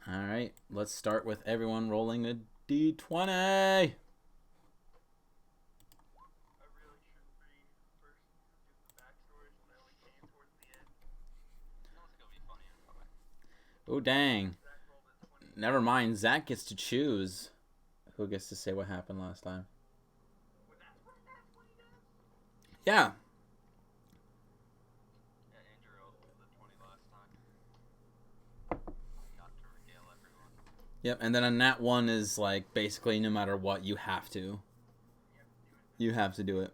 Alright, let's start with everyone rolling a d20. Oh, dang. Never mind, Zach gets to choose who gets to say what happened last time. Yeah. Yep, and then a nat 1 is like basically no matter what, you have to. You have to do it.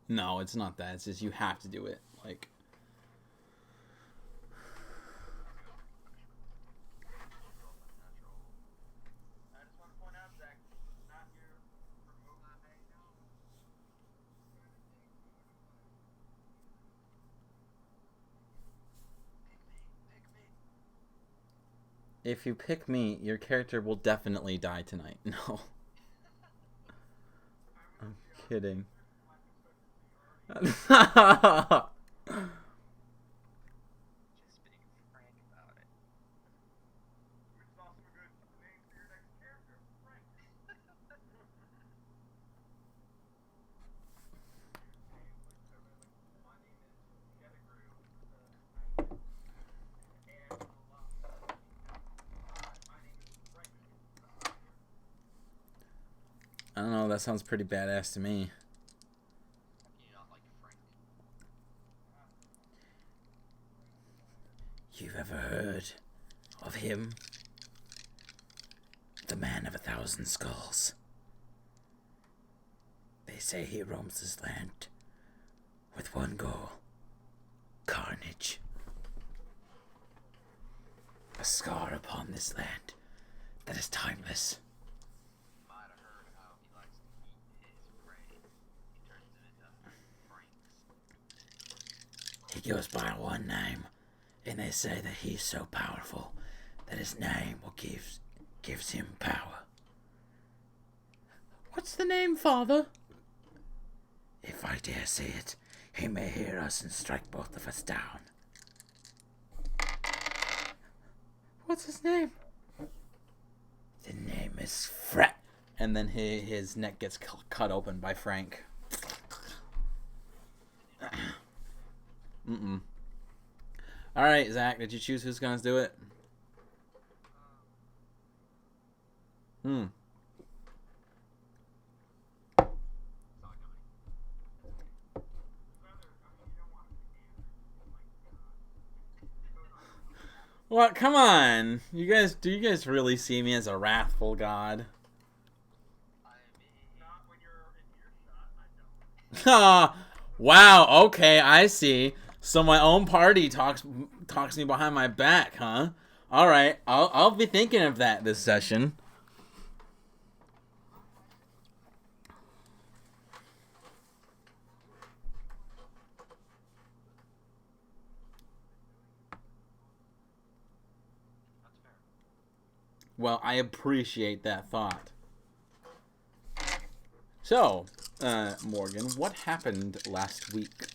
No, it's not that. It's just you have to do it. Like, if you pick me, your character will definitely die tonight. No. I'm kidding. I don't know, that sounds pretty badass to me. You've ever heard of him? The man of 1,000 skulls. They say he roams this land with one goal: carnage. A scar upon this land that is timeless. He goes by one name, and they say that he's so powerful that his name gives him power. What's the name, Father? If I dare say it, he may hear us and strike both of us down. What's his name? The name is Fret. And then his neck gets cut open by Frank. Mm-mm. Alright, Zach, did you choose who's gonna do it? What? Come on. Do you guys really see me as a wrathful god? Ah, wow, okay, I see. So my own party talks me behind my back, huh? All right, I'll be thinking of that this session. Well, I appreciate that thought. So, Morgan, what happened last week?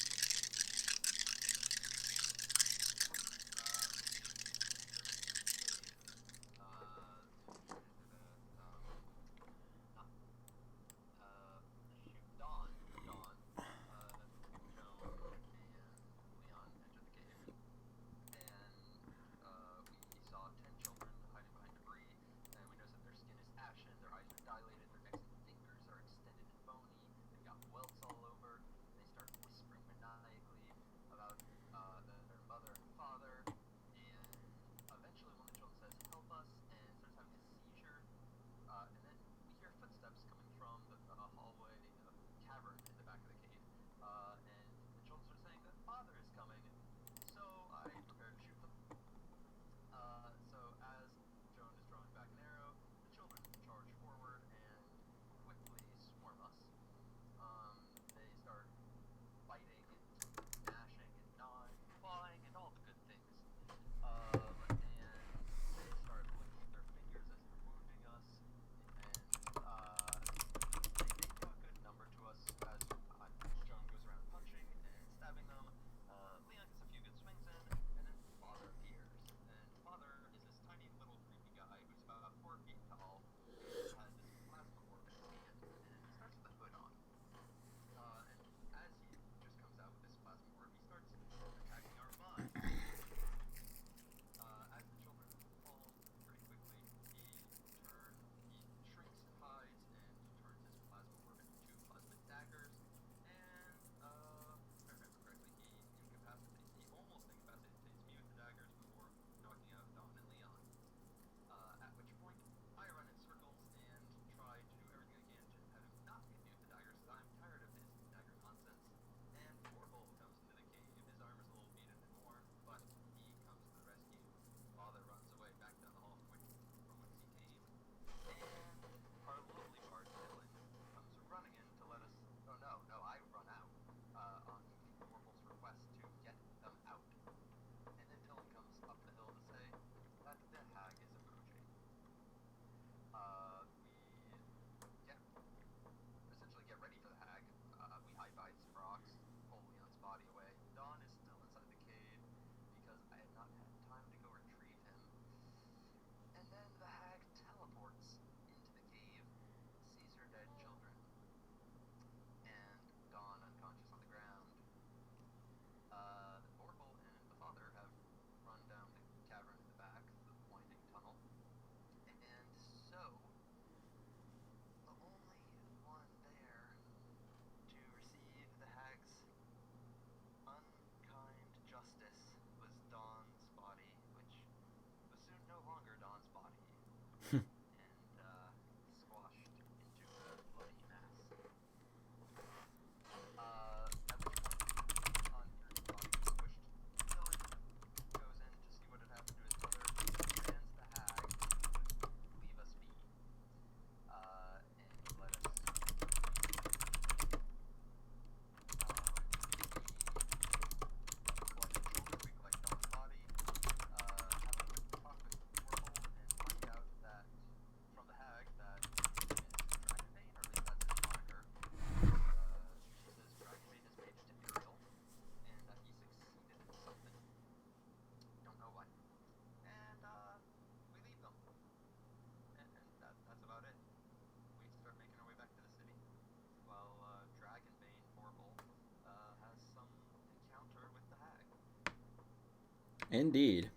Indeed.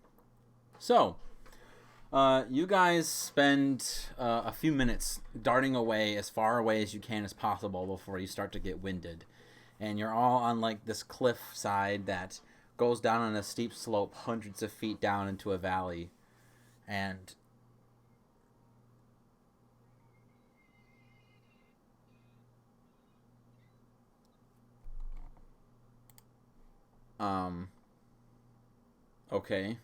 So, you guys spend a few minutes darting away as far away as you can as possible before you start to get winded. And you're all on like this cliff side that goes down on a steep slope hundreds of feet down into a valley. And um okay.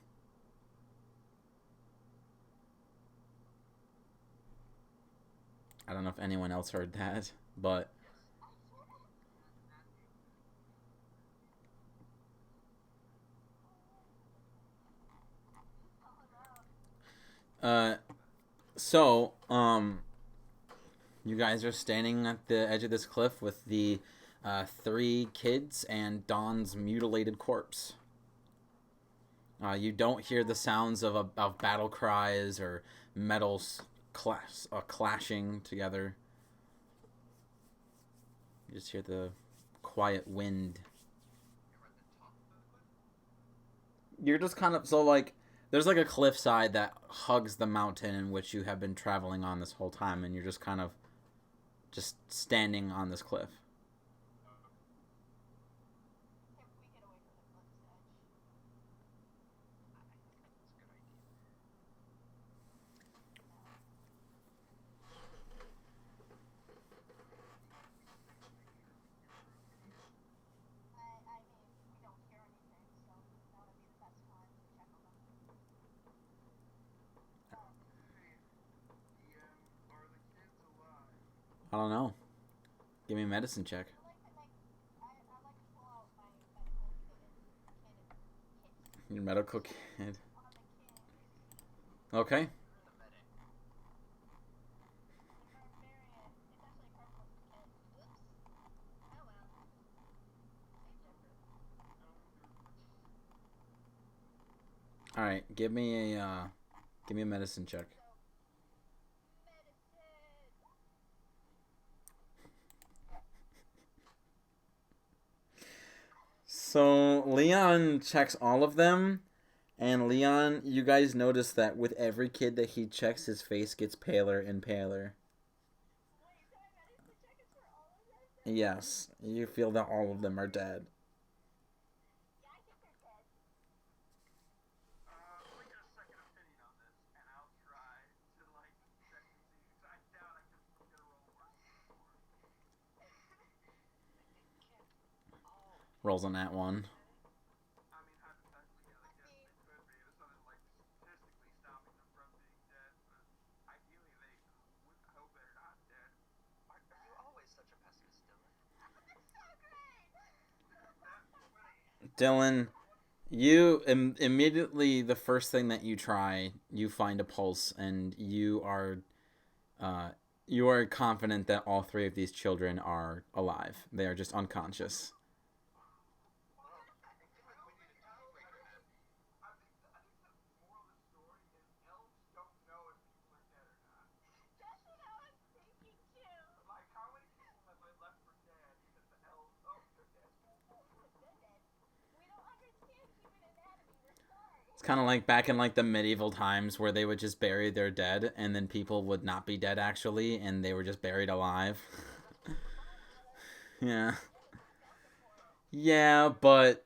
I don't know if anyone else heard that, but uh so you guys are standing at the edge of this cliff with the three kids and Don's mutilated corpse. You don't hear the sounds of battle cries or metals clashing together. You just hear the quiet wind. You're just kind of so like there's like a cliffside that hugs the mountain in which you have been traveling on this whole time, and you're just kind of just standing on this cliff. I don't know. Give me a medicine check. Your medical kit. Okay. All right. Give me a medicine check. So Leon checks all of them, and Leon, you guys notice that with every kid that he checks, his face gets paler and paler. Yes, you feel that all of them are dead. Rolls on that one. Dylan, you immediately the first thing that you try, you find a pulse, and uh, you are confident that all three of these children are alive. They are just unconscious. It's kind of like back in like the medieval times where they would just bury their dead, and then people would not be dead actually, and they were just buried alive. Yeah. Yeah, but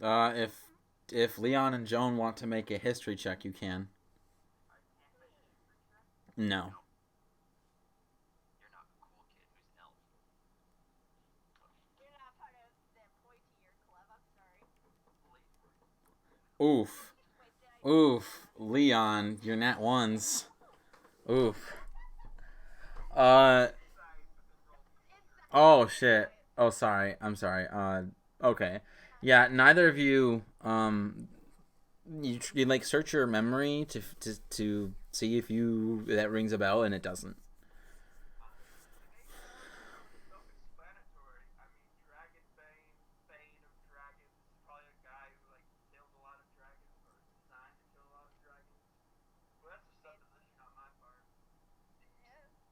If Leon and Joan want to make a history check, you can. No. Oof. Oof. Leon, you're nat ones. Oof. Uh. Oh shit. Oh sorry. I'm sorry. Okay. Yeah. Neither of you. You like search your memory to see if you that rings a bell, and it doesn't. Self-explanatory. I mean, Dragonbane, Bane of Dragons, is probably a guy who like killed a lot of dragons or is designed to kill a lot of dragons. Well, that's a supposition on my part.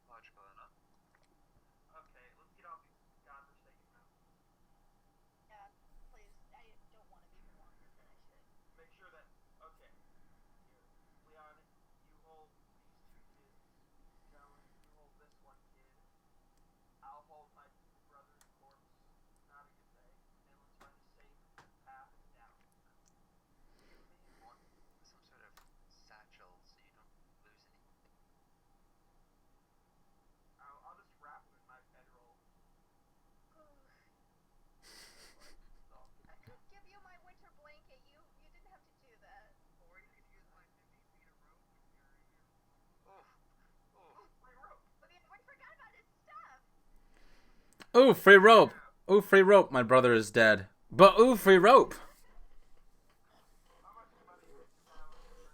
Logical enough. Okay, let's get off these godforsaken mountains. Make sure that. Okay, here, Leon, you hold these two kids. Joan, you hold this one kid. I'll hold my brother's corpse. Not a good day. And let's find a safe path down. You may want some sort of satchel so you don't lose anything. I'll just wrap him in my bedroll. Or you could use my 50 feet of rope to carry you. Oof. Oof. Free rope. Ooh, free rope. Ooh, free rope. My brother is dead. But ooh, free rope. How much money did you have on your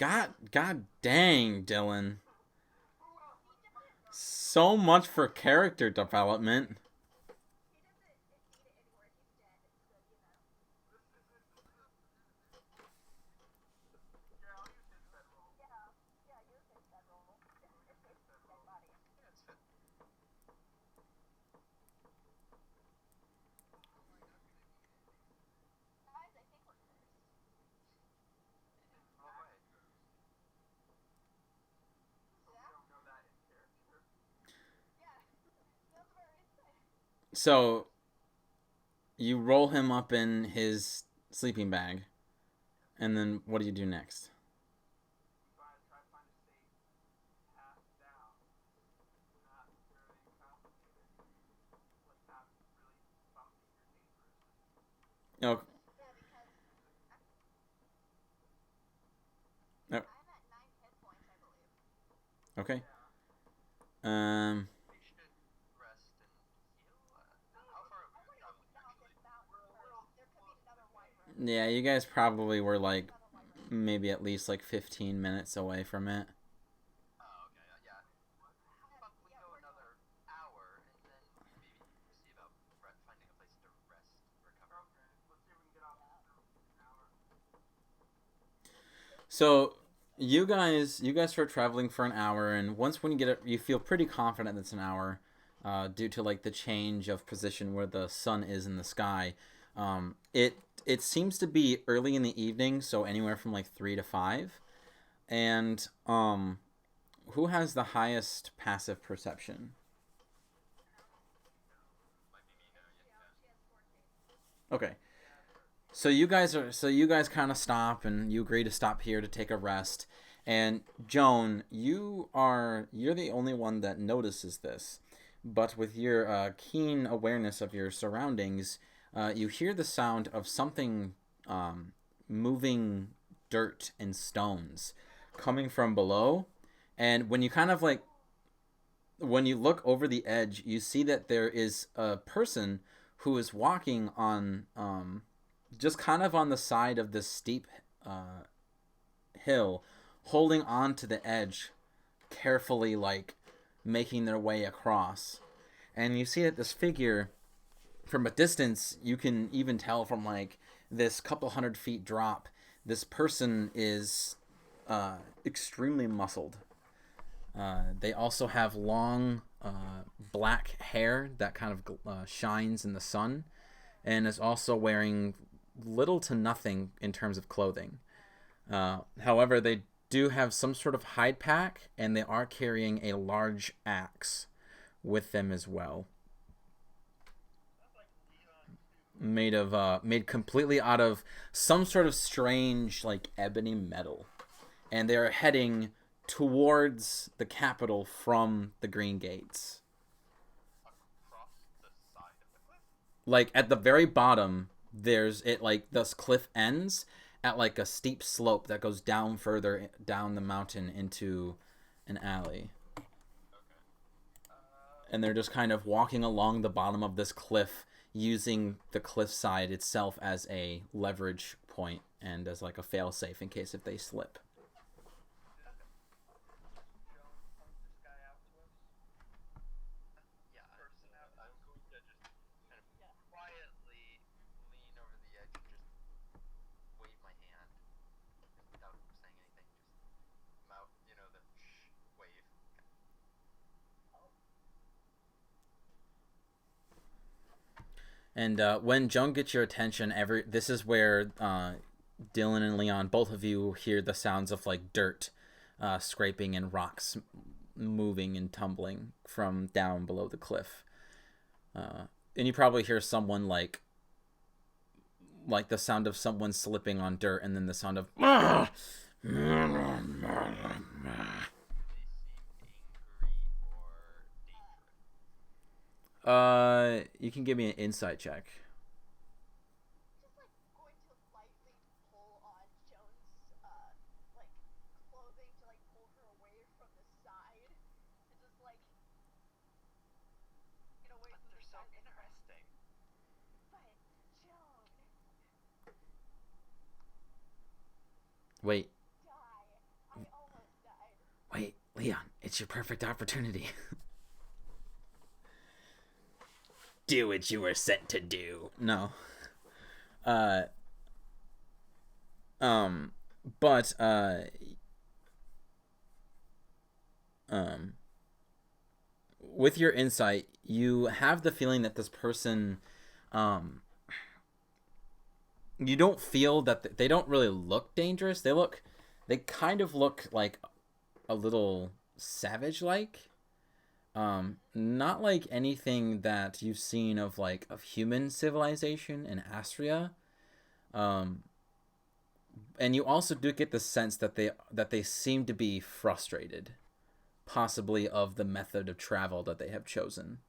person? God dang, Dylan. So much for character development. Yeah, I'll use his bedroll. We'll use his bedroll. Yeah, it's fit. I'm like not gonna need it. Oh wait. So we don't know that in character. So you roll him up in his sleeping bag, and then what do you do next? Try to find a safe path down. Not very complicated. Like not really bumpy or dangerous. Oh, oh okay. Yeah. Um, We should rest and heal. How far have we come, actually? We're a little close to the cave. yeah, you guys probably were like maybe at least like 15 minutes away from it. Oh, okay, yeah. How about we go another hour and then maybe see about finding a place to rest, recover. Okay, let's see if we can get off this mountain in an hour. So you guys start traveling for an hour, and once when you get it, you feel pretty confident it's an hour, due to like the change of position where the sun is in the sky. It seems to be early in the evening, so anywhere from like 3 to 5. And who has the highest passive perception? Might be me now, yeah. Okay. So you guys kind of stop, and you agree to stop here to take a rest. And Joan, you're the only one that notices this, but with your keen awareness of your surroundings, you hear the sound of something moving dirt and stones coming from below. And when you kind of like when you look over the edge, you see that there is a person who is walking on just kind of on the side of this steep uh, hill, holding on to the edge, carefully, like making their way across. And you see that this figure, from a distance, you can even tell from like this couple 100 feet drop, this person is extremely muscled. They also have long black hair that kind of shines in the sun, and is also wearing little to nothing in terms of clothing. However, they do have some sort of hide pack, and they are carrying a large axe with them as well. Sounds like Leon too. made completely out of some sort of strange like ebony metal, and they're heading towards the capital from the Green Gates. Across the side of the cliff? Like at the very bottom, there's it like this cliff ends at like a steep slope that goes down further down the mountain into an alley. Okay. And they're just kind of walking along the bottom of this cliff using the cliffside itself as a leverage point and as like a failsafe in case if they slip. Joan point this guy out to us? Yeah, Person out to I'm us? going to just kind of quietly lean over the edge and just wave my hand without saying anything. Just mouth, the shh wave. And when Joan gets your attention, this is where Dylan and Leon, both of you, hear the sounds of like dirt scraping and rocks moving and tumbling from down below the cliff. And you probably hear someone like the sound of someone slipping on dirt, and then the sound of They seem angry or dangerous. you can give me an insight check. Just like going to lightly pull on Joan's like clothing to like pull her away from the side, and just like away But from they're the so side. interesting. But Joan, Wait, die! I almost died. wait, Leon, it's your perfect opportunity. Do what you were sent to do. No. Uh. But with your insight, you have the feeling that this person, you don't feel that they don't really look dangerous. They kind of look like a little savage-like. Not like anything that you've seen of like of human civilization in Astria. And you also do get the sense that they seem to be frustrated, possibly of the method of travel that they have chosen.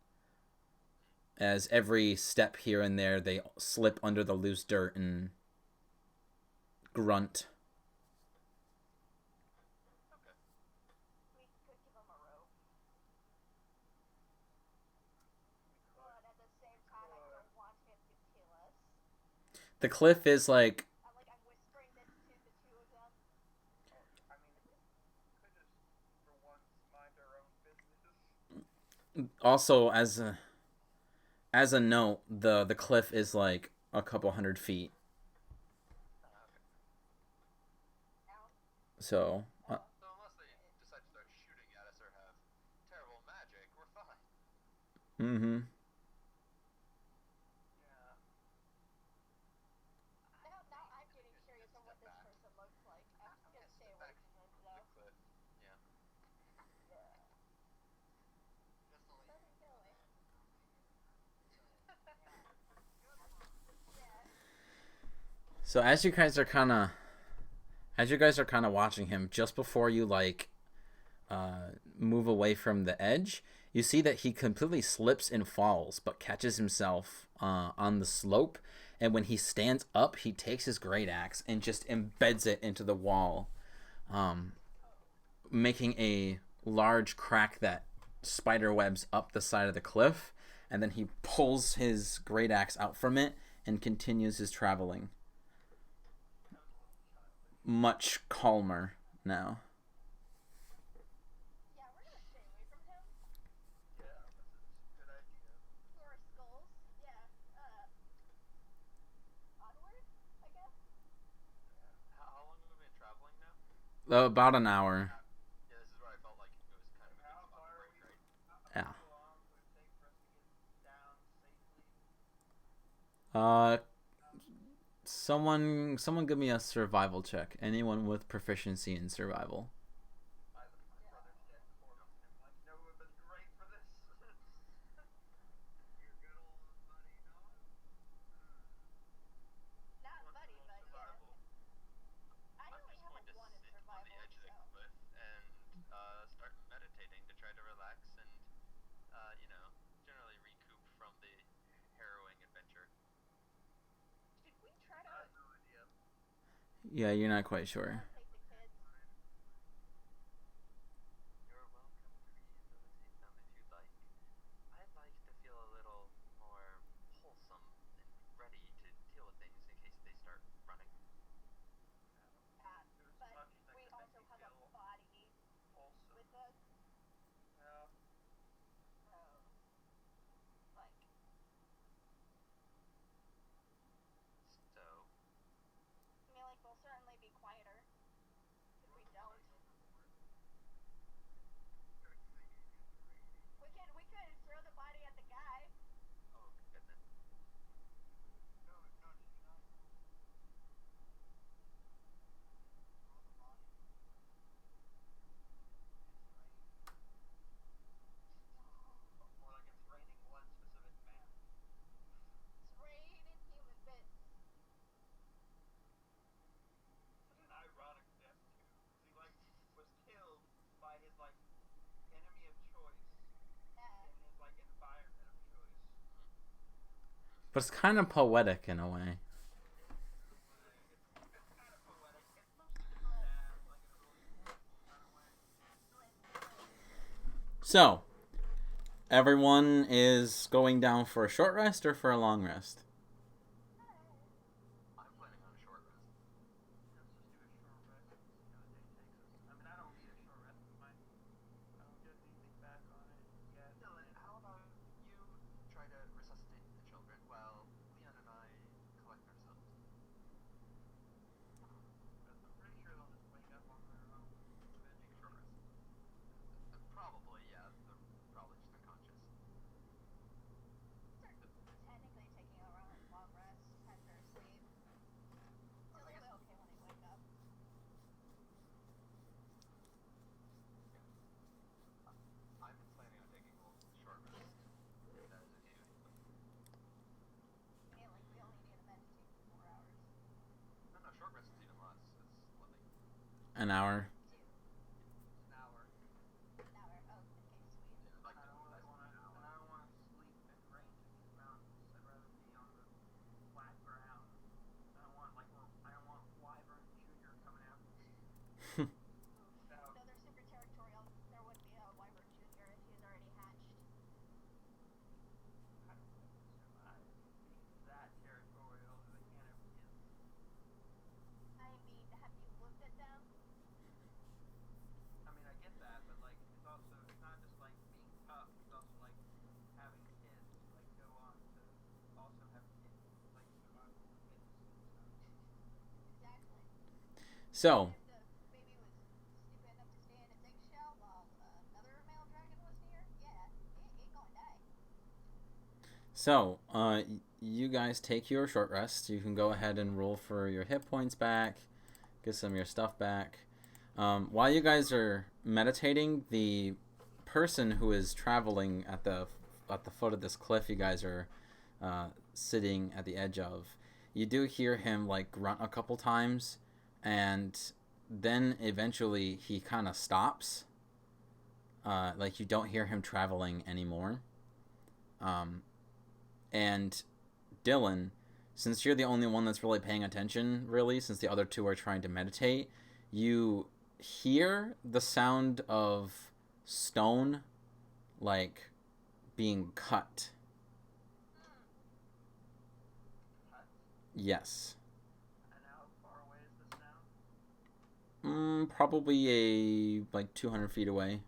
As every step here and there, they slip under the loose dirt and grunt. Okay. We could give him a rope, but at the same time, I don't want him to kill us. The cliff is like I'm whispering this to the two of them. I mean, we could just, for once, mind our own business. also as a note, the cliff is like a couple hundred feet. Okay. So So unless they decide to start shooting at us or have terrible magic, we're fine. mm-hmm. Yeah. Now I'm getting curious on what this person looks like. I'm just gonna stay away from him though. The cliff. Yeah. Definitely. Doesn't kill me. Yeah. So as you guys are kind of watching him, just before you like move away from the edge, you see that he completely slips and falls, but catches himself on the slope. And when he stands up, he takes his great axe and just embeds it into the wall, making a large crack that spider webs up the side of the cliff. And then he pulls his great axe out from it and continues his traveling. Much calmer now. Yeah, we're gonna stay away from him. Yeah, that's a good idea. For our skulls. Yeah. Onward, I guess. How long have we been traveling now? About an hour. Yeah, this is where I felt like it was kind of a good How spot far to are break, we? right? Yeah. How long would it take for us to get down safely? Someone give me a survival check. Anyone with proficiency in survival. My brother's dead corpse, and I'm like, no, it would have been great for this. You're good old buddy, Noah. Yeah, you're not quite sure. Take the kids. You're welcome to rehabilitate them if you'd like. I'd like to feel a little more wholesome and ready to deal with things in case they start running. There's But much that we could make also me have a feel body wholesome. with us, Yeah. so like So, I mean, like, we'll certainly be quieter if we don't. We could throw the body at the guy. oh goodness. No, did you not? Throw the body. More like it's raining one specific man. It's raining human bits. Such an ironic death too. 'Cause he like was killed by his like enemy of choice Yeah. in his like environment of choice. But it's kind of poetic in a way. It's kind of poetic. It's mostly sad, like in a really mournful kind of way. So, everyone is going down for a short rest or for a long rest? I'm planning on a short rest. Let's just do a short rest and see how the day takes us. I mean, I don't need a short rest. I don't get anything back on it yet. Dylan, how about you try to resuscitate the children while Leon and I collect ourselves? Because I'm pretty sure they'll just wake up on their own eventually. Short rest. Probably, yeah. They're probably just unconscious. Technically taking a long rest after sleep. Still I will guess- be okay when they wake up. I'm planning on taking a short rest. If that is okay with you. I mean, like, we only need to meditate for 4 hours. No, short rest is even less. It's like An hour. 2 An hour. an hour. Oh, okay, sweet. like I don't really less want than to. an And hour. I don't want to sleep in range of these mountains. I'd rather be on the flat ground. I don't want Wyvern Junior coming after me. Now, Though they're super territorial, there would be a Wyvern Jr. if he was already hatched. how do they survive being that territorial as they can ever get? I mean, have you looked at them? I mean, I get that, but like, it's also it's not just like being tough. It's also like having kids, like go on to also have kids, like survive with kids and stuff. Exactly. So, If the baby was stupid enough to stay in its eggshell while another male dragon was near, yeah, it gonna die. so, you guys take your short rest. You can go ahead and roll for your hit points back, get some of your stuff back. While you guys are meditating, the person who is traveling at the foot of this cliff you guys are sitting at the edge of, you do hear him like grunt a couple times, and then eventually he kind of stops. Like you don't hear him traveling anymore. And Dylan, since you're the only one that's really paying attention, really, since the other two are trying to meditate, you hear the sound of stone, like, being cut. Cut. Yes. And how far away is this now? Probably like 200 feet away.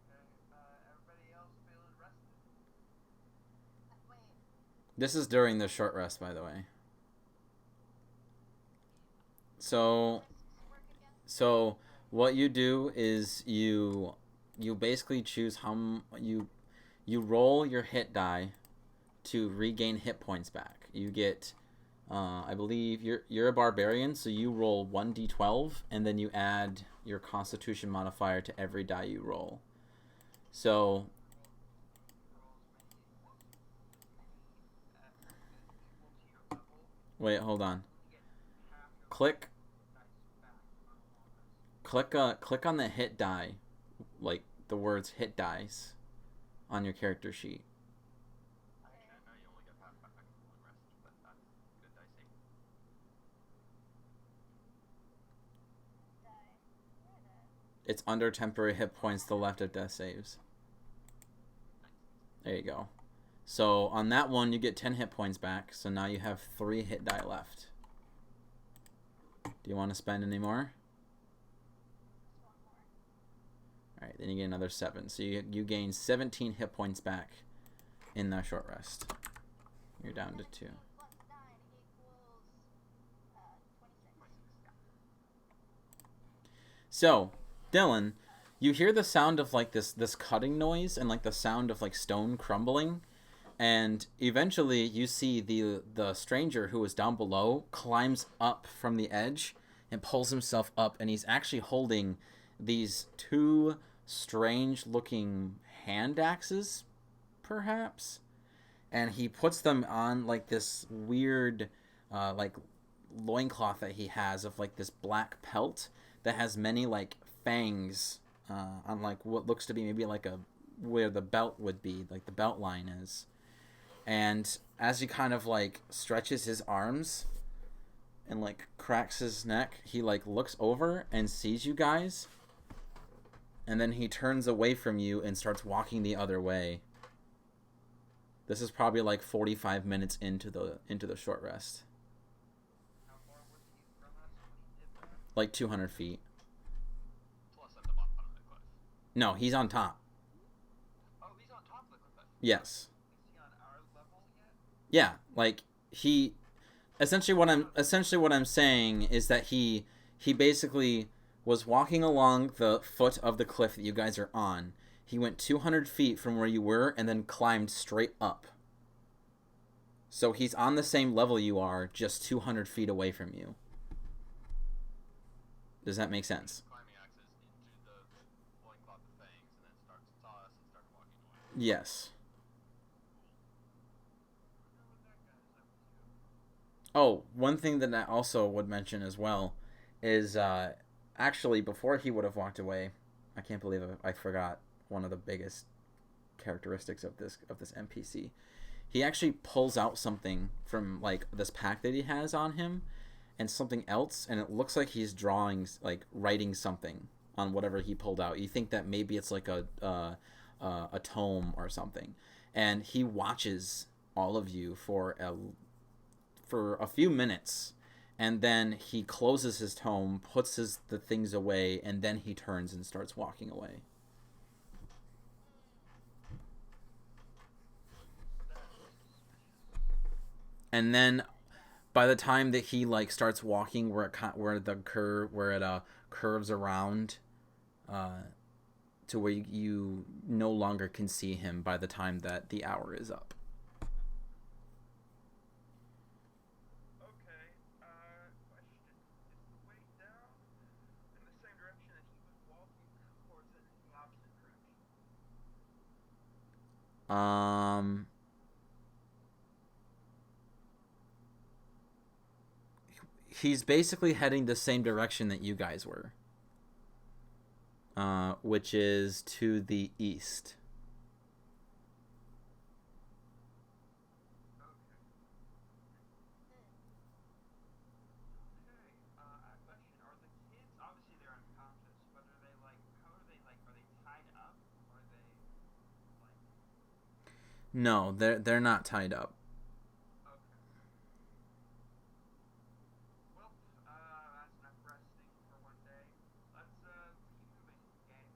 Okay. Everybody else feeling rested? Wait, This is during the short rest, by the way. So, risks work again? so what you do is you basically choose you roll your hit die to regain hit points back. You get I believe you're a barbarian, so you roll 1d12 and then you add your constitution modifier to every die you roll. So Equal to your level. wait, hold on. You get half your Click dice back on all this. click on the hit die, like the words hit dice on your character sheet. It's under temporary hit points to the left of death saves. There you go. So on that one, you get 10 hit points back. So now you have 3 hit die left. Do you want to spend any more? Alright, then you get another 7. So you gain 17 hit points back in that short rest. You're down to 2. So, Dylan, you hear the sound of like this cutting noise and like the sound of like stone crumbling, and eventually you see the stranger who was down below climbs up from the edge and pulls himself up, and he's actually holding these 2 strange looking hand axes, perhaps, and he puts them on like this weird like loincloth that he has of like this black pelt that has many like fangs on like what looks to be maybe like a where the belt would be, like the belt line is. And as he kind of like stretches his arms and like cracks his neck, he like looks over and sees you guys, and then he turns away from you and starts walking the other way. This is probably like 45 minutes into the short rest. How far was he from us when he did that? Like 200 feet. Plus at the bottom of the cliff. No, he's on top. Oh, he's on top of the cliff. Yes. Is he on our level yet? Yeah, like he essentially what I'm saying is that he basically was walking along the foot of the cliff that you guys are on. He went 200 feet from where you were and then climbed straight up. So he's on the same level you are, just 200 feet away from you. Does that make sense? Climbing axes into the loincloth of fangs, and then saw us and started walking away. Yes. I wonder what that guy is up to. Oh, one thing that I also would mention as well is actually before he would have walked away, I can't believe I forgot one of the biggest characteristics of this NPC. He actually pulls out something from like this pack that he has on him and something else, and it looks like he's writing something on whatever he pulled out. You think that maybe it's like a tome or something, and he watches all of you for a few minutes, and then he closes his tome, puts the things away, and then he turns and starts walking away. And then by the time that he like starts walking where it curves around to where you no longer can see him by the time that the hour is up. Okay, question. Is the way down in the same direction that he was walking, or is it in the opposite direction? He's basically heading the same direction that you guys were, which is to the east. Okay. Question. Are the kids, obviously they're unconscious, but are they like, how are they like, are they tied up? Or are they like... No, they're not tied up. Okay. Well, that's enough resting for one day. Let's, keep moving, gang.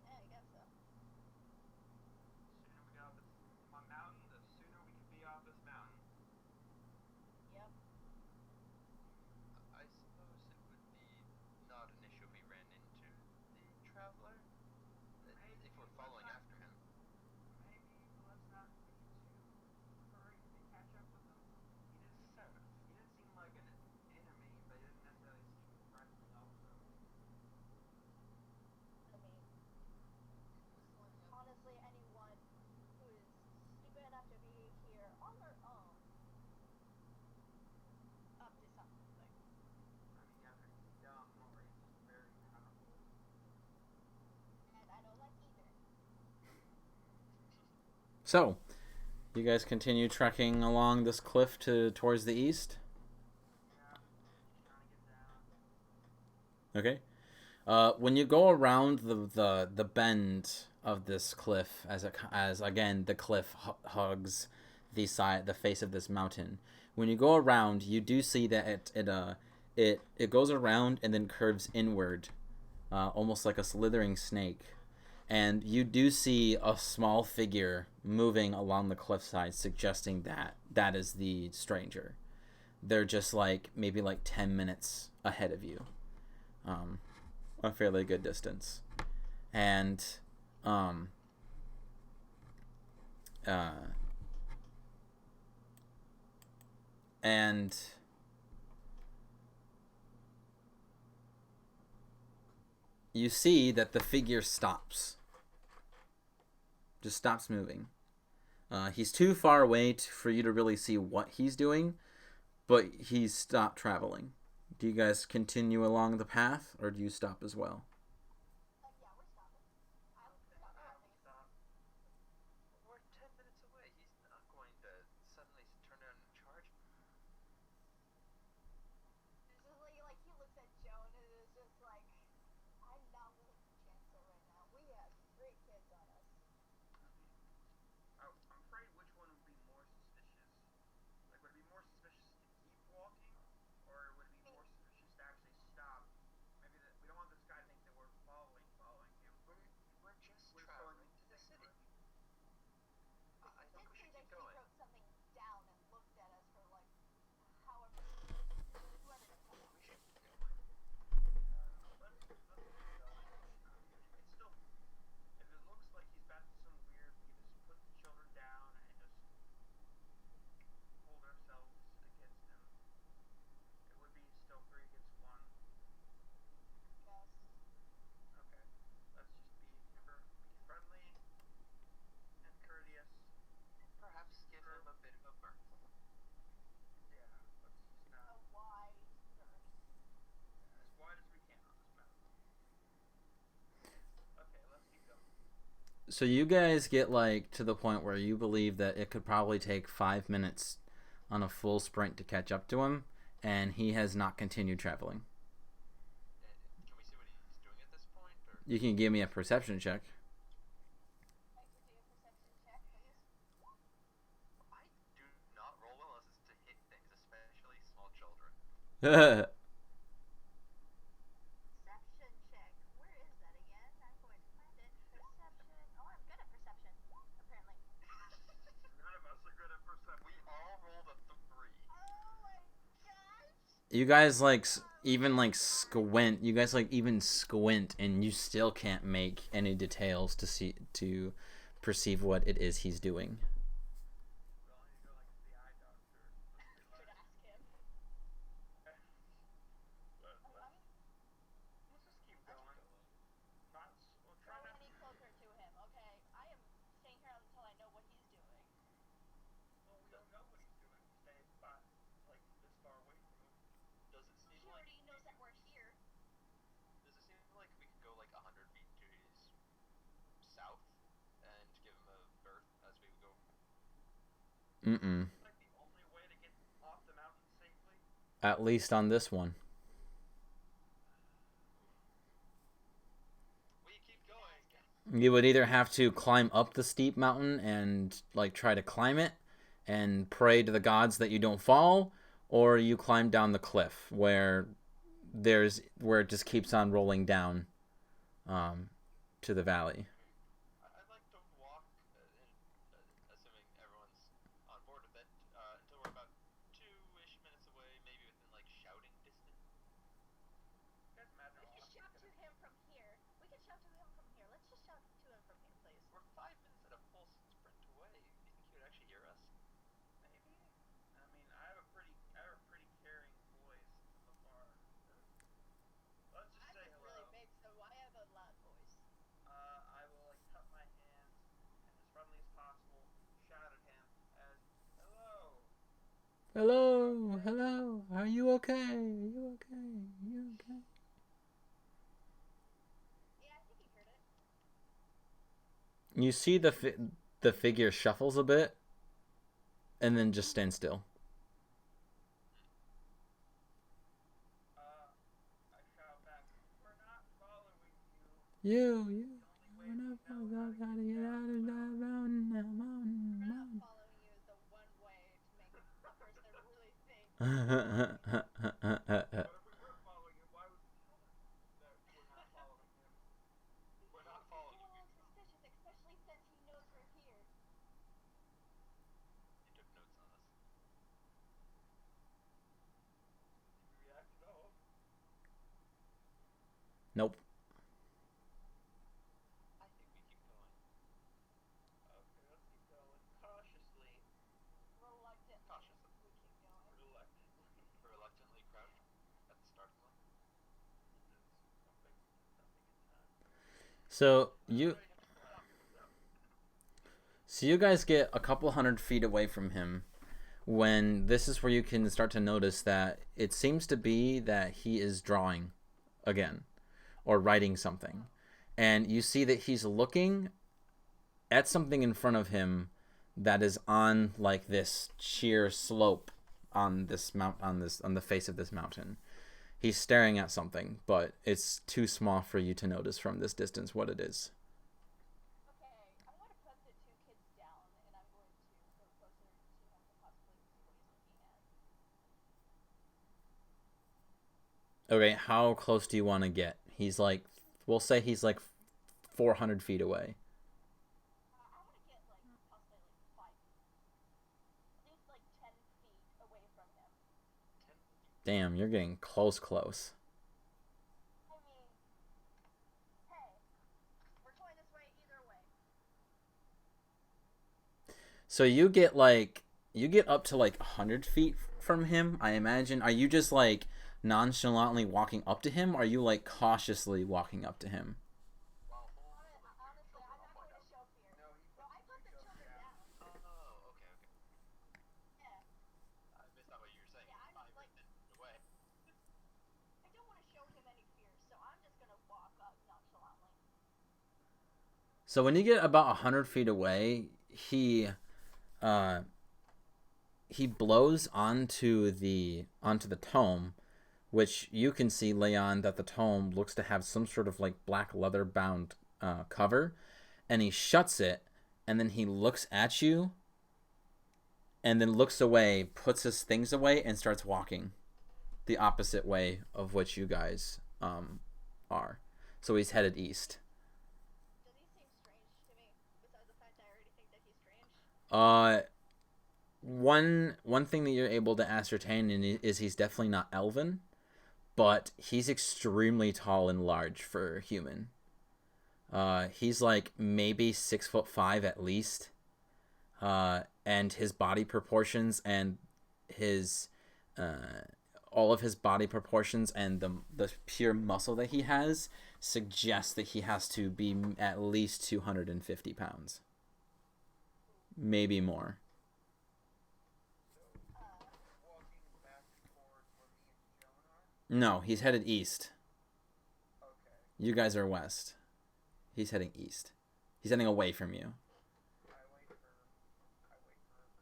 Yeah, I guess so. The sooner we get off this mountain, the sooner we can be off this mountain. Yep. I suppose it would be not an issue if we ran into the traveler. If we're following after him. Maybe let's not be too hurried to catch up with him. He didn't seem like an enemy, but he didn't necessarily seem friendly also. I mean, honestly, anyone who is stupid enough to be here on their own, up to something. I mean, either he's dumb or he's just very powerful. And I don't like either. So, you guys continue trekking along this cliff towards the east. Yeah, just trying to get down. Okay. When you go around the bend of this cliff, as again the cliff hugs the face of this mountain. When you go around, you do see that it goes around and then curves inward, almost like a slithering snake. And you do see a small figure moving along the cliffside, suggesting that that is the stranger. They're just like maybe like 10 minutes ahead of you. A fairly good distance. And um uh and you see that the figure stops. Just stops moving. He's too far away for you to really see what he's doing, but he's stopped traveling. Do you guys continue along the path, or do you stop as well? Yeah, we're stopping. I'm Okay, stopping. I will stop. We're 10 minutes away. He's not going to suddenly turn around and charge. It's just like he looks at Joan and is just like, I'm not willing to chance it right now. We have 3 kids on us. I mean, I'm afraid which one would be more suspicious. Like, would it be more suspicious to keep walking, or would it be more suspicious to actually stop? Maybe we don't want this guy to think that we're following you. We're just We're traveling going to the same city. direction. I think we should Potentially keep that he going. wrote something down and looked at us for like however whoever knows how long. We should keep going. Let's keep going. It's still, if it looks like he's about to do something weird, we can just put the children down and just hold ourselves against him. It would be still 3 against 1. Yes. Okay. Let's just be friendly and courteous. Perhaps give him a bit of a berth. Yeah. Let's just A not wide berth. as wide as we can on this map. Okay, let's keep going. So you guys get like to the point where you believe that it could probably take 5 minutes on a full sprint to catch up to him, and he has not continued traveling. Can we see what he's doing at this point? Or You can give me a perception check. I could do a perception check, please. I do not roll well unless it's to hit things, especially small children. Perception check. Where is that again? I'm going to find it. Perception. Oh, I'm good at perception. Apparently. None of us are good at perception. We all rolled a 3. Oh my gosh! You guys like even like squint. You guys like even squint, and you still can't make any details to perceive what it is he's doing. We'll need to go like to the eye doctor. Could ask him. Let's just keep going. We'll try Go not any closer to him, okay? I am staying here until I know what he's doing. Well, we don't know what he's doing. We stay like this far away from him. Does it seem He like already knows that we're here. we could go like 100 feet to his south and give him a berth as we go? Mm-mm. It's like the only way to get off the mountain safely. At least on this one. We keep going. You would either have to climb up the steep mountain and like try to climb it and pray to the gods that you don't fall, or you climb down the cliff where it just keeps on rolling down to the valley. I'd like to walk, assuming everyone's on board with it, until we're about 2-ish minutes away, maybe within like shouting distance. You guys imagine We all can of us shout to getting- him from here. We can shout to him from here. Let's just shout to him from here, please. We're 5 minutes at a full sprint away. Do you think he would actually hear us? Maybe. I mean, I have a pretty caring voice from afar. Let's just I'm say just hello. really big, so I have a loud voice. I will like cup my hands and as friendly as possible shout at him as hello. Hello, hello. Are you okay? Are you okay? Are you okay? Yeah, I think he heard it. You see the figure shuffles a bit, and then just stands still. I shout back, You. The only way Gotta we know get how out to get out of that mountain, that We're not mountain, following you the one way to make a person really think. mountain. But if we were following him, why would we tell him that we're not following him? We're not Because following he's a you. little suspicious, especially since he knows we're here. You took notes on us. Did we react at all? Nope. I think we keep going. Okay, let's keep going. Cautiously. Reluctantly, Cautiously. we keep going. Reluctantly. Reluctantly crouched at the starting line. Something in time. So you Alright, have to stop. so you guys get a couple 100 feet away from him when this is where you can start to notice that it seems to be that he is drawing again or writing something. And you see that he's looking at something in front of him that is on like this sheer slope on this on the face of this mountain. He's staring at something, but it's too small for you to notice from this distance what it is. Okay, I'm going to put the two kids down, and I'm going to go closer to him to possibly see what he's looking at. Okay, how close do you want to get? He's like, we'll say he's like 400 feet away. I want to get, like, possibly, like, 5 feet. At least, like, 10 feet away from him. 10 feet. Damn, you're getting close. I mean, hey, we're going this way either way. So you get up to like 100 feet from him, I imagine. Are you just like nonchalantly walking up to him, or are you like cautiously walking up to him? Wow, Honestly, I'm not going to show fear. No, he No, I put the children down. Oh, okay. Yeah. I missed out what you were saying. Yeah, I'm 5 like- or 10 feet away. I don't want to show him any fear, so I'm just going to walk up nonchalantly. So when you get about 100 feet away, he blows onto the tome, which you can see, Leon, that the tome looks to have some sort of like black leather bound cover, and he shuts it, and then he looks at you, and then looks away, puts his things away, and starts walking the opposite way of which you guys are. So he's headed east. Does he seem strange to me, besides the fact that I already think that he's strange? One thing that you're able to ascertain is he's definitely not elven, but he's extremely tall and large for a human. He's like maybe 6'5" at least, and his body proportions and his all of his body proportions and the pure muscle that he has suggest that he has to be at least 250 pounds, maybe more. walking back towards where me and Joan are. No, he's headed east. Okay. You guys are west. He's heading east. He's heading away from you. I wait for Leon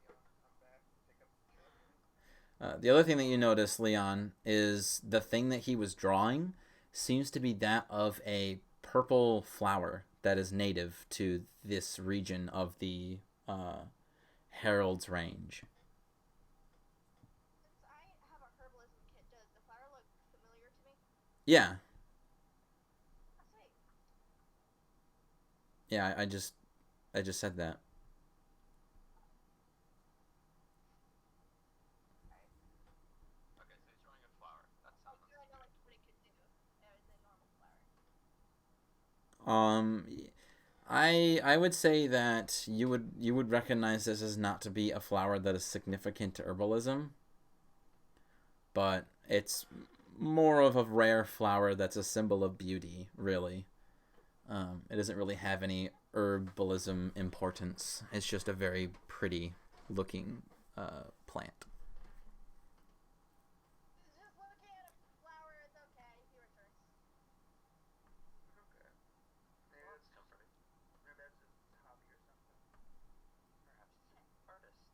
to come back and pick up the children. The other thing that you notice, Leon, is the thing that he was drawing seems to be that of a purple flower that is native to this region of the Herald's Range. Since I have a herbalism kit, does the flower look familiar to me? Yeah, Oh, sweet. yeah. I just said that. Okay, so he's drawing a flower. That Oh, sounds do I know, like, what it could do as a normal flower? I would say that you would recognize this as not to be a flower that is significant to herbalism, but it's more of a rare flower that's a symbol of beauty, really. It doesn't really have any herbalism importance. It's just a very pretty looking plant. Just looking at a flower is okay. He returns. Okay. Maybe Well, that's that's comforting. maybe that's his hobby or something. Perhaps he's an artist.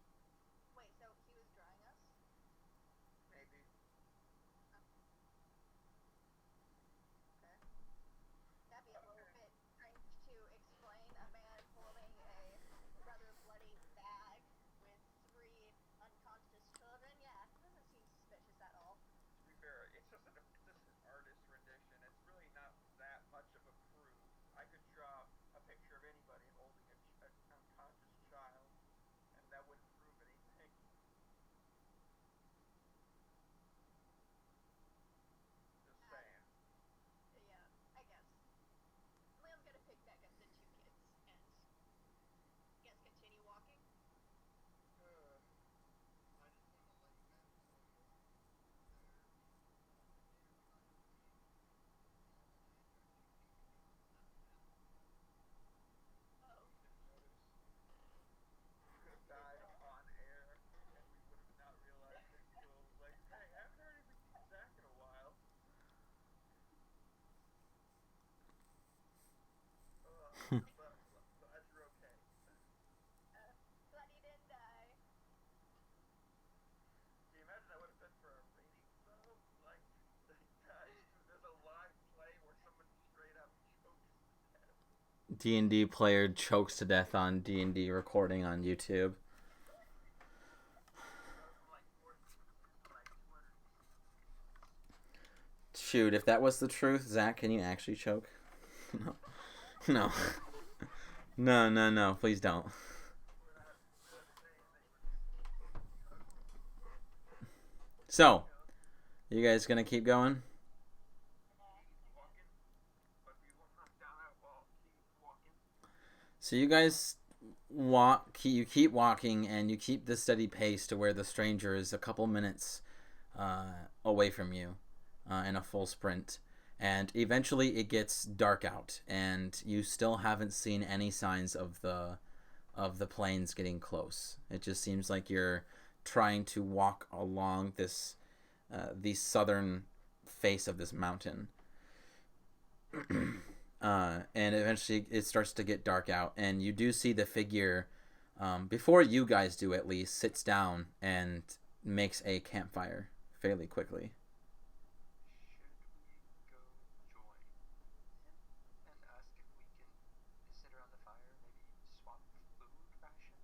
Wait, so he was drawing us? Maybe. Okay. That'd be a little bit D&D player chokes to death on D&D recording on YouTube. Shoot, if that was the truth, Zach, can you actually choke? No. No. No, no, no, please don't. So, you guys gonna keep going? So you guys you keep walking, and you keep the steady pace to where the stranger is a couple minutes away from you in a full sprint. And eventually it gets dark out, and you still haven't seen any signs of the planes getting close. It just seems like you're trying to walk along the southern face of this mountain. And eventually it starts to get dark out, and you do see the figure, before you guys do at least, sits down and makes a campfire fairly quickly. Should we go join him and ask if we can sit around the fire, maybe swap food rations?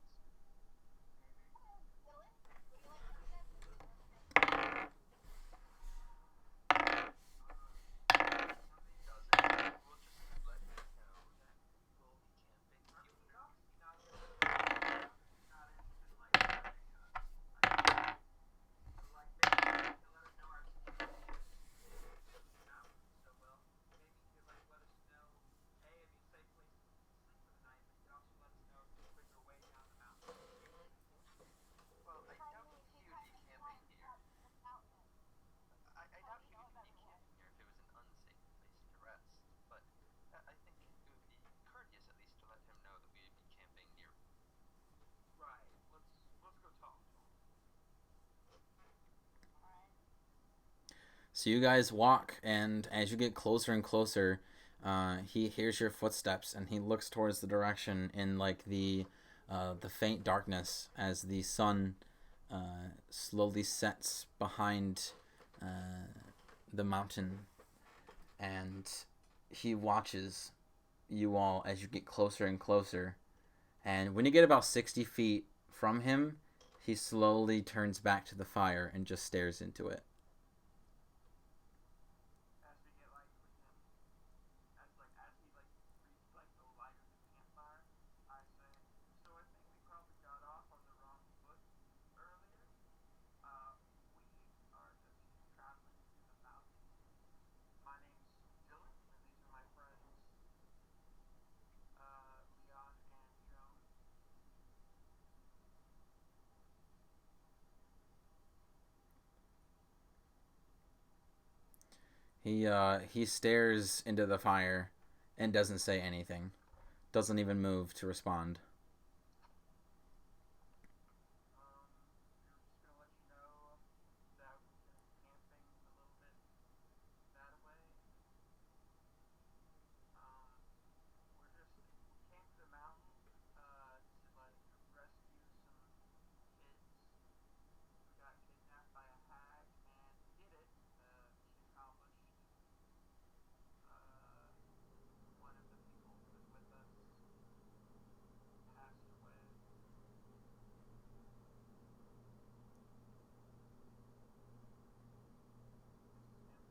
Dylan, would you like to do that? Doesn't. We'll just let him know that we'll be camping here. Well, I doubt he would be camping here. I doubt he would be camping here if it was an unsafe place to rest, but I think it would be courteous at least to let him know that we would be camping near. Right. Let's go talk to him. So you guys walk, and as you get closer and closer, he hears your footsteps, and he looks towards the direction in like the faint darkness as the sun slowly sets behind the mountain, and he watches you all as you get closer and closer. And when you get about 60 feet from him, he slowly turns back to the fire and just stares into it. As we get like within, as he reaches the light of the campfire, I say, so I think we probably got off on the wrong foot earlier. We are just traveling through the mountains. My name's Dylan, and these are my friends, Leon and Joan. He stares into the fire and doesn't say anything. Doesn't even move to respond. We were just gonna let you know that we've been camping a little bit that way. We came to the mountain to rescue some kids who got kidnapped by a hag, and we did it. Mission accomplished. One of the people who was with us passed away. This is him. I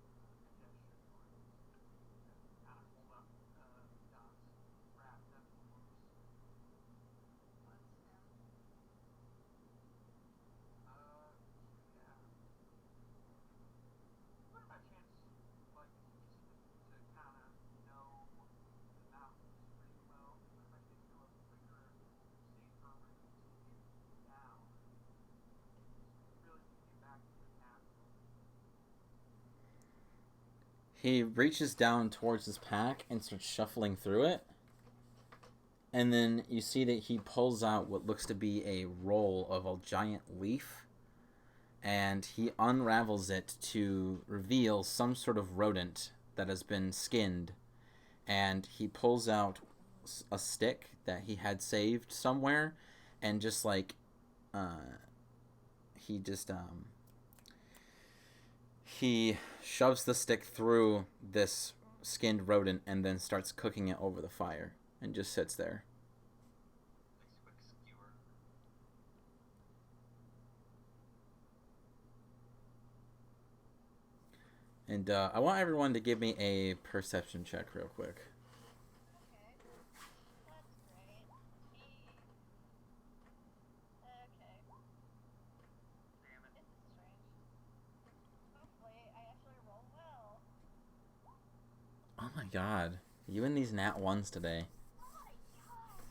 gesture towards. Kind of hold up Leon's wrapped up corpse. What's him? Yeah. By chance, you seem to kind of know the mountains pretty well. What if I could do a quicker, safer route to get down, so we really can get back to the capital? He reaches down towards his pack and starts shuffling through it. And then you see that he pulls out what looks to be a roll of a giant leaf, and he unravels it to reveal some sort of rodent that has been skinned. And he pulls out a stick that he had saved somewhere, and just he shoves the stick through this skinned rodent and then starts cooking it over the fire. and just sits there. Nice quick skewer. And I want everyone to give me a perception check real quick. Okay. That's great. Okay. Damn it. This is strange. Hopefully, I actually roll well. Oh my god. You and these nat ones today. Oh my gosh!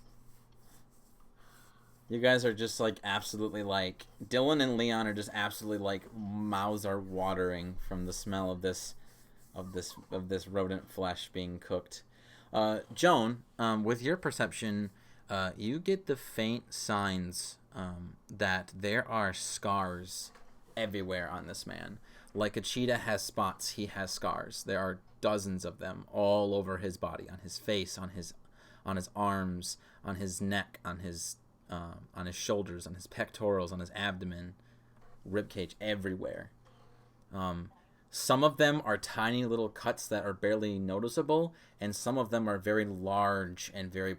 You guys are just like absolutely like Dylan and Leon are just absolutely like mouths are watering from the smell of this rodent flesh being cooked. Joan, with your perception, you get the faint signs that there are scars everywhere on this man. Like a cheetah has spots, he has scars. There are dozens of them all over his body, on his face, on his arms, on his neck, on his shoulders, on his pectorals, on his abdomen, ribcage, everywhere. Some of them are tiny little cuts that are barely noticeable, and some of them are very large and very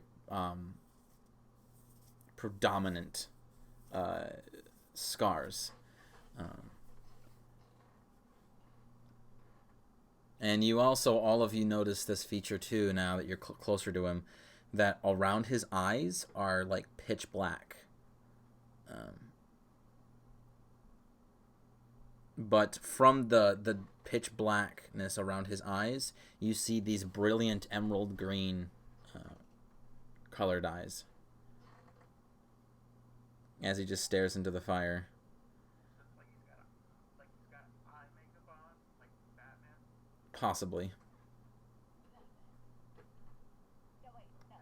predominant scars. And you also, all of you notice this feature too, now that you're closer to him, that around his eyes are like pitch black. But from the pitch blackness around his eyes, you see these brilliant emerald green colored eyes as he just stares into the fire. Looks like he's got eye makeup on, like Batman. Possibly. No, wait, no. Ratman.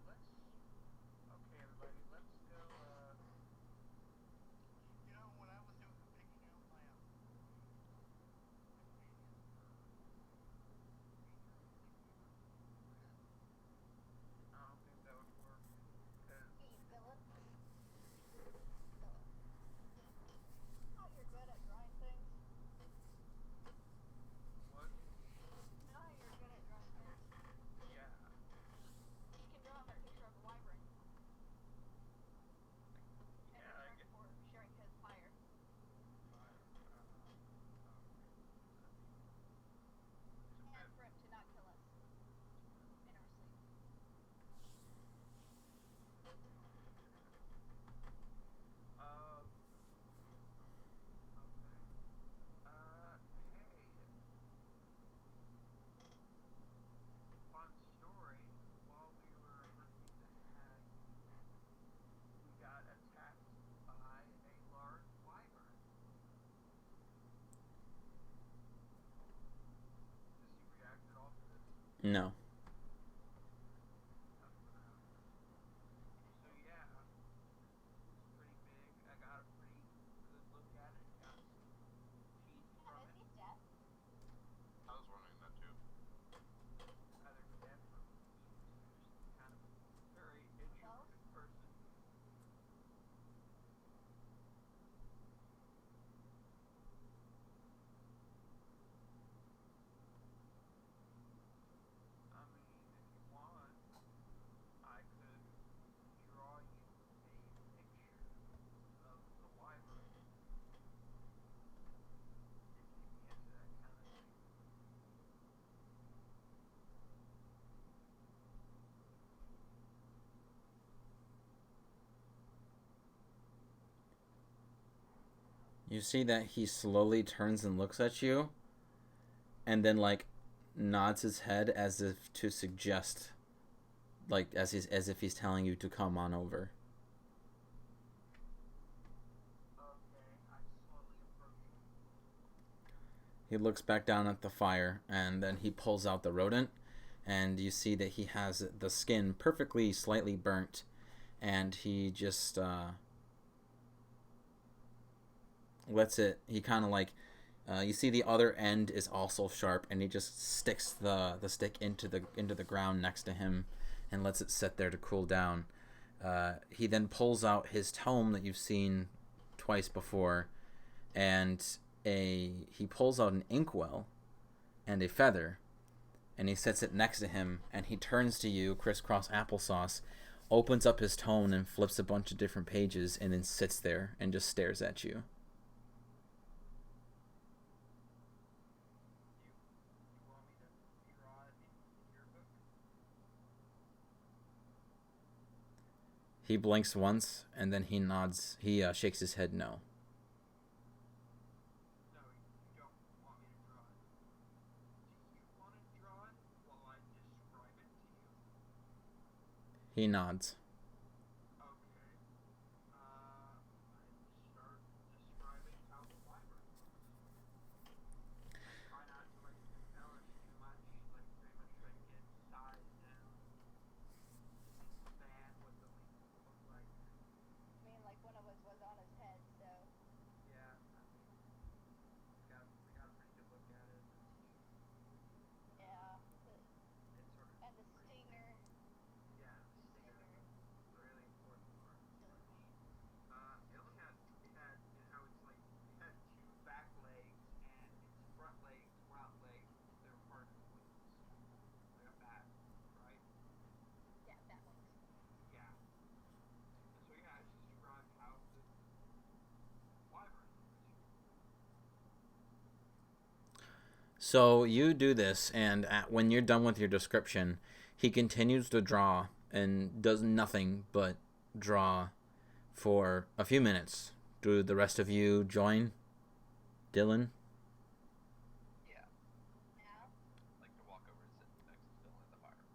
Rat. Okay, everybody, let's go. You know, when I was doing picking out my I don't think that would work. 'Cause Hey, Philip. Oh, you're good at drawing things. what? You know how you're good at drawing things? Yeah. You can draw a picture of a wyvern. And Yeah, I return get for sharing his fire. fire. And for him to not kill us in our sleep. Okay. Hey. Fun story. While we were hunting the hag, we got attacked by a large wyvern. Does he react at all to this? No. So yeah, it's pretty big. I got a pretty good look at it. Got some teeth Yeah, from is it. he deaf? I was wondering that too. Either deaf or just kind of very introverted person. I mean, if you want, I could draw you a picture of the wyvern if you'd be into that kind of thing. You see that he slowly turns and looks at you, and then like nods his head as if to suggest, like as if he's telling you to come on over. Okay, I slowly approach him. He looks back down at the fire, and then he pulls out the rodent, and you see that he has the skin perfectly slightly burnt, and he just lets it. He kind of like you see the other end is also sharp, and he just sticks the stick into the ground next to him, and lets it sit there to cool down. He then pulls out his tome that you've seen twice before, and he pulls out an inkwell and a feather, and he sets it next to him, and he turns to you, crisscross applesauce, opens up his tome and flips a bunch of different pages, and then sits there and just stares at you. You want me to draw it in your book? He blinks once, and then he nods. He shakes his head no. No, you don't want me to draw it. Do you want to draw it while I describe it to you? He nods. Okay. I start describing how the wyvern looks. Try not to like embellish too much, like pretty much try to get size down. Expand what the wings will look like. I mean, like one of us was on his head, so Yeah, I mean, we got a pretty good look at it. yeah. It's sort of And the stinger. yeah, the stinger, the really important part. It only had how it's like it had two back legs and its front legs were not legs, they were part of the wings. Like a bat, right? Yeah, that wings. Yeah. And so yeah, I just described how the wyvern looks. So you do this, and when you're done with your description, he continues to draw and does nothing but draw for a few minutes. Do the rest of you join Dylan? Yeah. Yeah. Like to walk over and sit next to Dylan at the fire.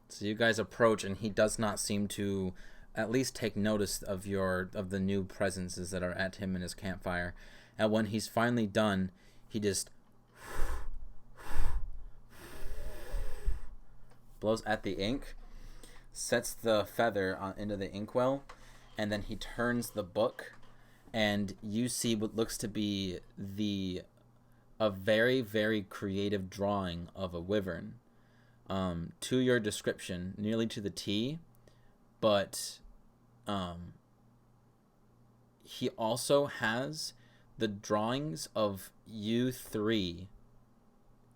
So you guys approach, and he does not seem to at least take notice of the new presences that are at him in his campfire. And when he's finally done, he just blows at the ink, sets the feather into the inkwell, and then he turns the book, and you see what looks to be a very, very creative drawing of a wyvern. To your description, nearly to the T, but he also has the drawings of you three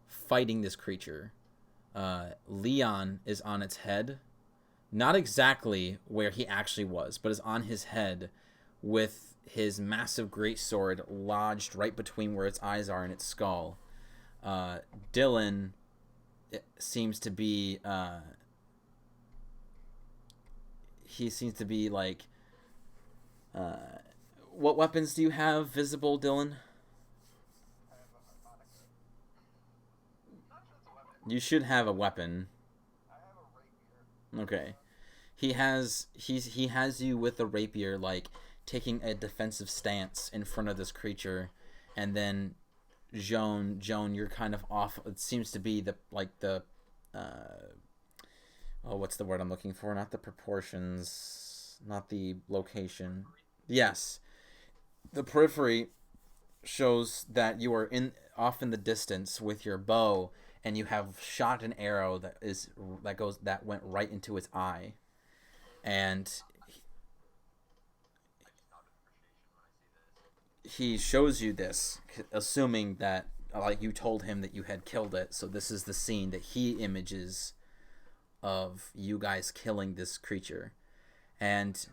fighting this creature. Leon is on its head, not exactly where he actually was, but is on his head with his massive greatsword lodged right between where its eyes are and its skull. Dylan seems to be he seems to be like what weapons do you have visible, Dylan? I have a harmonica. Not sure it's a weapon. You should have a weapon. I have a rapier. Okay. He has you with the rapier, like taking a defensive stance in front of this creature, and then Joan, you're kind of off. It seems to be what's the word I'm looking for? Not the proportions, not the location. Yes, the periphery shows that you are off in the distance with your bow, and you have shot an arrow that went right into its eye, and I just nod with appreciation when I see this. he shows you this, assuming that like you told him that you had killed it. So this is the scene that he images of you guys killing this creature, and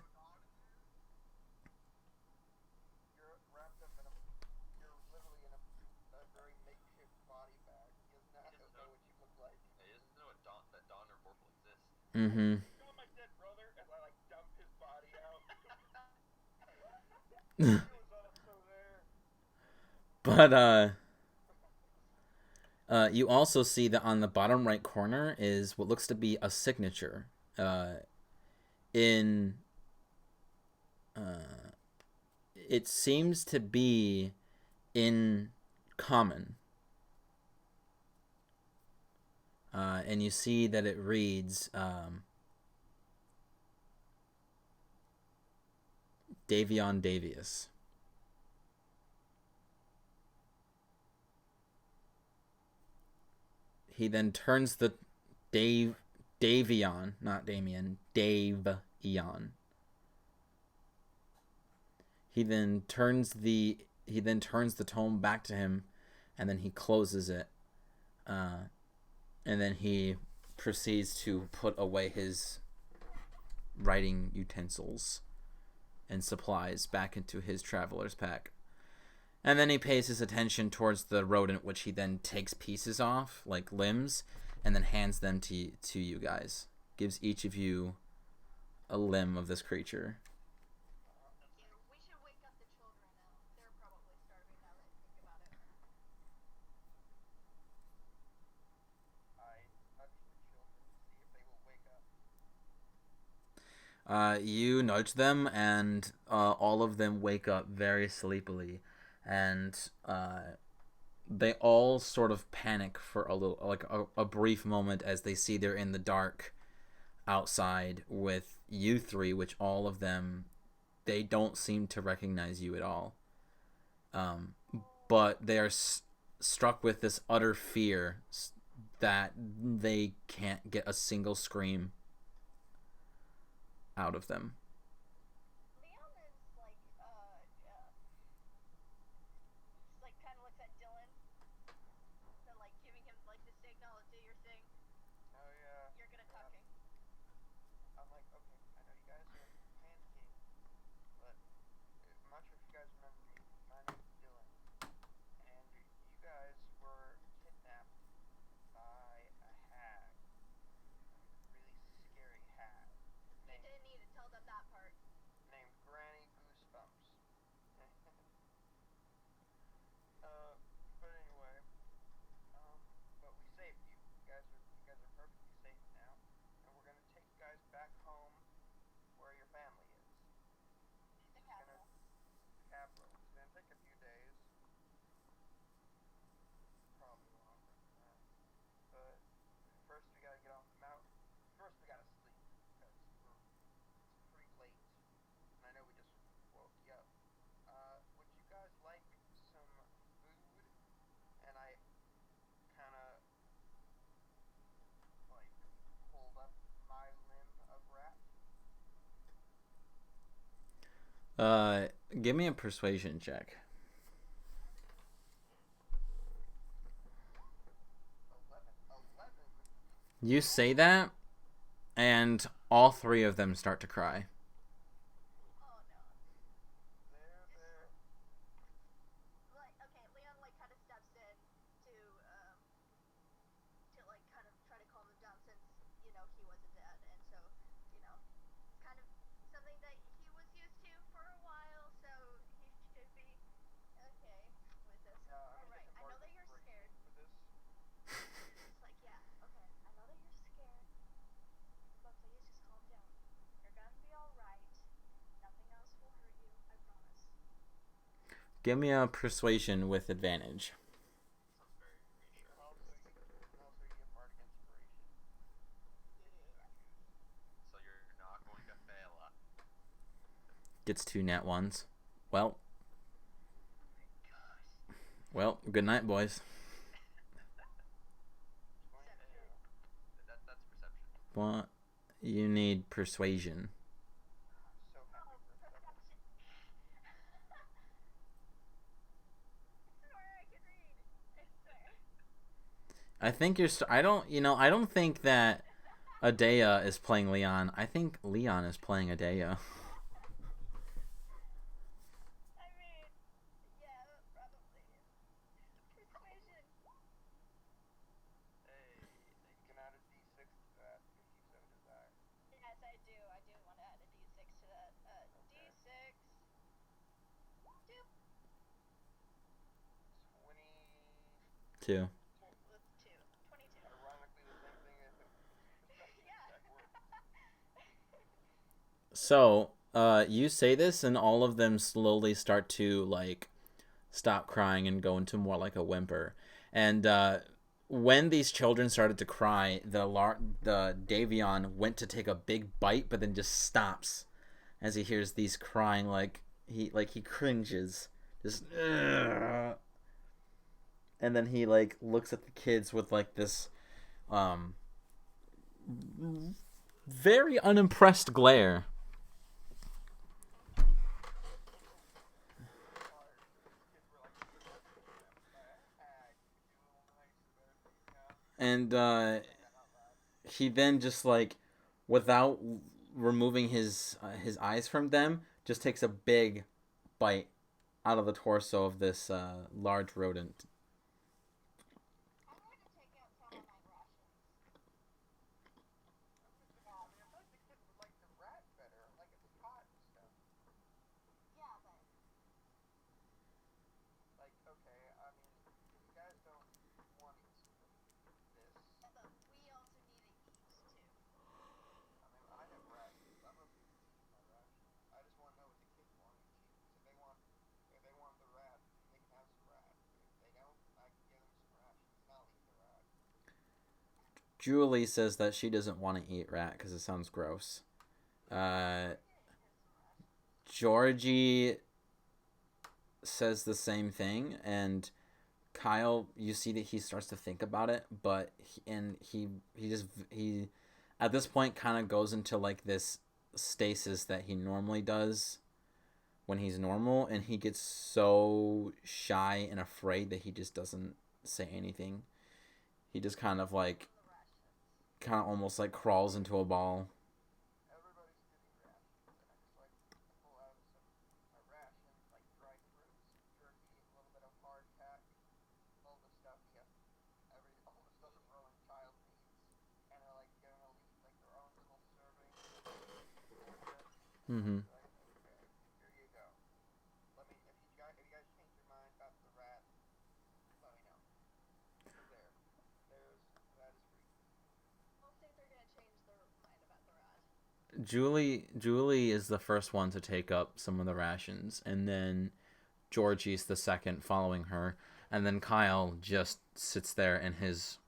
You're wrapped up in you're literally in a very makeshift body bag. He does not know what you look like. He doesn't know that Dawn or Vorpal exists. mm-hmm. You know my dead brother, as I like dump his body out. He was also there. But you also see that on the bottom right corner is what looks to be a signature. It seems to be in common. And you see that it reads Davion Davius. He then turns the Davion, not Damien, Dave Eon. He then turns the tome back to him, and then he closes it, and then he proceeds to put away his writing utensils and supplies back into his traveler's pack. And then he pays his attention towards the rodent, which he then takes pieces off, like limbs, and then hands them to you guys. Gives each of you a limb of this creature. We should wake up the children now. They're probably starving now that I think about it. I touch the children to see if they will wake up. You nudge them, and all of them wake up very sleepily, and they all sort of panic for a little, like a brief moment, as they see they're in the dark outside with you three, which all of them, they don't seem to recognize you at all. But they are struck with this utter fear that they can't get a single scream out of them. Leon is like, just like kind of looks at Dylan, then like giving him like the signal, do your thing. Oh yeah. You're good at talking. I'm like, okay, I know you guys are panicking, but I'm not sure if you guys remember me. My name is Dylan, and you guys were kidnapped by a hag, really scary hag. You didn't need to tell them that part. Named Granny Goosebumps. But anyway, but we saved you. You guys are perfectly safe now, and we're gonna take you guys back home where your family is. The capital. The capital. It's gonna take a few days, probably longer than that. But first we gotta get off the mountain. First we gotta sleep because it's pretty late, and I know we just woke you up. Would you guys like some food? And I kind of like hold up my limb of rat. Give me a persuasion check. 11. You say that, and all three of them start to cry. Oh no. There. Like, okay, Leon like kind of steps in to like kind of try to calm them down since, you know, he wasn't dead, and so, you know, it's kind of something that he was used to for a while, so he should be okay with this. I'm gonna Alright, get the I know that bardic you're scared. inspiration for this. It's like, yeah, okay, I know that you're scared, but please just calm down. You're gonna be alright. Nothing else will hurt you, I promise. Give me a persuasion with advantage. Sounds very reassuring. And also you get bardic inspiration. So you're not going to fail. Gets 2 nat ones. Well, Gosh. good night, boys. 22. That's perception. What? You need persuasion. So happy for a second. I swear I can read. I swear. I think I don't think that Adea is playing Leon. I think Leon is playing Adea. I mean, yeah, probably. Persuasion. Hey, You can add a d6 to that if you so desire. Yes, I do. I do want to add a d6 to that. D6. 2. 2. With 2. 22. Ironically, the same thing as Yeah. So, you say this, and all of them slowly start to like stop crying and go into more like a whimper. And when these children started to cry, the Davion went to take a big bite, but then just stops as he hears these crying. Like he cringes, just. Ugh. And then he like looks at the kids with like this very unimpressed glare. And he then just like, without removing his eyes from them, just takes a big bite out of the torso of this large rodent. I'm going to take out some of my rations. I mean, I feel like the kids would like the rat better. Like it's hot and stuff. Yeah, but Like, okay, I mean, if you guys don't want to eat this, but we also need to eat too. I mean, I have rations. I'm okay with eating my rations. I just want to know what the kids want to eat. Because if they want the rat, they can have some rat. But if they don't, I can give them some rations, and I'll eat the rat. Julie says that she doesn't want to eat rat because it sounds gross. Georgie says the same thing, and Kyle, you see that he starts to think about it, but he at this point kind of goes into like this stasis that he normally does when he's normal, and he gets so shy and afraid that he just doesn't say anything. He just kind of like, kind of almost like crawls into a ball. Everybody's getting rations, and I just like pull out a ration, like dried fruits, jerky, a little bit of hardtack, all the stuff all the stuff a growing child needs, and I like give them like their own little serving. Mm-hmm. Like, okay, here you go. Let me, if you guys change your mind about the rat, let me know. There, that is for you. I don't think they're gonna change their mind about the rat. Julie is the first one to take up some of the rations, and then Georgie's the second following her, and then Kyle just sits there in his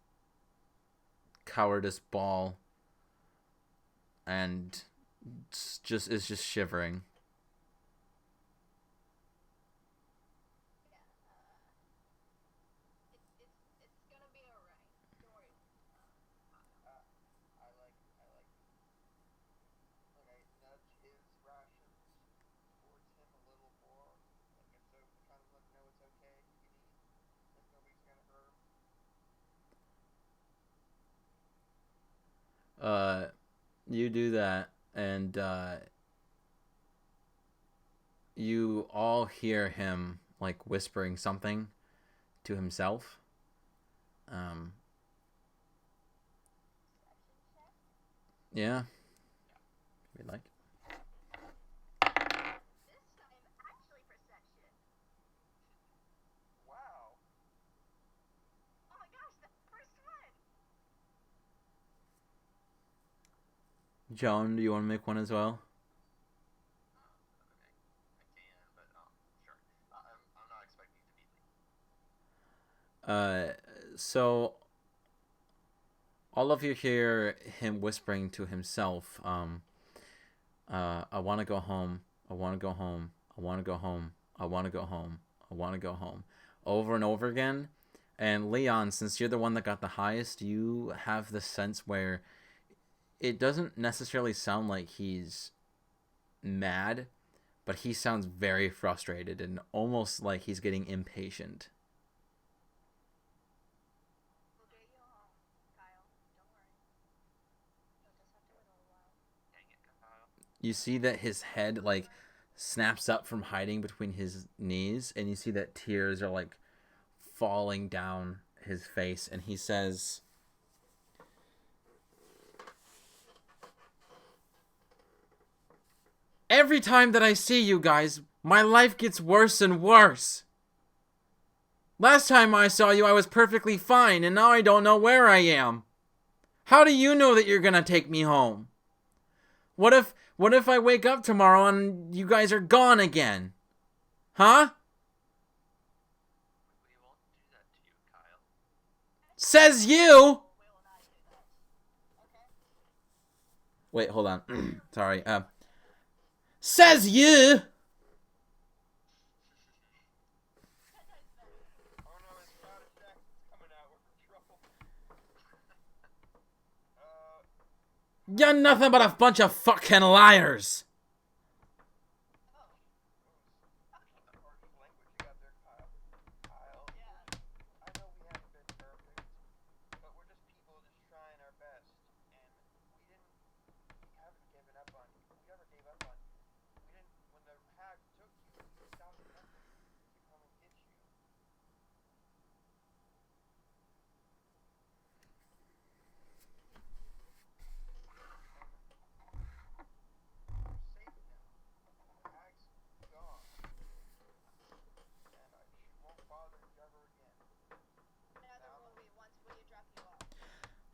cowardice ball and is just shivering. Yeah, it's gonna be alright. Don't worry. I like, like I nudge his rations towards him a little more, like it's so kind of let him know it's okay, he can eat, like nobody's gonna hurt him. You do that, and you all hear him like whispering something to himself. Um, Perception check. yeah, if you'd like. This time, actually perception. Wow. Oh my gosh, the first one. Joan, do you want to make one as well? Okay, I can, but sure. I'm not expecting to beat me. So all of you hear him whispering to himself, I want to go home. I want to go home. I want to go home. I want to go home. I want to go home. Over and over again. And Leon, since you're the one that got the highest, you have the sense where it doesn't necessarily sound like he's mad, but he sounds very frustrated and almost like he's getting impatient. We'll get you home, Kyle. Don't worry. You'll just have to wait a little while. Dang it, Kyle. You see that his head like snaps up from hiding between his knees, and you see that tears are like falling down his face, and he says, every time that I see you guys, my life gets worse and worse. Last time I saw you, I was perfectly fine, and now I don't know where I am. How do you know that you're gonna take me home? What if I wake up tomorrow and you guys are gone again? Huh? We won't do that to you, Kyle. Says you! We will not do that. Okay? Wait, hold on. Sorry. Says you! That time's better. Oh no, his Scottish accent's coming out. We're in trouble. You're nothing but a bunch of fucking liars! Oh, What the harsh language you got there, Kyle. Kyle, yeah. I know we haven't been perfect, but we're just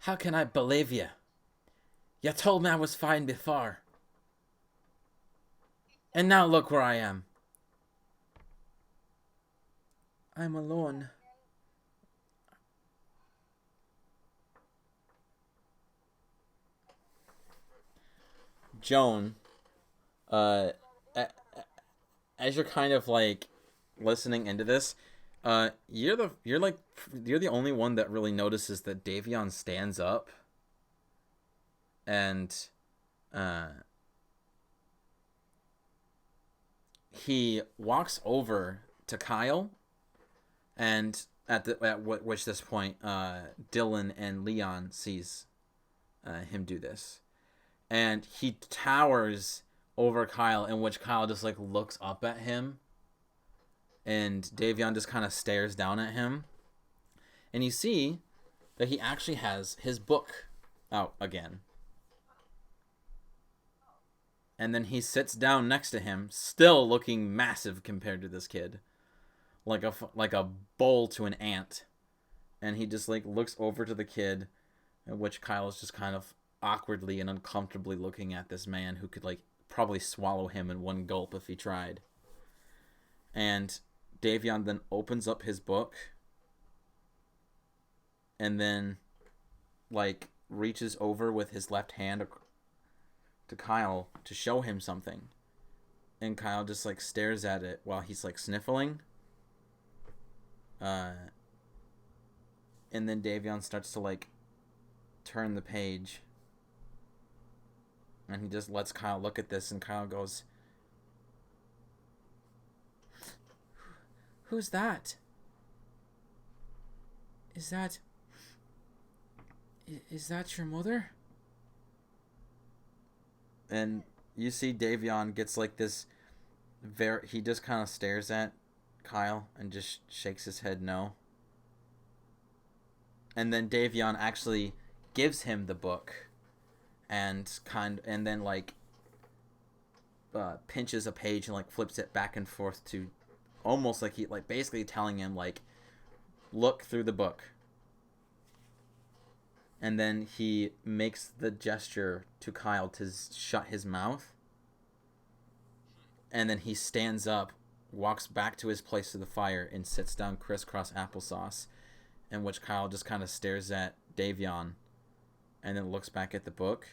How can I believe you? You told me I was fine before. And now look where I am. I'm alone. Joan, uh, as you're kind of like listening into this, you're the only one that really notices that Davion stands up, and uh, he walks over to Kyle, and which this point, Dylan and Leon sees him do this, and he towers over Kyle, in which Kyle just like looks up at him, and Davion just kind of stares down at him, and you see that he actually has his book out again. And then he sits down next to him, still looking massive compared to this kid, like a bull to an ant. And he just like looks over to the kid, at which Kyle is just kind of awkwardly and uncomfortably looking at this man who could like probably swallow him in one gulp if he tried. And Davion then opens up his book, and then like reaches over with his left hand to Kyle to show him something, and Kyle just like stares at it while he's like sniffling, and then Davion starts to like turn the page, and he just lets Kyle look at this, and Kyle goes, "Who's that? Is that your mother?" And you see Davion gets like this he just kind of stares at Kyle and just shakes his head no. And then Davion actually gives him the book, and then like pinches a page and like flips it back and forth to almost like he like basically telling him like, look through the book. And then he makes the gesture to Kyle to shut his mouth. And then he stands up, walks back to his place to the fire, and sits down crisscross applesauce, in which Kyle just kind of stares at Davion, and then looks back at the book.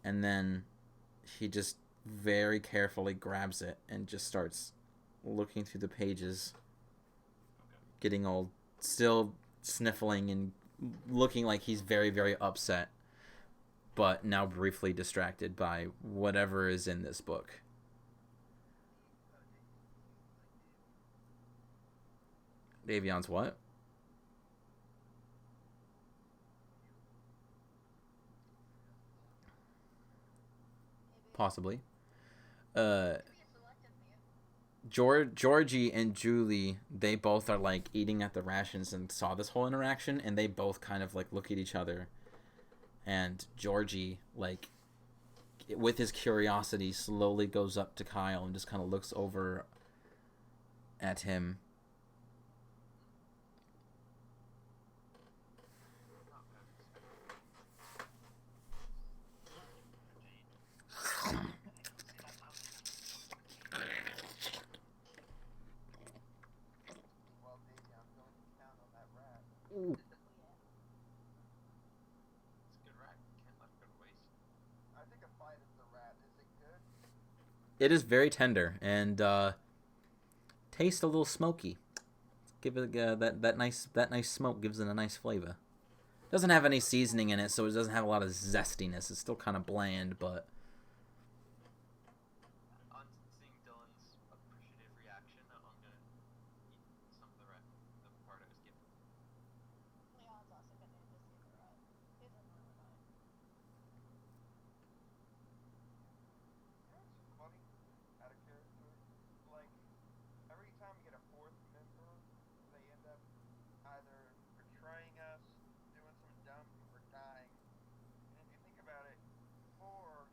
And then he just very carefully grabs it and just starts looking through the pages, getting all still sniffling and looking like he's very, very upset, but now briefly distracted by whatever is in this book. Davion's what? Possibly. Georgie and Julie, they both are like eating at the rations and saw this whole interaction, and they both kind of like look at each other, and Georgie, like with his curiosity, slowly goes up to Kyle and just kind of looks over at him. Well, Davion's going to count on that rat. Ooh. It's a good rat. Can't let it go to waste. I think a bite of the rat, is it good? It is very tender and tastes a little smoky. Give it that nice smoke gives it a nice flavor. Doesn't have any seasoning in it, so it doesn't have a lot of zestiness. It's still kind of bland, but On seeing Dylan's appreciative reaction, I'm gonna eat some of the rat, the part I was given. Leon's also gonna just see the rat. He doesn't know about it. You know what's funny? Out of character? Like, every time we get a fourth member, they end up either betraying us, doing something dumb, or dying. And if you think about it, 4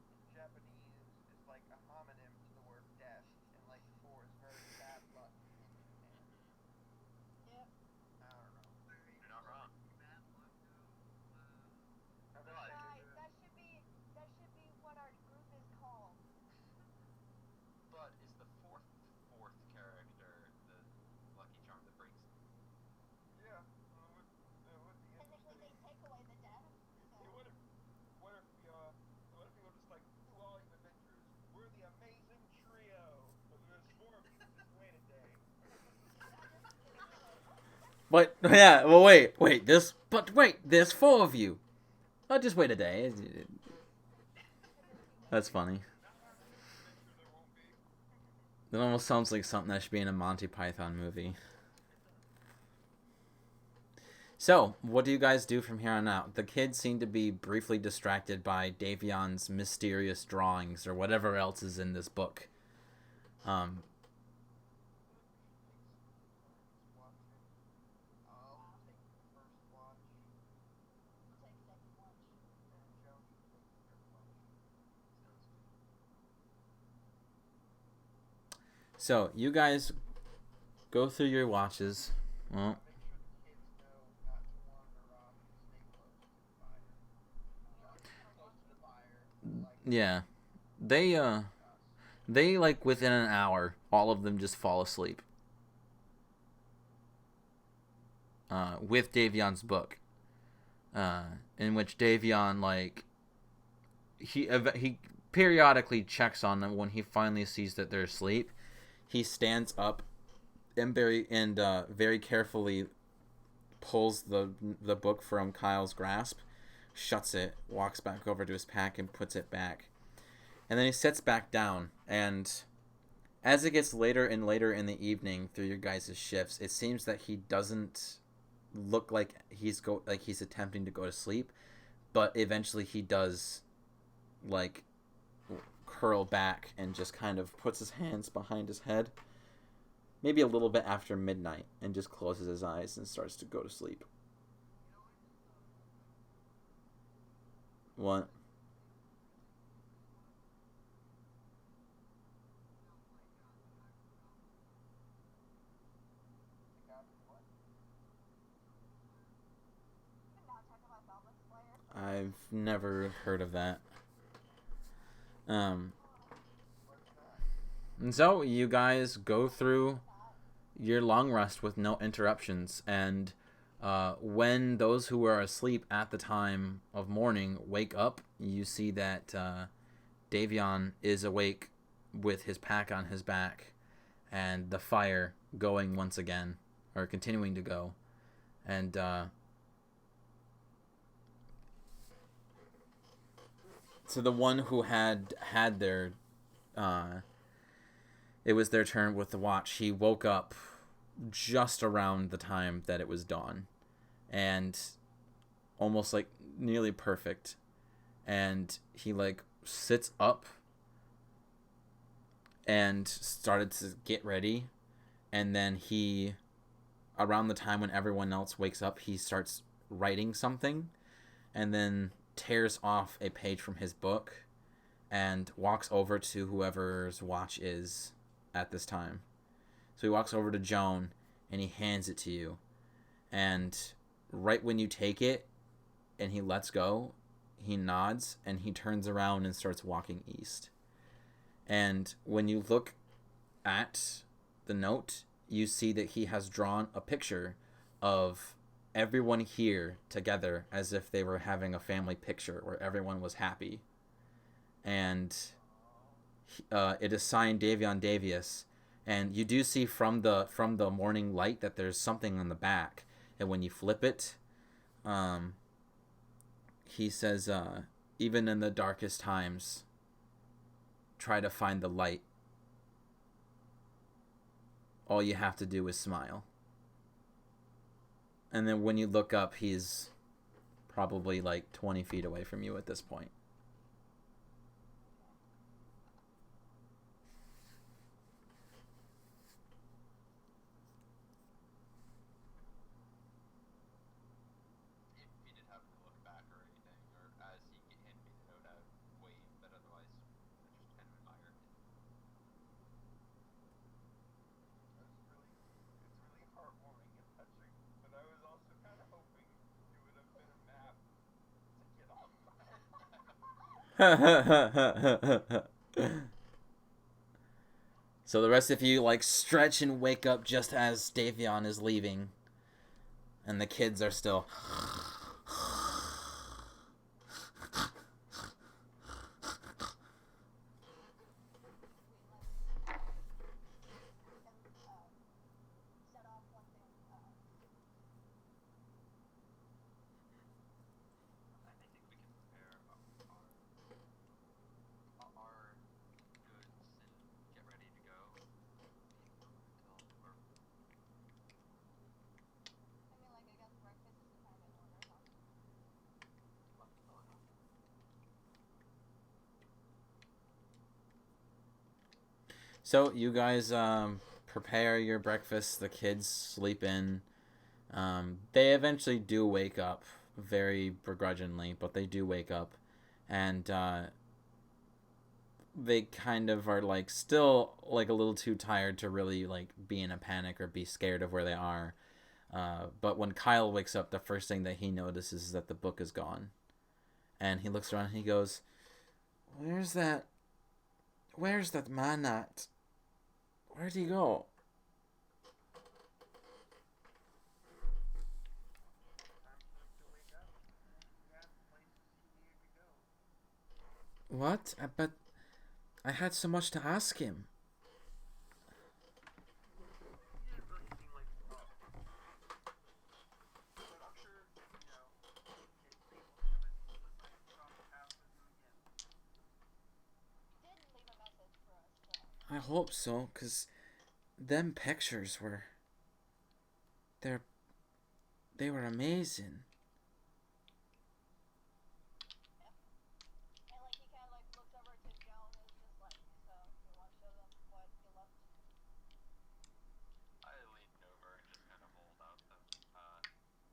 But yeah, well, wait. There's four of you. I'll just wait a day. That's funny. It almost sounds like something that should be in a Monty Python movie. So, what do you guys do from here on out? The kids seem to be briefly distracted by Davion's mysterious drawings or whatever else is in this book. Um, I'll take the first watch. I'll take second watch. And Joe, you take the third watch. so, you guys go through your watches. Well, Make sure the kids know not to wander off and stay close to the fire. Close to the fire. Like yeah. They like within an hour, all of them just fall asleep. With Davion's book. In which Davion like he periodically checks on them when he finally sees that they're asleep. He stands up and very carefully pulls the book from Kyle's grasp, shuts it, walks back over to his pack and puts it back. And then he sits back down, and as it gets later and later in the evening through your guys' shifts, it seems that he doesn't look like he's attempting to go to sleep, but eventually he does like curl back and just kind of puts his hands behind his head, maybe a little bit after midnight, and just closes his eyes and starts to go to sleep. What? Can we not talk about Goblin Slayer? I've never heard of that. And so you guys go through your long rest with no interruptions, and when those who are asleep at the time of morning wake up, you see that Davion is awake with his pack on his back and the fire going once again, or continuing to go. And so the one who had their it was their turn with the watch. He woke up just around the time that it was dawn, and almost like nearly perfect. And he like sits up and started to get ready, and then he, around the time when everyone else wakes up, he starts writing something, and then tears off a page from his book and walks over to whoever's watch is at this time. So he walks over to Joan and he hands it to you. And right when you take it and he lets go, he nods and he turns around and starts walking east. And when you look at the note, you see that he has drawn a picture of everyone here together as if they were having a family picture where everyone was happy. And it is signed Davion Davius, and you do see from the morning light that there's something on the back, and when you flip it, he says, even in the darkest times, try to find the light. All you have to do is smile. And then when you look up, he's probably like 20 feet away from you at this point. If he did happen to look back or anything, or as he handed me the note, I would wave, but otherwise, I just kind of admired it. It's really heartwarming and touching, but I was also kind of hoping it would have been a map to get off by. So the rest of you like stretch and wake up just as Davion is leaving, and the kids are still. Set off one thing. So you guys prepare your breakfast. The kids sleep in. They eventually do wake up, very begrudgingly, but they do wake up, and they kind of are like still like a little too tired to really like be in a panic or be scared of where they are. But when Kyle wakes up, the first thing that he notices is that the book is gone, and he looks around and he goes, "Where's that? Where's that man at? Where'd he go?" Time for him to wake up. You have places he needed to go. What? But I had so much to ask him. He didn't really seem like a problem. But I'm sure, his people have it. Let's stop the house with him again. He did leave a message for us, I hope so, 'cause them pictures were they're they were amazing. and like he kind of like looks over to Joe and is just like, so you want to show them what you left? I leaned over and just kind of hold out the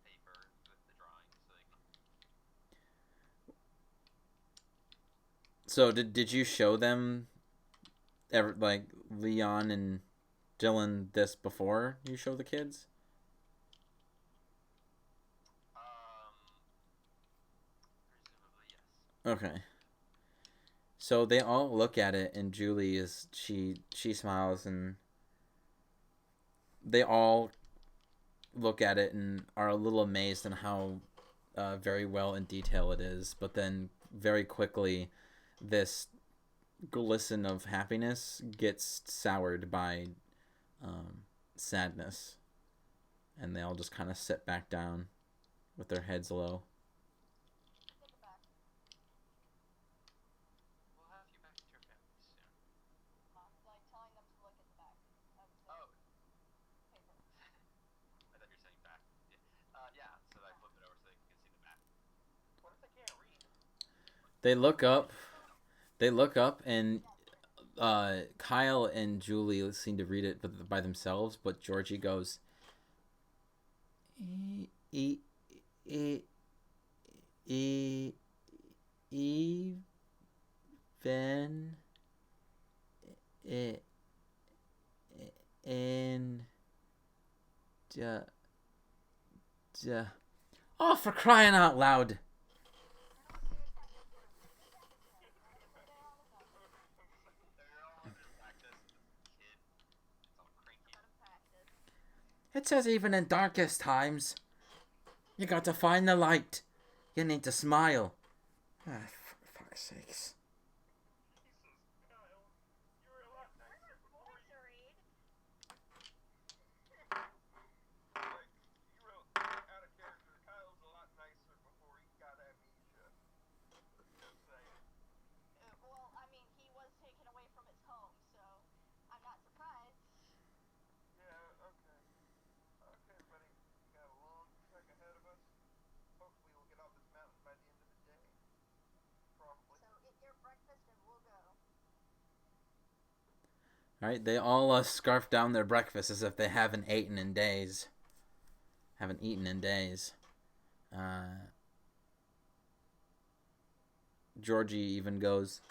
paper with the drawings, like. So did you show them ever like Leon and Dylan this before you show the kids? Presumably yes. Okay. So they all look at it, and Julie is she smiles, and they all look at it and are a little amazed on how very well in detail it is. But then very quickly, this glisten of happiness gets soured by sadness, and they all just kind of sit back down with their heads low. Take it back. We'll have you back to your family soon. Like telling them to look at the back of the Oh, paper. I thought you were saying back. Yeah, so I flipped it over so they can see the back. What if they can't read? They look up. They look up, and Kyle and Julie seem to read it by themselves, but Georgie goes, e e e e even in the oh, for crying out loud. They're all on this access to the kid. It's all cranky. Out of practice. It says even in darkest times, you got to find the light. You need to smile. Ah, for fuck's sakes. Jesus, Kyle, you were a lot nicer before Voice you. read. Like, you wrote out of character. Kyle's a lot nicer before he got amnesia. Just saying. Well, I mean, he was taken away from his home, so I'm not surprised. Yeah, okay. Okay, buddy. We got a long trek ahead of us. Hopefully we'll get off this mountain by the end of the day. Probably. So eat your breakfast and we'll go. Alright, they all scarf down their breakfast as if they haven't eaten in days. Haven't eaten in days. Georgie even goes,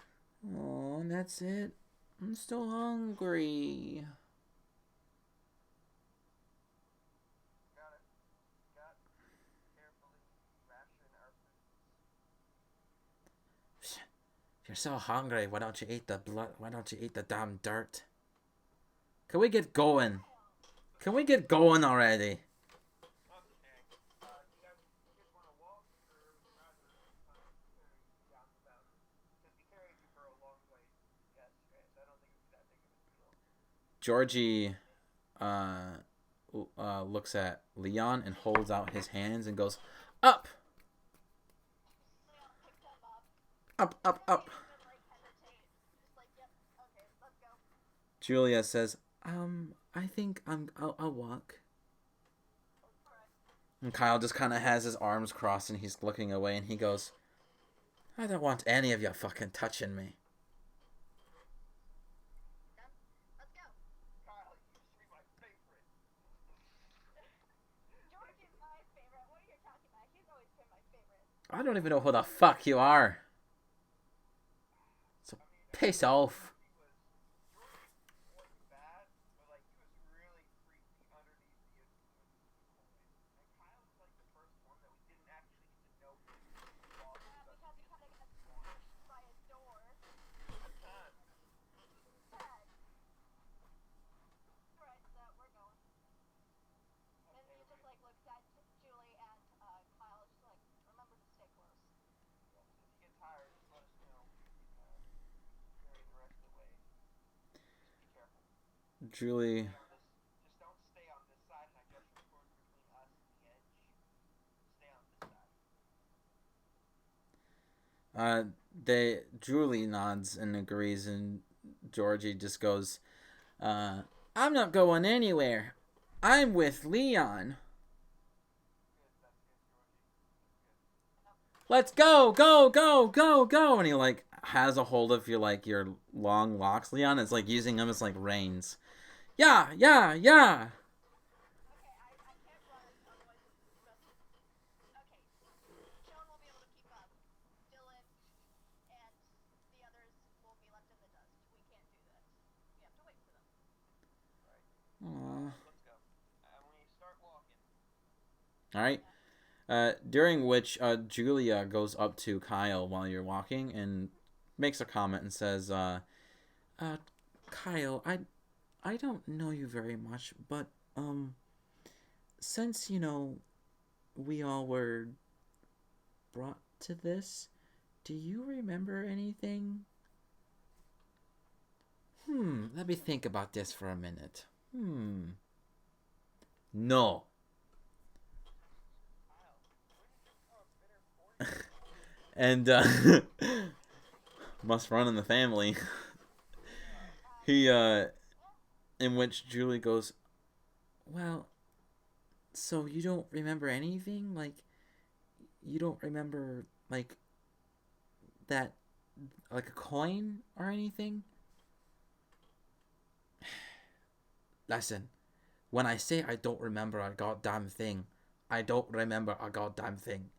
"Oh, that's it. I'm still hungry." Got it. Got carefully ration our foods. If you're so hungry, why don't you eat the blood? Why don't you eat the damn dirt? Can we get going? Can we get going already? Okay. Do you kids want to walk or rather carry you down the mountain? Because we carried you for a long way yesterday, so I don't think it would be that big of a deal. Georgie looks at Leon and holds out his hands and goes, "Up, Leon picked him up. up, up, up." He didn't even like hesitate. Just like, yep, okay, let's go. Julia says, I think I'll walk." Alright. And Kyle just kind of has his arms crossed and he's looking away and he goes, "I don't want any of you fucking touching me." Done? I don't even know who the fuck you are. So I mean, piss off. Georgie wasn't bad, but like he was really creepy underneath the influence of coin. And Kyle was like the first one that we didn't actually get to know him. Yeah, because he kind of got squashed by a door Time. instead. Alright, so we're going. And he just like looks at Julie and Kyle, just like, remember to stay close. Well, since you get tired, just let us know. Carry the rest of the way. Just be careful. Julie. Just don't stay on this side, and I gesture towards between us and the edge. Stay on this side. Julie nods and agrees, and Georgie just goes, I'm not going anywhere. I'm with Leon. Good, that's good, Georgie. Let's go, go, go, go, go. And he like has a hold of your long locks, Leon. It's like using them as like reins. Yeah, yeah, yeah. Okay, I can't run, otherwise it's just... Okay, Sean will be able to keep up. Dylan and the others will be left in the dust. We can't do that. We have to wait for them. Right. Aww. Let's go. When you start walking. All right. During which Julia goes up to Kyle while you're walking and makes a comment and says, Kyle, I don't know you very much, but since we all were brought to this, do you remember anything? Let me think about this for a minute. No. And must run in the family. He in which Julie goes, well, so you don't remember anything? Like, you don't remember like that, like a coin or anything? Listen, when I say I don't remember a goddamn thing, I don't remember a goddamn thing.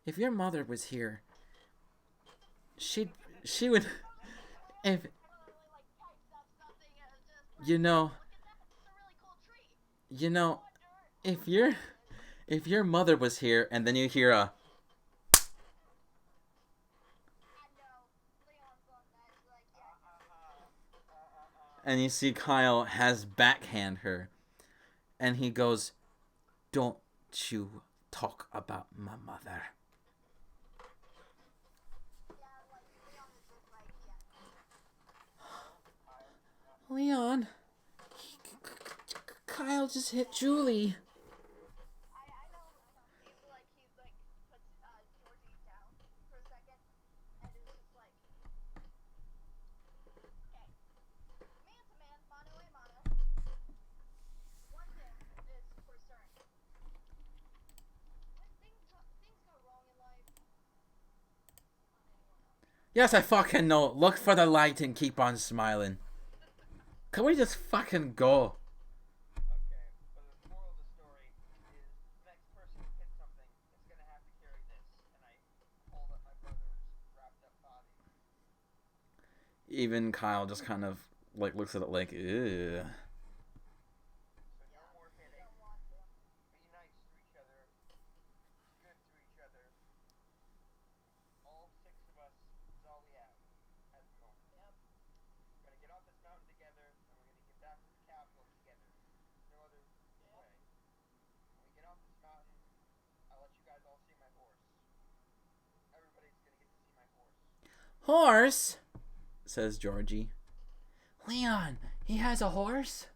If your mother was here, she would, if you know, if your mother was here and then you hear a, and you see Kyle has backhand her, and he goes, don't you talk about my mother. Leon, Kyle just hit Julie. I know. He puts Georgie down for a second, and is just like, okay, man to man, mano a mano. One thing is for certain. When things go wrong in life, not anyone else. Yes, I fucking know. Look for the light and keep on smiling. Can we just fucking go? Okay, but the moral of the story is the next person who hits something is gonna have to carry this, and I hold up my brother's wrapped up body. Even Kyle just kind of like looks at it like, ew. So no more hitting. Don't want to. Be nice to each other. Good to each other. All six of us is all we have at the moment. Yep. We're gonna get off this mountain together, and we're gonna get back to the capital together. No other way. When we get off this mountain, I'll let you guys all see my horse. Everybody's gonna get to see my horse. Horse, says Georgie. Leon, he has a horse?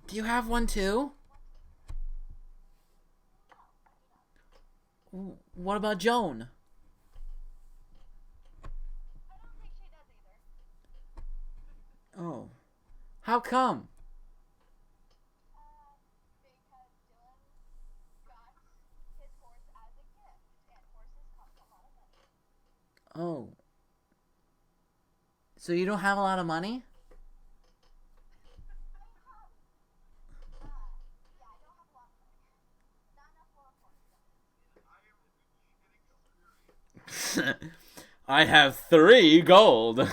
Do you have one too? What about Joan? I don't think she does either. Oh. How come? Because Dylan got his horse as a gift, and horses cost a lot of money. Oh. So you don't have a lot of money? I don't have a lot of I have 3 gold.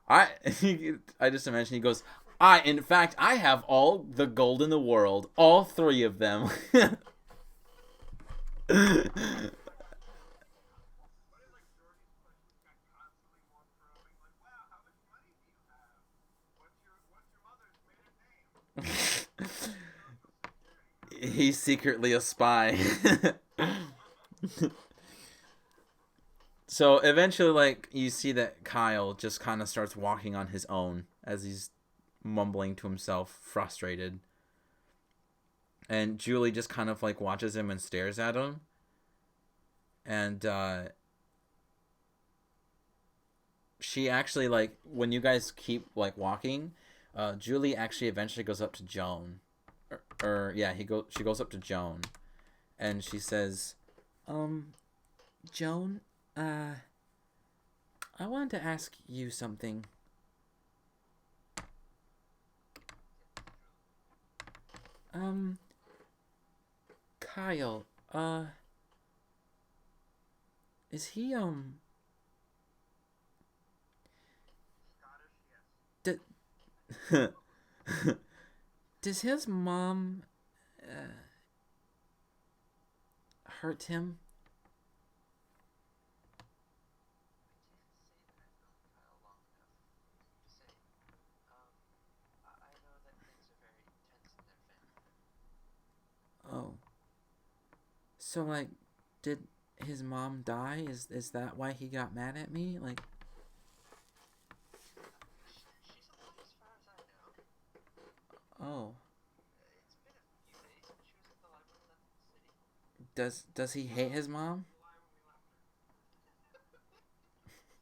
I I just imagine he goes, in fact I have all the gold in the world, all 3 of them. But in like Jordy's questions got constantly more probing, like, wow, how much money do you have? What's your mother's maiden name? He's secretly a spy. So eventually, like, you see that Kyle just kind of starts walking on his own as he's mumbling to himself, frustrated. And Julie just kind of like watches him and stares at him. And she actually, like, when you guys keep like walking, Julie actually eventually goes up to Joan. Yeah, she goes up to Joan, and she says, Joan, I wanted to ask you something. Kyle, is he, Scottish, yes. does his mom, hurt him? Oh. So, like, did his mom die? Is that why he got mad at me? Like, She's alive as far as I know. oh. It's been a few days, but she was at the library left in the city. Does he hate his mom? Lie when we left her.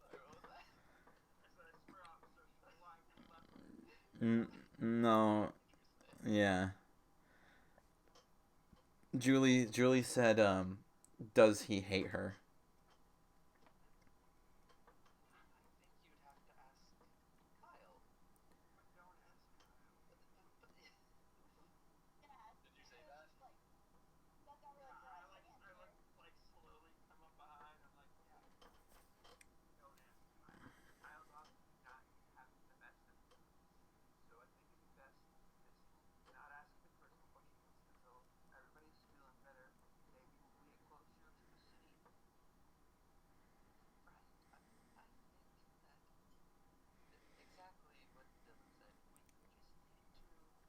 Sorry, what was that? I said, I swear, officer, she was alive when we left her. No. Yeah. Julie said, does he hate her? I think you'd have to ask Kyle. But don't ask Kyle. Did you say that? I like slowly come up behind. I'm like, yeah. Don't ask Kyle. Kyle's obviously not having the best of moods. So I think it'd be best just not asking the personal questions until everybody's feeling better. Maybe when we get closer to the city. Right. I think that exactly what Dylan said. We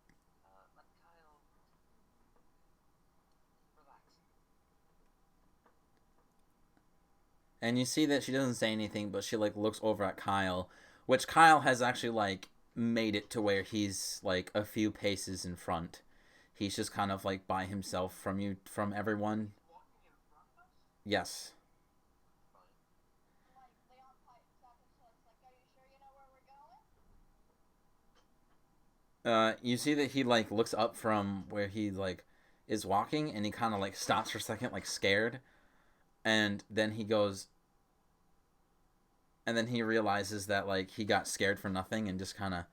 just need to let Kyle relax. And you see that she doesn't say anything, but she like looks over at Kyle, which Kyle has actually like made it to where he's like a few paces in front. He's just kind of like by himself from everyone. Walking in front of us? Yes. Fine. Like Leon talking to us, like, are you sure you know where we're going? You see that he like looks up from where he like is walking, and he kind of like stops for a second, like scared, and then he goes, and then he realizes that like he got scared for nothing, and just kind of.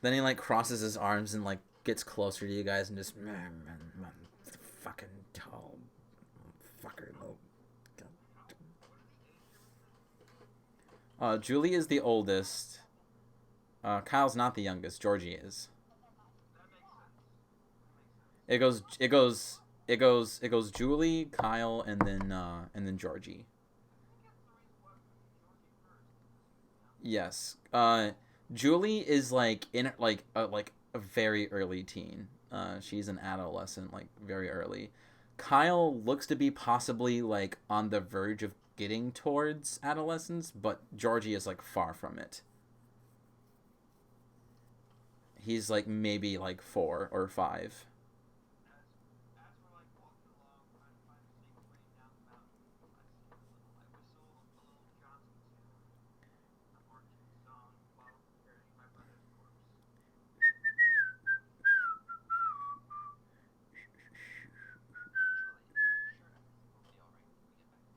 Then he like crosses his arms and like gets closer to you guys and just fucking tall fucker. Julie is the oldest. Kyle's not the youngest. Georgie is. That makes sense. It goes Julie, Kyle, and then Georgie. I think that's the reason why we put Georgie first. Yes. Julie is like in like a very early teen. She's an adolescent, like very early. Kyle looks to be possibly like on the verge of getting towards adolescence, but Georgie is like far from it. He's like maybe like 4 or 5. As we're like walking along, trying to find a safe way down the mountain, I whistle a little Johnson tune, a marching song while burying my brother's corpse. Julie, I'm sure everything will be alright when we get back.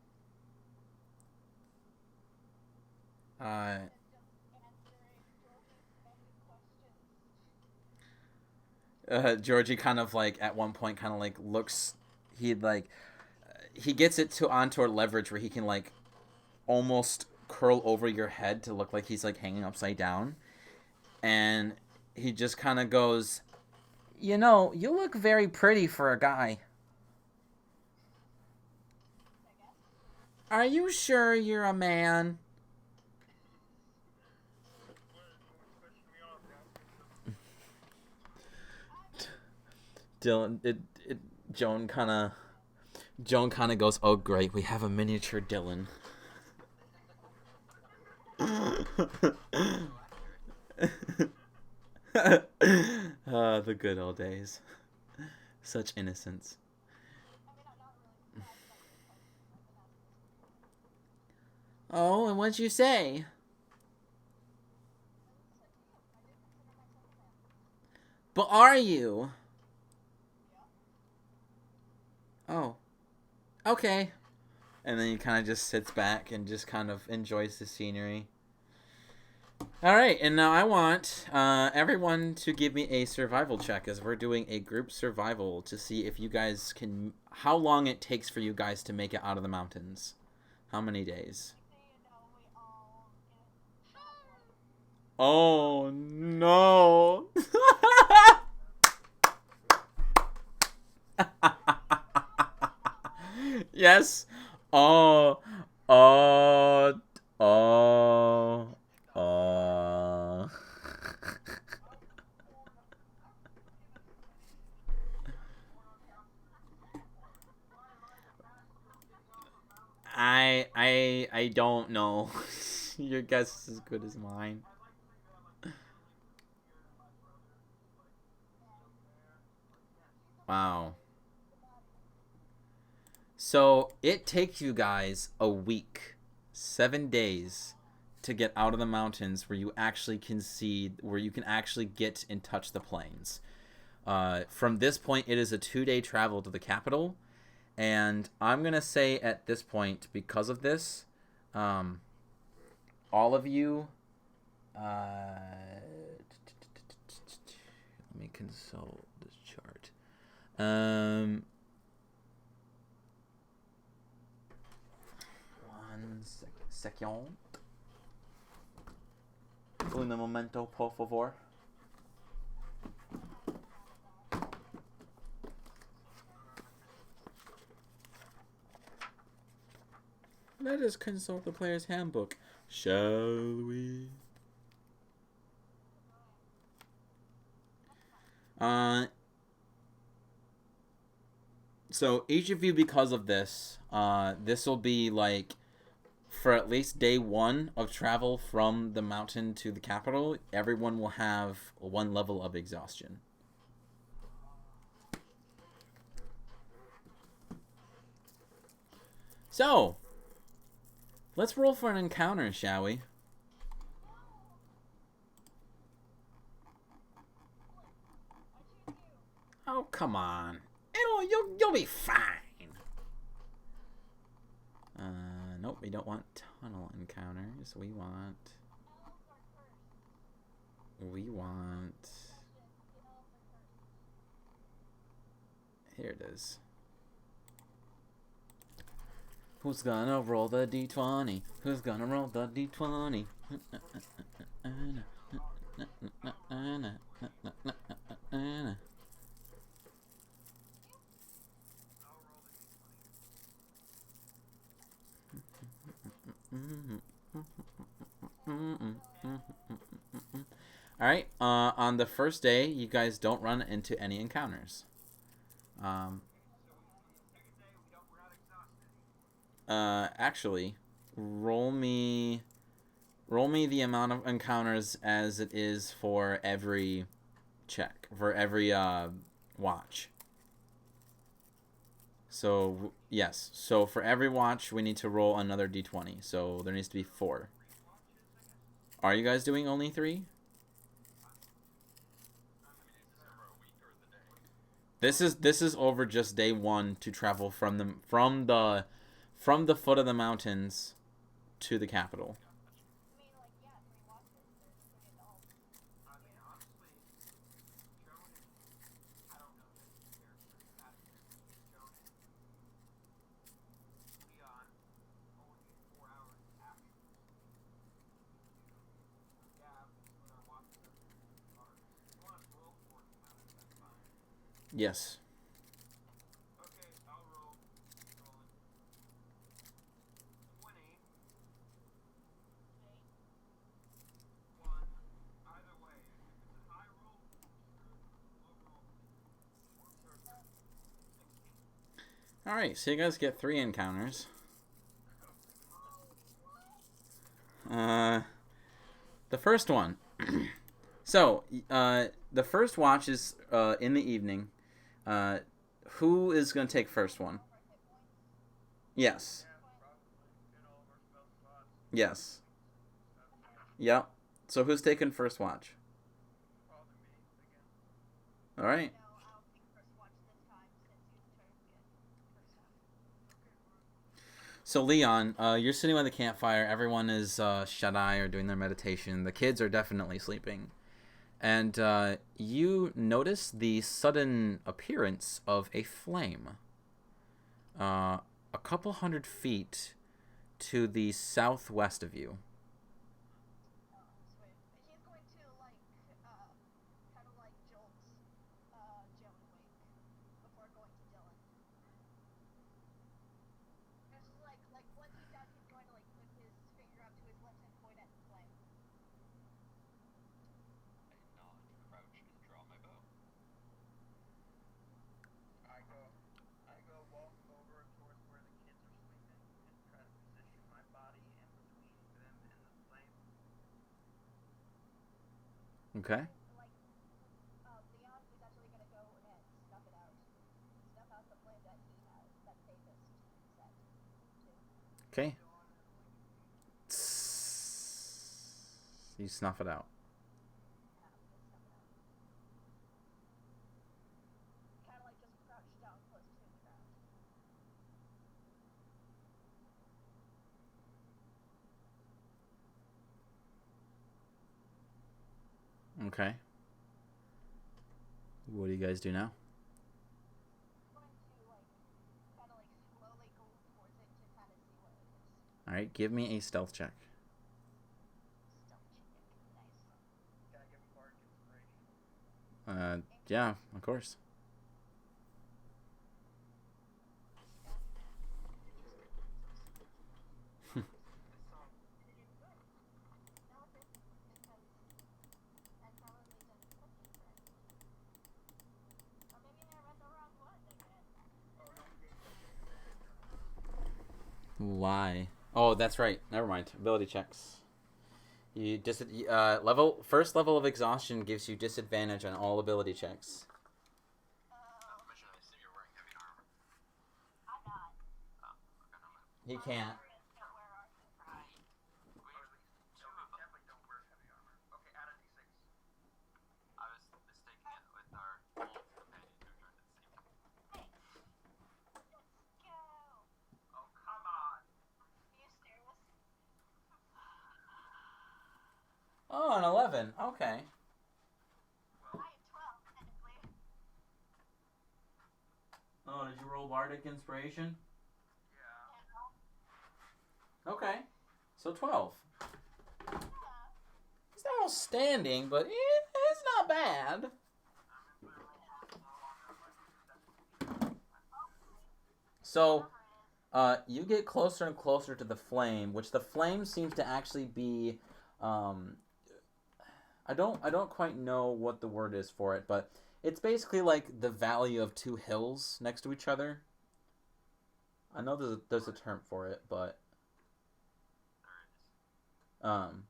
Georgie kind of like at one point kind of like looks. He gets it to onto a leverage where he can like almost curl over your head to look like he's like hanging upside down, and he just kind of goes, "You know, you look very pretty for a guy. Are you sure you're a man?" Dylan, Joan kind of goes, "Oh great, we have a miniature Dylan." The good old days. Such innocence. Oh, and what'd you say? But are you? Oh. Okay. And then he kind of just sits back and just kind of enjoys the scenery. Alright, and now I want everyone to give me a survival check as we're doing a group survival to see if you guys can... How long it takes for you guys to make it out of the mountains. How many days? Oh, no. Yes. Oh. Oh. Oh. Oh. I don't know. Your guess is as good as mine. Wow. So it takes you guys a week, 7 days, to get out of the mountains where you actually can see, where you can actually get and touch the plains. From this point, it is a 2-day travel to the capital, and I'm gonna say at this point, because of this, all of you. Let me consult this chart. Second. Un momento, por favor. Let us consult the player's handbook, shall we? So each of you, because of this, this will be like for at least day 1 of travel from the mountain to the capital, everyone will have 1 level of exhaustion. So, let's roll for an encounter, shall we? Oh, come on. You'll be fine. Nope, we don't want tunnel encounters. We want... Here it is. Who's gonna roll the d20? Who's gonna roll the d20? Alright, on the first day, you guys don't run into any encounters. Actually, roll me the amount of encounters as it is for every check, for every watch. So, yes. So, for every watch, we need to roll another d20. So, there needs to be 4. Are you guys doing only 3? This is over just day 1 to travel from the foot of the mountains to the capital. Yes. Okay, I'll roll. Rolling. 20. 1. Either way. If it's a high roll, low roll. Sure. 16. All right, so you guys get 3 encounters. The first one. So, the first watch is in the evening. Who is going to take first one? Yes. In all of our spell slots. Yes. Yep. So who's taking first watch? Probably me again. All right. No, I'll take first watch this time since you turned it first. So Leon, you're sitting by the campfire. Everyone is shut eye or doing their meditation. The kids are definitely sleeping. And you notice the sudden appearance of a flame. A couple 100 feet to the southwest of you. Oh, sweet. He's going to kind of like jolt Joan awake before going to Dylan. It's just like once he's done, he's going to like put his finger up to his lips and point at the flame. I nod, crouch, and draw my bow. I go walk over towards where the kids are sleeping and try to position my body in between them and the flame. Okay. Like, Leon is actually going to go and snuff it out. Snuff out the flame that he has, that Davis set to. Okay. You snuff it out. Kind of like just crouched down close to the ground. Okay. What do you guys do now? I'm going to kind of slowly go towards it to kind of see what it is. All right, give me a stealth check. Stealth check. Nice. Can I give him bardic inspiration? Yeah, of course. Why? Oh, that's right. Never mind. Ability checks. You first level of exhaustion gives you disadvantage on all ability checks. Not to mention, I assume you're wearing heavy armor. I'm not. Oh, okay, no, man. He can't. Don't wear armor. Right. We Or at least, two no, we of them. definitely don't wear heavy armor. Okay, add a d6. I was mistaking it with our old companion who joined at the same time. Let's go. Oh, come on. Are you serious? Oh, an 11. Okay. I am 12, technically. Oh, did you roll bardic inspiration? Yeah. Okay. So 12. Yeah. It's not outstanding, but it's not bad. So, you get closer and closer to the flame, which the flame seems to actually be, I don't quite know what the word is for it, but it's basically like the valley of two hills next to each other. I know there's a term for it, but There it is.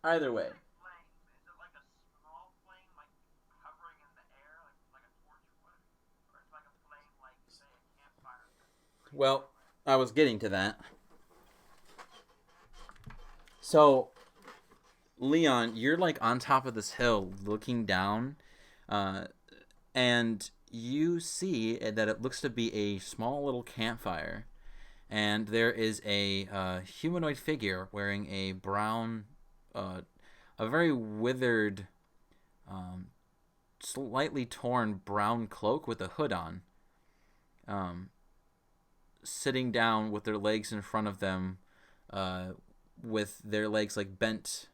either way, Flame. Is it like a small flame, like hovering in the air, like a torch would? Or it's like a flame, like, say, a campfire? well, I was getting to that. So, Leon, you're like on top of this hill looking down, and you see that it looks to be a small little campfire, and there is a humanoid figure wearing a brown, a very withered, slightly torn brown cloak with a hood on, sitting down with their legs in front of them, with their legs like bent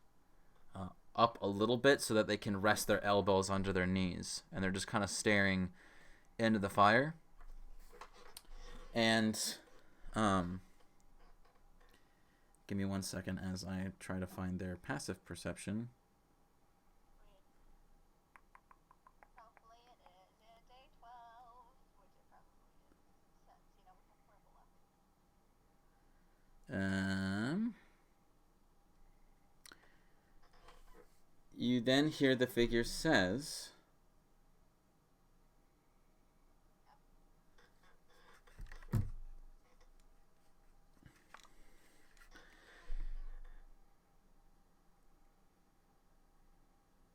up a little bit so that they can rest their elbows under their knees, and they're just kind of staring end of the fire. And give me 1 second as I try to find their passive perception. Hopefully it is day 12, which it probably is, since, we have purple left. You then hear the figure says,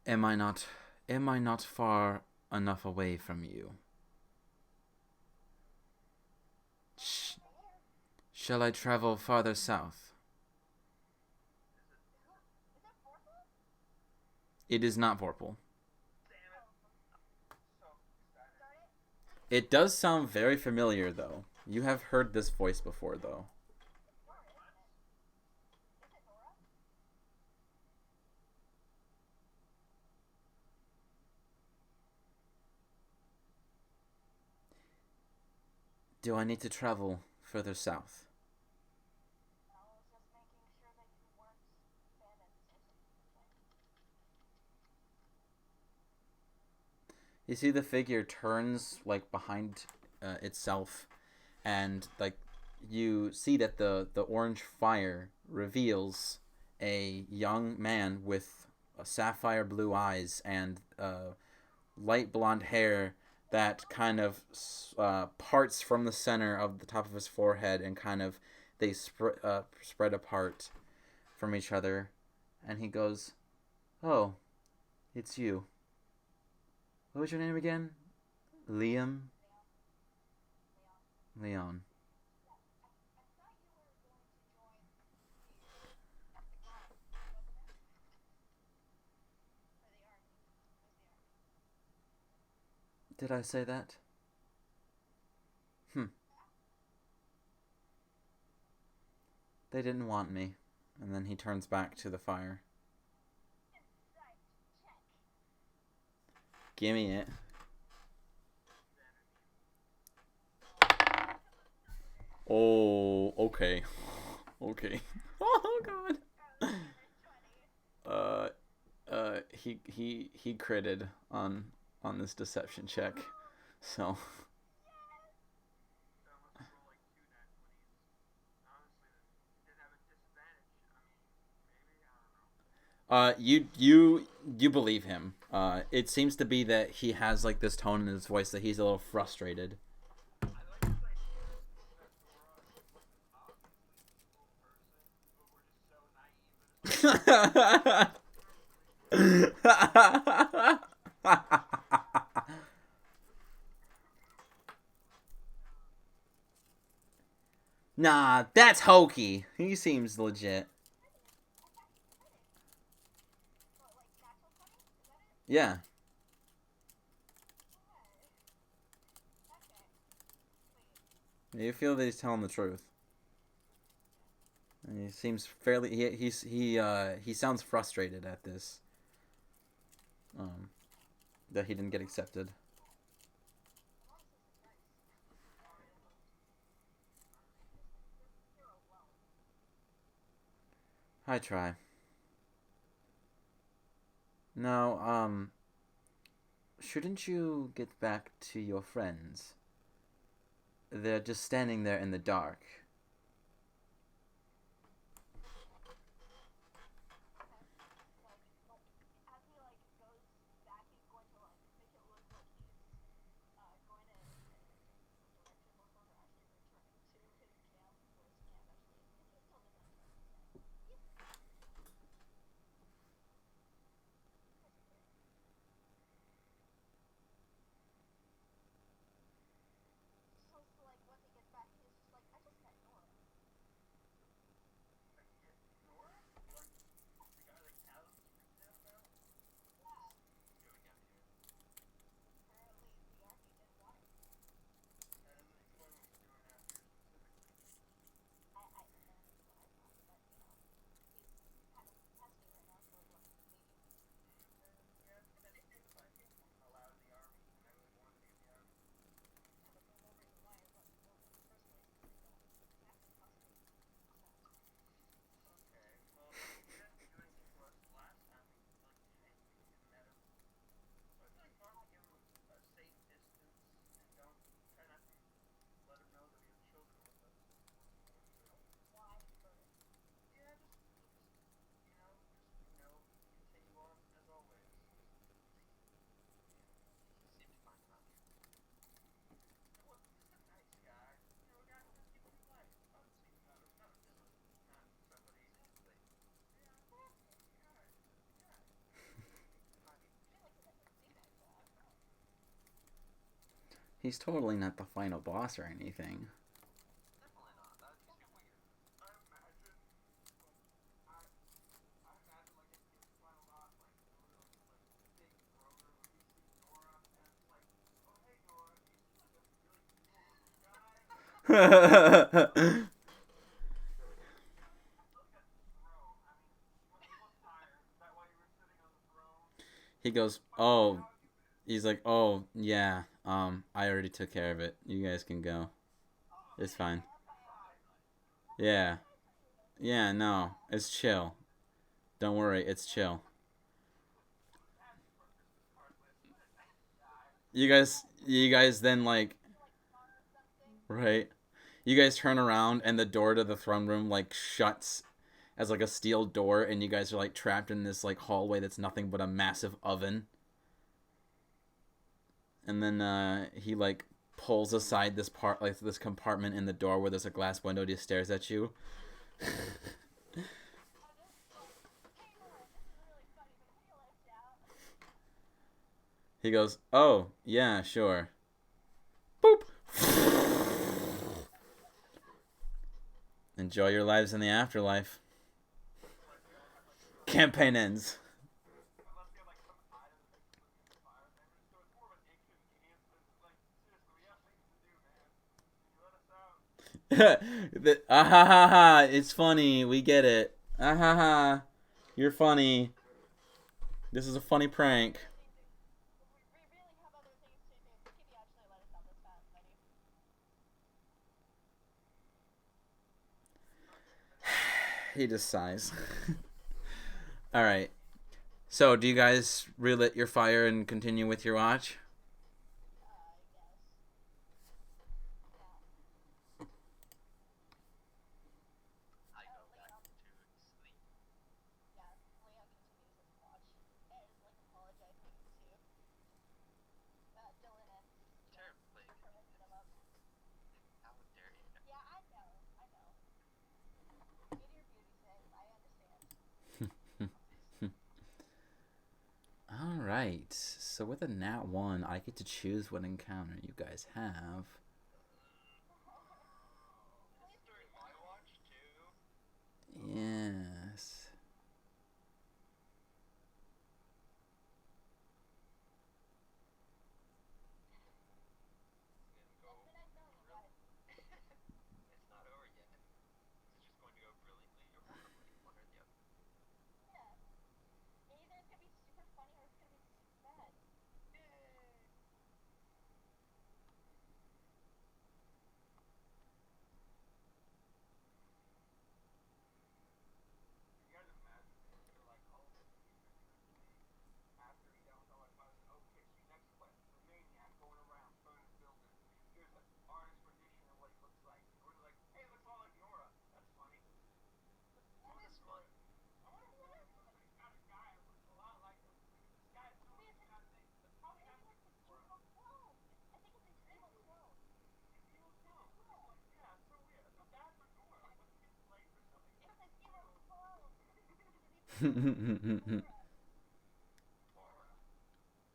Am I not far enough away from you? Shall I travel farther south? Is it purple? It is not Vorpal. So excited. Darn it. It does sound very familiar, though. You have heard this voice before, though. It's Nora, isn't it? Is it Nora? Do I need to travel further south? I was just making sure that you weren't Pheonix or something. You see the figure turns like behind itself, and like you see that the orange fire reveals a young man with sapphire blue eyes and light blonde hair that kind of parts from the center of the top of his forehead, and kind of they spread apart from each other, and he goes, "Oh, it's you. What was your name again? Liam? Leon. I thought you were going to join the line, wasn't it? Or the army. It was the army. Did I say that? They didn't want me." And then he turns back to the fire. Insight check. Gimme it. Oh, okay. Okay. Oh god. He critted on this deception check. So So I must roll like 2 nat 20s. Honestly, he did have a disadvantage. I mean, maybe, I don't know. you believe him. It seems to be that he has like this tone in his voice that he's a little frustrated. I like this idea that Nora was obviously a evil person, but we're just so naive that Nah, that's hokey. He seems legit. What, like natural 20? Is that it? Yeah. Okay. You feel that he's telling the truth. And he seems fairly. He sounds frustrated at this. That he didn't get accepted. I try. Now, shouldn't you get back to your friends? They're just standing there in the dark. As he goes back, he's going to make it look like he's going in a direction before actually returning to his camp, or his camp actually. He still doesn't understand. So once he gets back, he's just like, I just met He's totally not the final boss or anything. Definitely not. That'd be too weird. I imagine, I imagine like if his final boss, like the really like big throne room, if you see Nora, and it's like, oh hey Nora, you seem like a really cool looking guy. Look at the throne. I mean, you must look tired. Is that why you were sitting on the throne? He goes, By the way, oh. how have you been? He's like, oh, yeah, I already took care of it. You guys can go. It's fine. Yeah. Yeah, no, it's chill. Don't worry, it's chill. You guys then, like, right? You guys turn around and the door to the throne room, like, shuts as, like, a steel door, and you guys are, like, trapped in this, like, hallway that's nothing but a massive oven. And then he like pulls aside this part, like this compartment in the door where there's a glass window. He stares at you. He goes, "Oh yeah, sure." Boop. Enjoy your lives in the afterlife. Campaign ends. Unless you have like some item that makes you look in the fire neighbors, so it's more of an enhancement. Like, seriously, we have things to do, man. Can you let us out? Ah ha ha ha! It's funny. We get it. Ah ha ha! You're funny. This is a funny prank. We really have other things to do. Can you actually let us out this fast, buddy? He just sighs. All right. So, do you guys relit your fire and continue with your watch? I guess. I go back to sleep. Yeah, Leon continues his watch. And is like apologizing to Dylan and Terribly for messing him up. How dare you? Yeah, I know. Get your beauty sake, I understand. All right. So, with a nat 1, I get to choose what encounter you guys have. Is it during my watch too? Yes. It's gonna go. It's not over yet. Is it just going to go brilliantly or horribly? One or the other. Yeah. Either it's gonna be super funny or it's gonna be super bad. You guys imagine if you're like, oh, he's gonna shoot me after he got with all my files. Okay, so next question. The maniac going around, throwing his buildings. Here's our explanation of what he looks like. And we're like, hey, it looks all like Nora. That's funny. Well, that's fun. I wonder if somebody's got a guy that looks a lot like him. This guy is someone who's got a name. That's probably got a name for him. I think it's an evil clone. It's evil too. It's like, yeah, it's so weird. I feel bad for Nora. Like, when he gets blamed for something. It's an evil clone. Aura.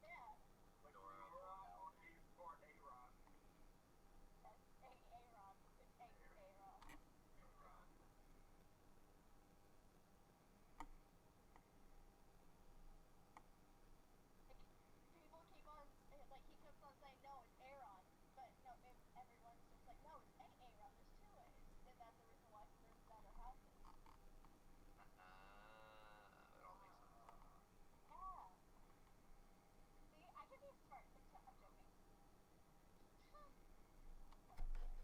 Yeah. Like Nora Nora or or A-Rod. That's Aaron. It's Aaron. Aaron. People keep on, like, he keeps on saying, no, it's Aaron. But no, everyone's just like, no, it's Aaron. There's two A's. And that's the reason why he burns down their houses. It all makes sense. Yeah. See, I can be smart. I'm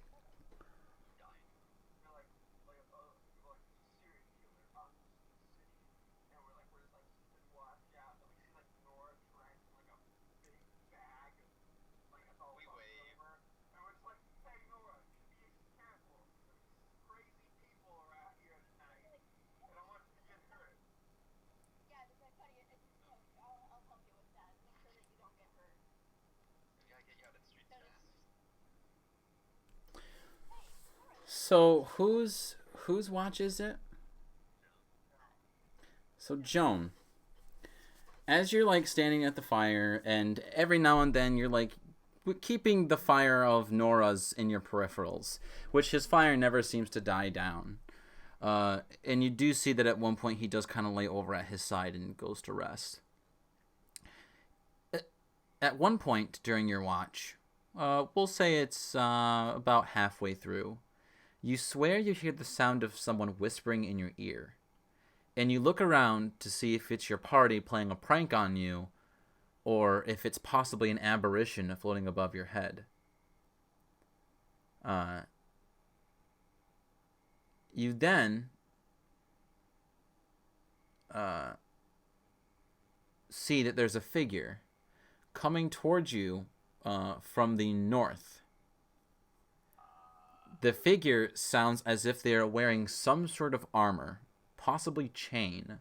joking. You dying. You're like you're like serial killer on the city. And we're just like keeping watch out. And we see like Nora dragged in like a big bag. Like it's all We fucked wave. over. And we're just like, hey Nora, be careful. There's crazy people around here tonight. I don't want you to get hurt. Yeah, that's my funny. I'll help you with that. Make sure that you don't get hurt. We gotta get you out of the streets fast. So, whose watch is it? So, Joan, as you're like standing at the fire, and every now and then you're like keeping the fire of Nora's in your peripherals, which his fire never seems to die down. And you do see that at one point he does kind of lay over at his side and goes to rest. At one point during your watch, we'll say it's about halfway through, you swear you hear the sound of someone whispering in your ear. And you look around to see if it's your party playing a prank on you, or if it's possibly an apparition floating above your head. You then see that there's a figure coming towards you from the north. The figure sounds as if they are wearing some sort of armor, possibly chain.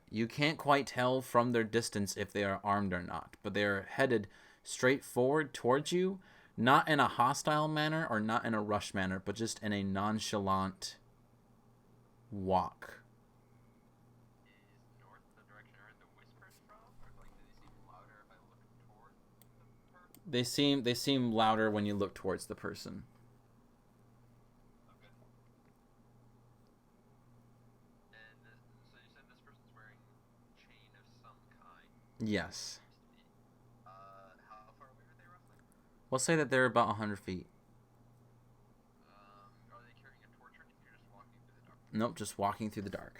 You can't quite tell from their distance if they are armed or not, but they are headed straight forward towards you, not in a hostile manner or not in a rush manner, but just in a nonchalant walk. Is north the direction I heard the whispers from? Or like, do they seem louder if I look toward the person? They seem louder when you look towards the person. Okay. And so you said this person's wearing chain of some kind. Yes. How far away are they roughly? We'll say that they're about 100 feet. Are they carrying a torch or anything, or just walking through the dark? Nope, just walking through the dark.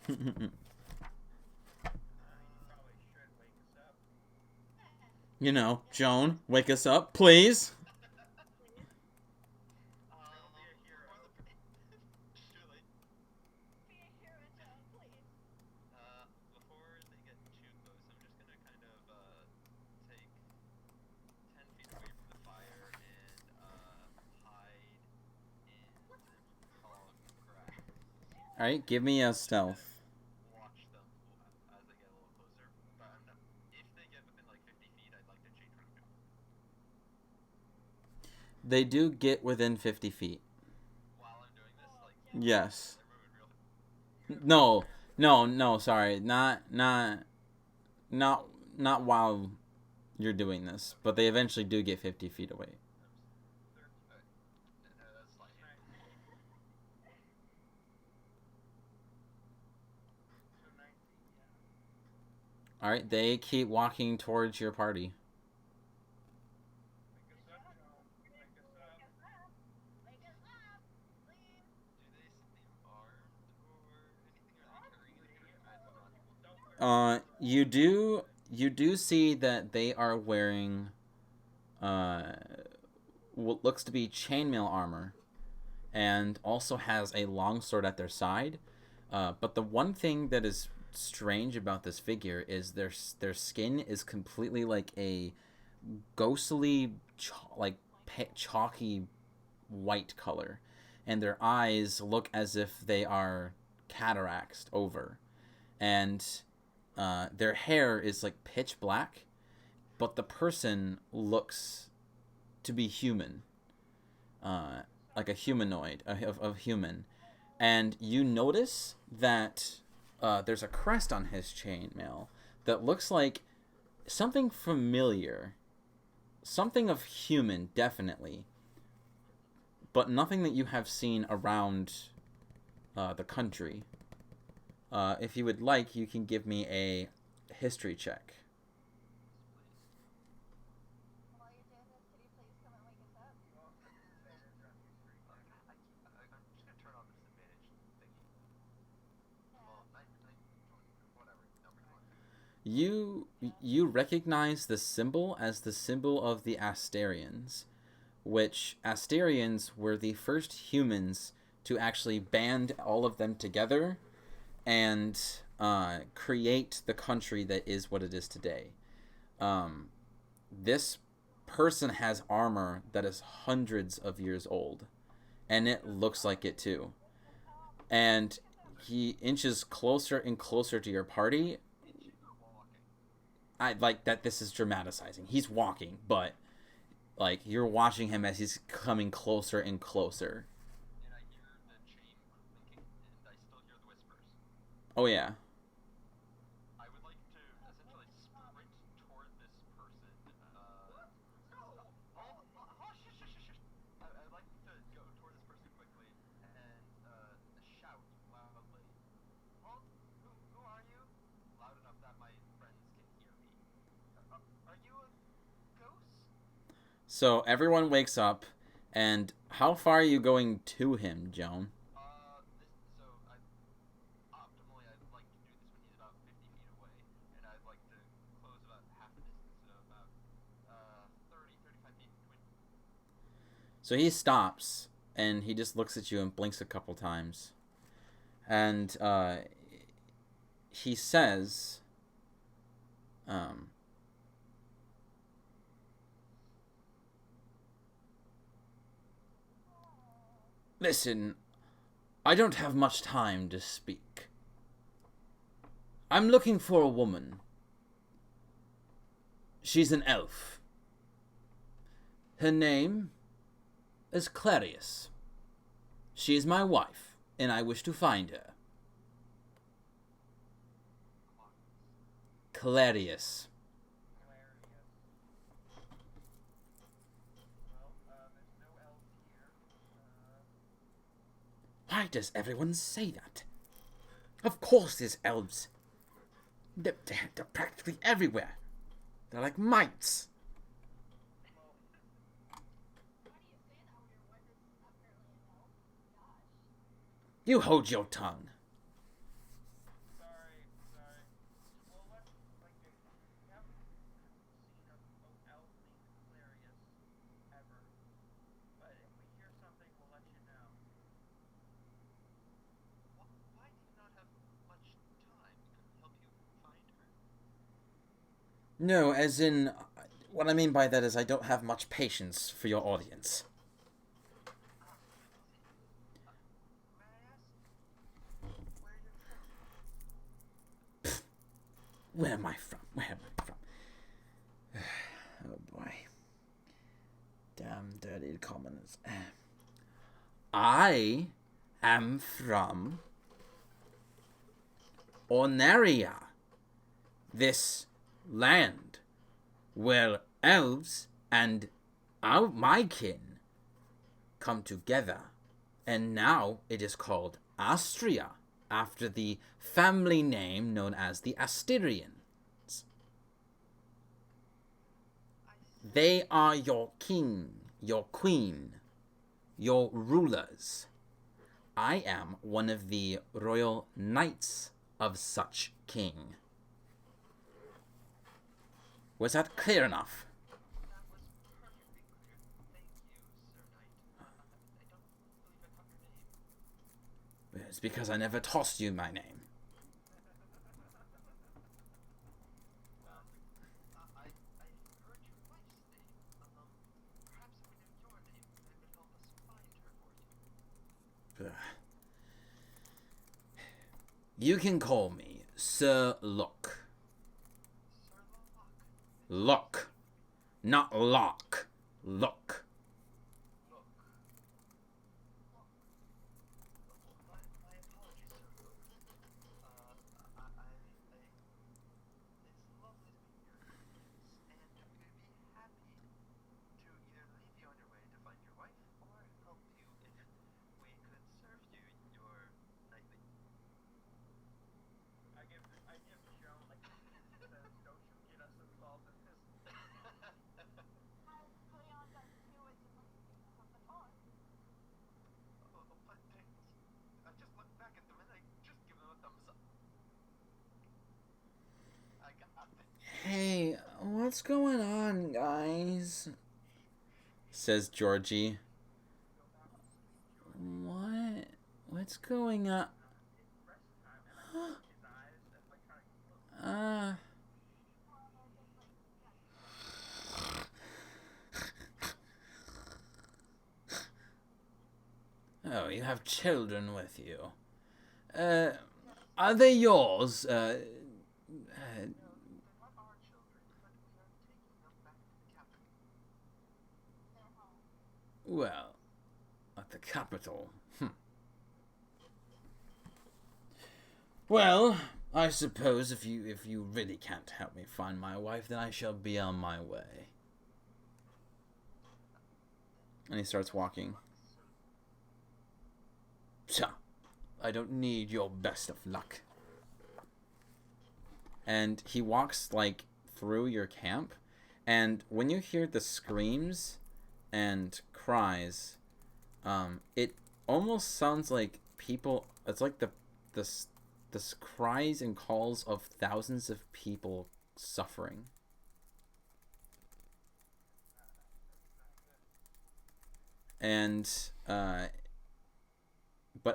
you probably should wake us up. You know, Joan, wake us up, please. Don't be a hero. Surely. Be a hero, Joan, please. Before they get too close, I'm just gonna kind of take 10 feet away from the fire and hide in tall grass. Alright, give me a stealth. Watch them as they get a little closer. But if they get within like 50 feet, I'd like to change what I'm doing. They do get within 50 feet. While I'm doing this, like, Yes. they're moving real. No, sorry. Not while you're doing this, but they eventually do get 50 feet away. That's like, So 9 feet, yeah. Alright, they keep walking towards your party. Wake us up, Joan. Wake us up. Wake us up, please. do they seem armed or anything? Are they carrying anything? I don't know. You do see that they are wearing what looks to be chainmail armor, and also has a longsword at their side. But the one thing that is strange about this figure is their skin is completely like a ghostly, chalky white color, and their eyes look as if they are cataracts over, and their hair is like pitch black, but the person looks to be human, like a humanoid of human, and you notice that there's a crest on his chainmail that looks like something familiar, something of human, definitely, but nothing that you have seen around the country. If you would like, you can give me a history check. While you're doing this, could you please come and wake us up? Well, advantage on history. I'm just gonna turn on this advantage thingy. Well, whatever. Number 20. You recognize the symbol as the symbol of the Asterians, which Asterians were the first humans to actually band all of them together and create the country that is what it is today. This person has armor that is hundreds of years old, and it looks like it too. And he inches closer and closer to your party. I like that this is dramatizing. He's walking, but like you're watching him as he's coming closer and closer. And I hear the chain Oh yeah. I would like to essentially sprint toward this person. I'd like to go toward this person quickly and shout loudly. Oh, who are you? Loud enough that my friends can hear me. Are you a ghost? So everyone wakes up, and how far are you going to him, Joan? Optimally, I'd like to do this when he's about 50 feet away, and I'd like to close about half a distance, so about 35 feet between. So he stops, and he just looks at you and blinks a couple times. And he says, listen, I don't have much time to speak. I'm looking for a woman. She's an elf. Her name is Clarius. She is my wife, and I wish to find her. Clarius. Hilarious. Well, there's no elves here. Why does everyone say that? Of course there's elves. They're practically everywhere. They're like mites. Well, Why do you say that when your wife is apparently an elf? Gosh. You hold your tongue. sorry. Well, let's, like, we haven't seen an elf named Clarius ever. But if we hear something, we'll let you know. Why do you not have much time? Couldn't help you find her. No, as in, what I mean by that is I don't have much patience for your audience. May I ask where you're from? Where am I from? Where am I from? Oh boy. Damn dirty commoners. I am from Ornaria. This land where elves and my kin come together, and now it is called Astria, after the family name known as the Asterians. They are your king, your queen, your rulers. I am one of the royal knights of such king. Was that clear enough? That was perfectly clear. Thank you, Sir Knight. I don't believe I caught your name. It's because I never tossed you my name. I heard your wife's name. Perhaps if we knew your name, it would help us find her for you. Ugh. You can call me Sir Lock. Sir Locke. Lock. Not lock. Lock. Look. My apologies, Sir Look. It's lovely to meet your acquaintance, and we'd be happy to either leave you on your way to find your wife, or help you if we could serve you your nightly. I give Joan, like, says, don't you get us involved in this. As Leon does too, as he looks from the car. But I just looked back at them and I just give them a thumbs up. I got this. Hey, what's going on, guys? Says Georgie. What? What's going on? It's rest time, and I look his eyes and, like, trying to look. Oh, you have children with you. Are they yours? They're not our children, but we are taking them back to the capital. Well, at the capital. Well, I suppose if you really can't help me find my wife, then I shall be on my way. And he starts walking. Psha, I don't need your best of luck. And he walks, like, through your camp. And when you hear the screams and cries, it almost sounds like people... It's like the cries and calls of thousands of people suffering. And, but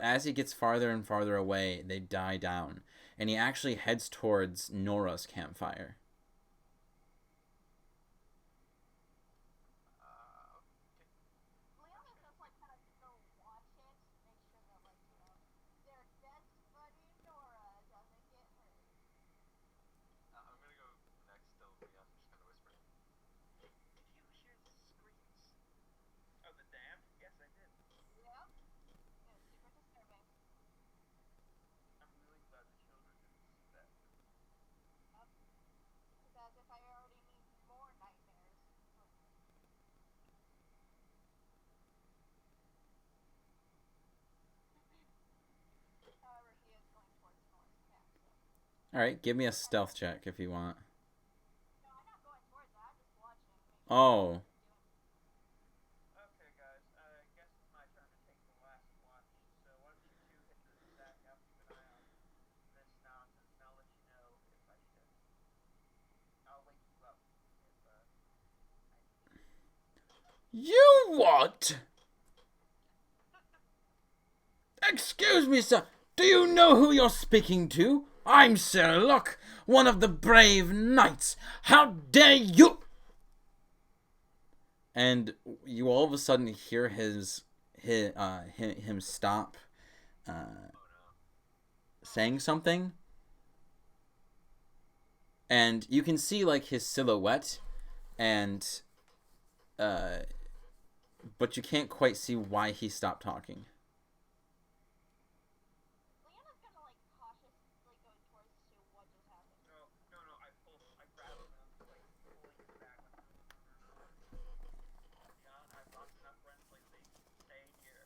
as he gets farther and farther away, they die down. And he actually heads towards Nora's campfire. Leon is just like kind of go watch it, make sure that like their best buddy Nora doesn't get hurt. I'm gonna go next to Leon, just kind of whisper. Did you hear the screams? Oh, the dam? Yes, I did. Yep. It was super disturbing. I'm really glad the children didn't see that. Yep. It's as if I already need more nightmares. However, he is going towards Nora's camp, so. Alright, give me a stealth check if you want. No, I'm not going towards that. I'm just watching. Oh. Okay, guys, I guess it's my turn to take the last watch. So why don't you two hit the sack? I'll keep an eye on this nonsense, and I'll let you know if I should. I'll wake you up if I need. You what? Excuse me, sir. Do you know who you're speaking to? I'm Sir Luck, one of the brave knights. How dare you? And you all of a sudden hear him stop saying something. And you can see like his silhouette, and but you can't quite see why he stopped talking. Leon is gonna like cautiously go towards to what just happened. No, I grab him and I'm just like pulling him back. Like, John, I've lost enough friends lately. Stay here.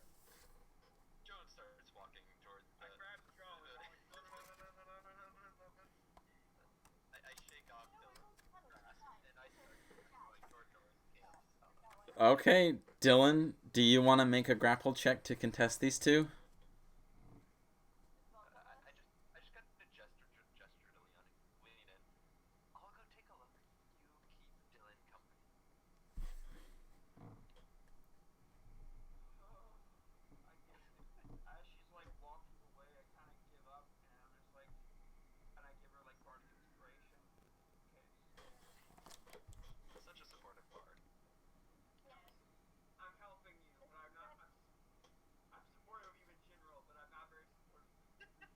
Joan starts walking toward the... I grab Joe and I'm like, no. I shake off Dylan's grasp, and I start going toward Nora's camp. Okay, Dylan, do you want to make a grapple check to contest these two? I just got a gesture to Leon in. I'll go take a look. You keep Dylan company. As she's like walking away, I kind of give up and I'm just like, and I give her like bardic inspiration. Okay, so Such a supportive bard. I'm helping you, but I'm not. I'm supportive of you in general, but I'm not very supportive. Joan Smith,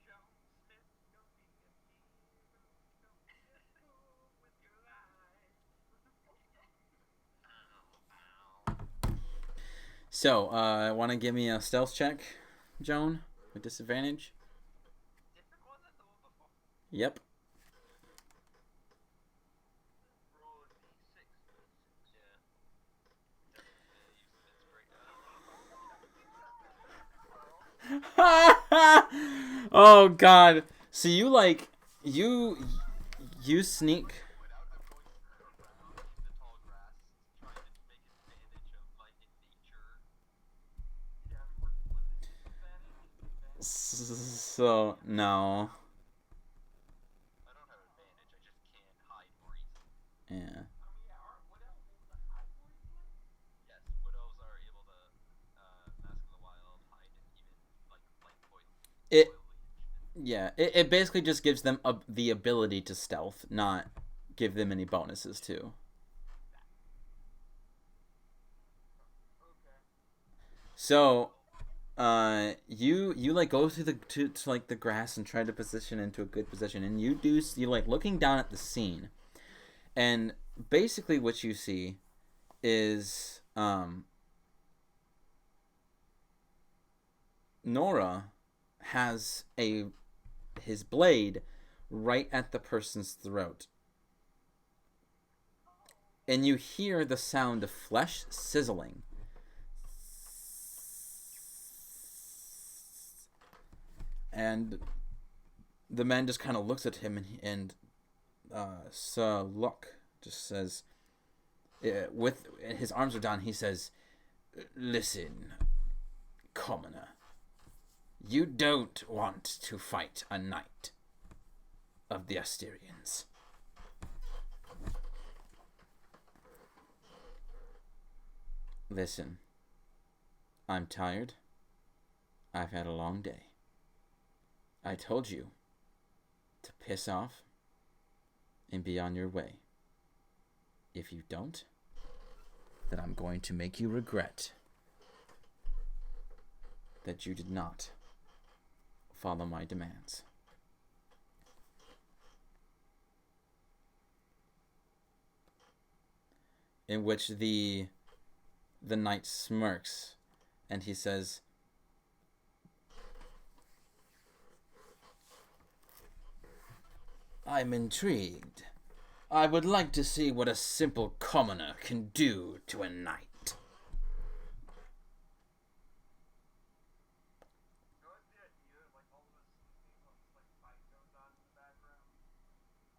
don't be a hero. Don't be a fool with your life. So, want to give me a stealth check, Joan, with disadvantage? Different one than the one before. Yep. Roll a d6. Yeah. Definitely use some inspiration. Oh God! So you like you sneak. Point out, I'm going around the tall grass, trying to make advantage of my nature. Yeah, what is disadvantage? So no. I don't have advantage, I just can't hide more easily. Yeah. Yeah, aren't wood elves able to hide more easily? Yes, wood elves are able to mask the wild, hide, and even like It. foliage. Yeah. It basically just gives them the ability to stealth, not give them any bonuses too. Okay. So, you like go through to like the grass and try to position into a good position, and you like looking down at the scene, and basically what you see is Nora has his blade right at the person's throat. And you hear the sound of flesh sizzling. And the man just kind of looks at him and Sir Locke just says, with his arms are down, he says, "Listen, commoner. You don't want to fight a knight of the Asterians. Listen, I'm tired. I've had a long day. I told you to piss off and be on your way. If you don't, then I'm going to make you regret that you did not follow my demands." In which the knight smirks and he says, "I'm intrigued. I would like to see what a simple commoner can do to a knight." I like the idea of like all of us sleeping while this like fight goes on in the background.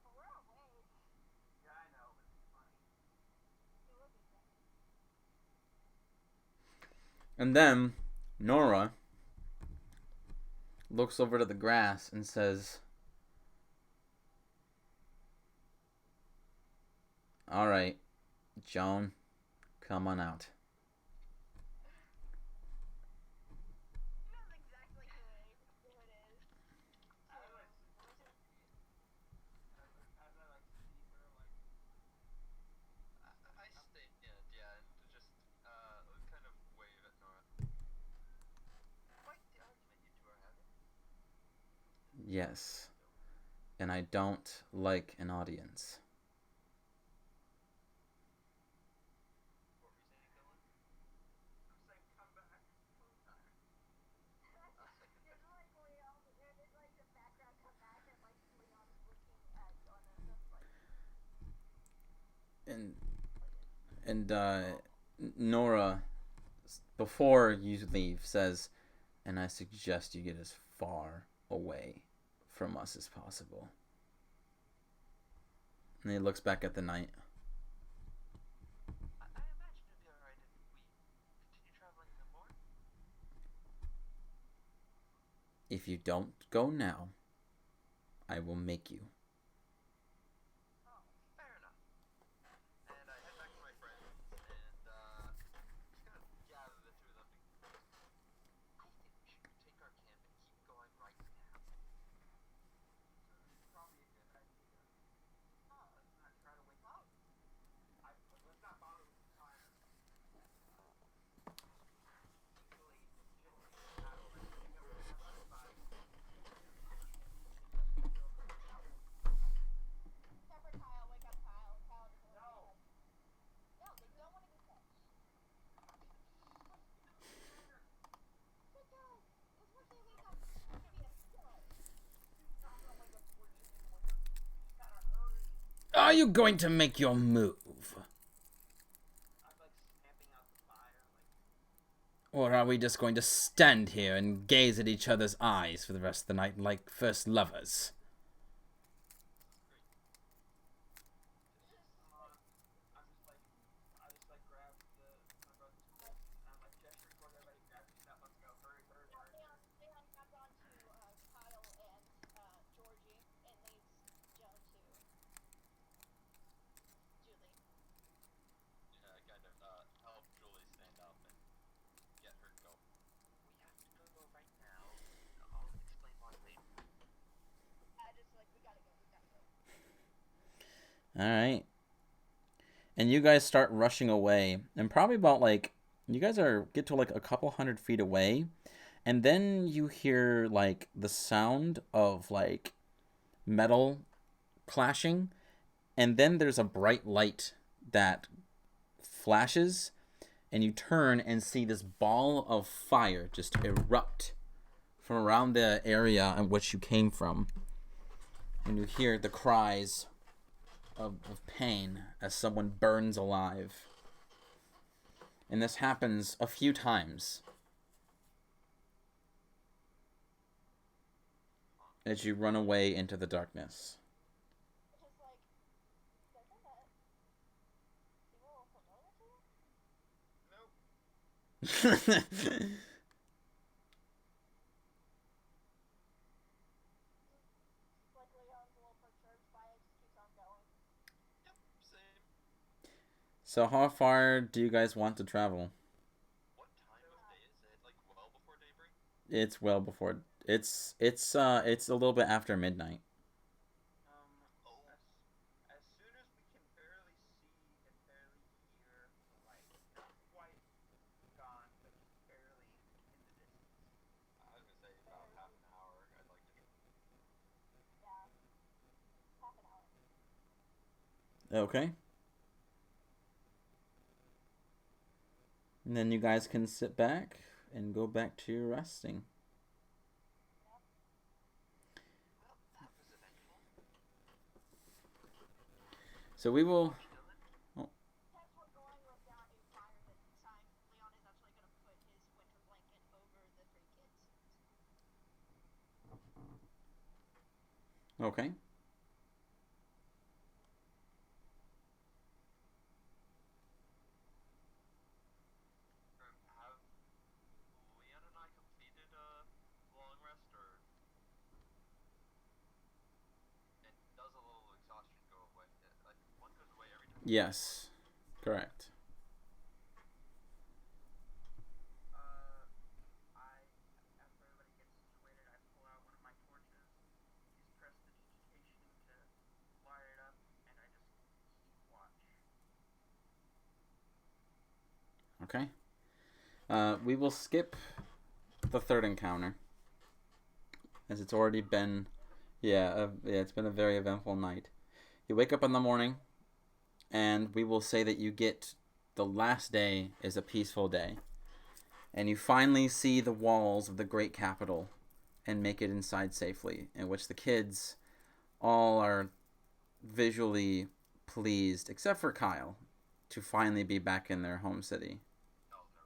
Oh, we're awake. Yeah, I know, but it's funny. It would be funny. And then Nora looks over to the grass and says, "All right, Joan, come on out." He knows exactly who it is. As I like see her, like I stand, yeah, and just kind of wave at Nora. Quite the argument you two are having. Yes, and I don't like an audience. What were you saying, Dylan? I'm saying come back. There's like Leon, there's like the background come back and like Leon's looking at Jonah. That's like And Nora, before you leave, says, "And I suggest you get as far away from us as possible." And he looks back at the knight. I imagine it'd be alright if we continue traveling in the morning. "If you don't go now, I will make you." Oh, fair enough. And I head back to my friends and just kind of gather the two of them together. I think we should take our camp and keep going right now. Probably a good idea. Let's not try to wake up. Let's not bother with the fire. Easily just out of like getting up and have everybody. except for Kyle. Wake up, Kyle. Kyle doesn't want to No. be touched. No, they don't want to be touched. But guys, because once they wake up, it's gonna be a killer. He's not gonna wake up before chicken wake up. You just gotta hurry. "Are you going to make your move? I'm like snapping out the fire, like Or are we just going to stand here and gaze at each other's eyes for the rest of the night like first lovers?" I just like grab my brother's Colt and I'm like gesture toward everybody, grab your stuff, let's go, hurry, hurry, Now, hurry. Leon grabs on to Kyle and Georgie and leaves Joan to Julie. Yeah, kind of help Julie stand up and get her to go. We have to go right now. I'll explain why later. Just like, we gotta go, we gotta go. All right. And you guys start rushing away, and probably about like you guys get to like a couple 100 feet away, and then you hear like the sound of like metal clashing, and then there's a bright light that flashes, and you turn and see this ball of fire just erupt from around the area in which you came from, and you hear the cries of pain as someone burns alive. And this happens a few times as you run away into the darkness. Just like, doesn't that seem a little familiar to you? Nope. Like Leon's a little perturbed by it, just keeps on going. Yep, same. So how far do you guys want to travel? What time of day is it? Like well before daybreak? It's well before. It's a little bit after midnight. As soon as we can barely see and barely hear the light, not quite gone, but just barely in the distance. I was gonna say about half an hour. I'd like to. Yeah. Half an hour. Okay. And then you guys can sit back and go back to your resting. Well, that was eventful. So we will. Since we're going without a fire this time, Leon is actually going to put his winter blanket over the three kids. Okay. Have Leon and I completed a long rest, or and does a little exhaustion go away? Like one goes away every time. Yes. Correct. After everybody gets situated, I pull out one of my torches, use prestidigitation to light it up, and I just keep watch. Okay. We will skip the third encounter, as it's already been, it's been a very eventful night. You wake up in the morning, and we will say that you get the last day is a peaceful day, and you finally see the walls of the great capital, and make it inside safely, in which the kids all are visually pleased, except for Kyle, to finally be back in their home city. Oh no.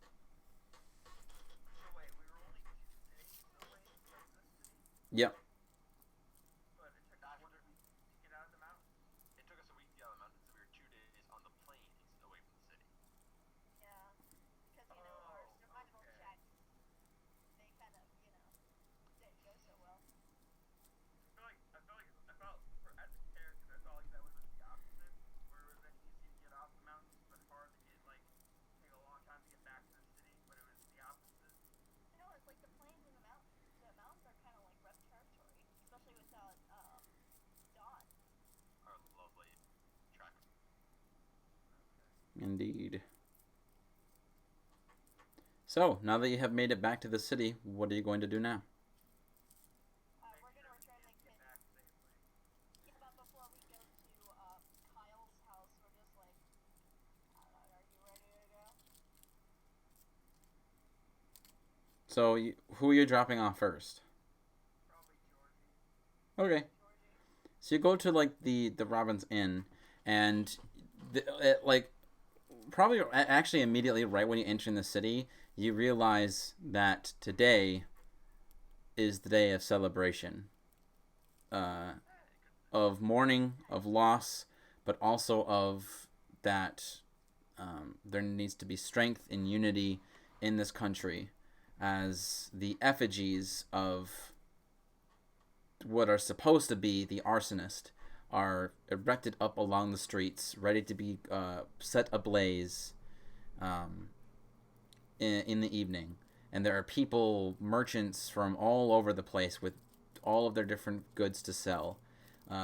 So wait, we were only 2 days away from the city, Yep. but it took us 1 week to get out of the mountains. It took us a week to get out of the mountains, and we were 2 days on the plains away from the city. Yeah. Because, our survival okay. checks, they kind of, didn't go so well. I felt as a character, I felt like that was the opposite, where it would have been easy to get off the mountains, but hard to get, take a long time to get back to the city, but it was the opposite. No, it's like the plains and the mountains. The mountains are kind of like rough territory, especially without, Dawn. Our lovely track. Indeed. So, now that you have made it back to the city, what are you going to do now? We're going to return the Get kids. back safely. Yeah, but before we go to, Kyle's house, we're just like, I don't know, are you ready to go? So, who are you dropping off first? Probably Georgie. Okay. So you go to the Robin's Inn, and probably actually immediately right when you enter in the city, you realize that today is the day of celebration, of mourning, of loss, but also of that there needs to be strength and unity in this country, as the effigies of what are supposed to be the arsonist are erected up along the streets, ready to be set ablaze in the evening. And there are people, merchants from all over the place with all of their different goods to sell.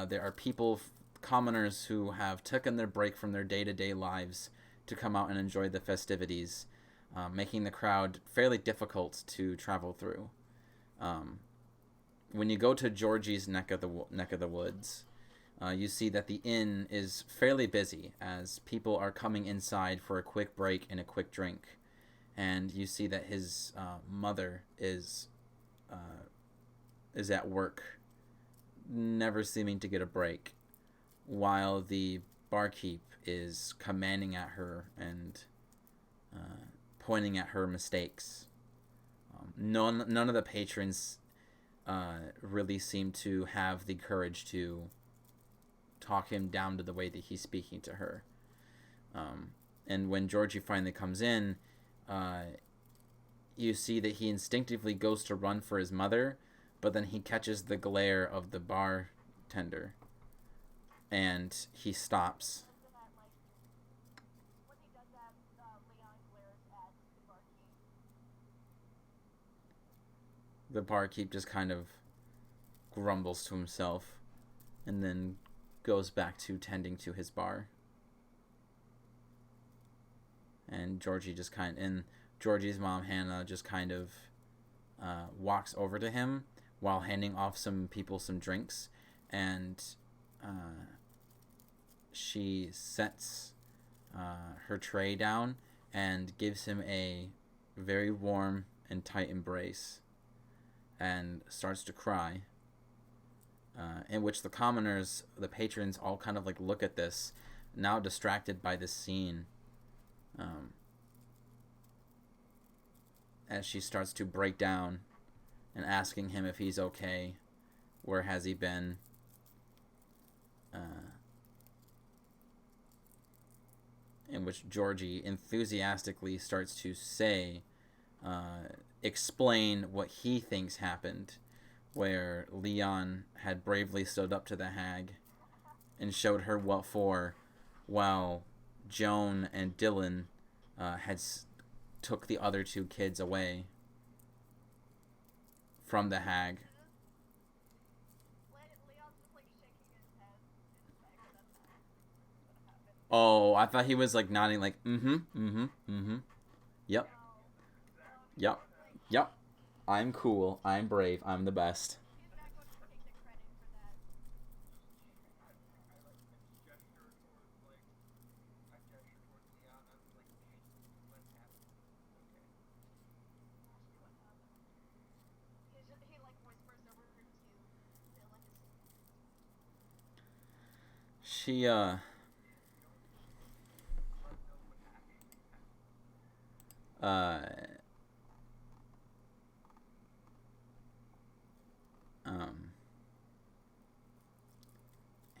There are people, commoners, who have taken their break from their day-to-day lives to come out and enjoy the festivities, making the crowd fairly difficult to travel through. When you go to Georgie's neck of the woods, you see that the inn is fairly busy, as people are coming inside for a quick break and a quick drink. and you see that his mother is at work, never seeming to get a break, while the barkeep is commanding at her and pointing at her mistakes. None of the patrons really seem to have the courage to talk him down to the way that he's speaking to her. And when Georgie finally comes in, you see that he instinctively goes to run for his mother, but then he catches the glare of the bartender, and he stops. When he does that, Leon glares at the barkeep. The barkeep just kind of grumbles to himself and then goes back to tending to his bar. And Georgie's mom, Hannah, just kind of walks over to him while handing off some people some drinks, and she sets her tray down and gives him a very warm and tight embrace and starts to cry, in which the commoners, the patrons, all kind of like look at this, now distracted by this scene, as she starts to break down and asking him if he's okay, where has he been, in which Georgie enthusiastically starts to explain what he thinks happened, where Leon had bravely stood up to the hag and showed her what for, while Joan and Dylan took the other two kids away from the hag. Leon's just like shaking his head in the fact that that's not what happened. Oh, I thought he was like nodding like, yep, yep, yep. I'm cool, I'm brave, I'm the best. He's not going to take the credit for that. I gesture towards Leon. I'm like, what happened? Okay. Ask you what happened. He like whispers over to Dylan. She,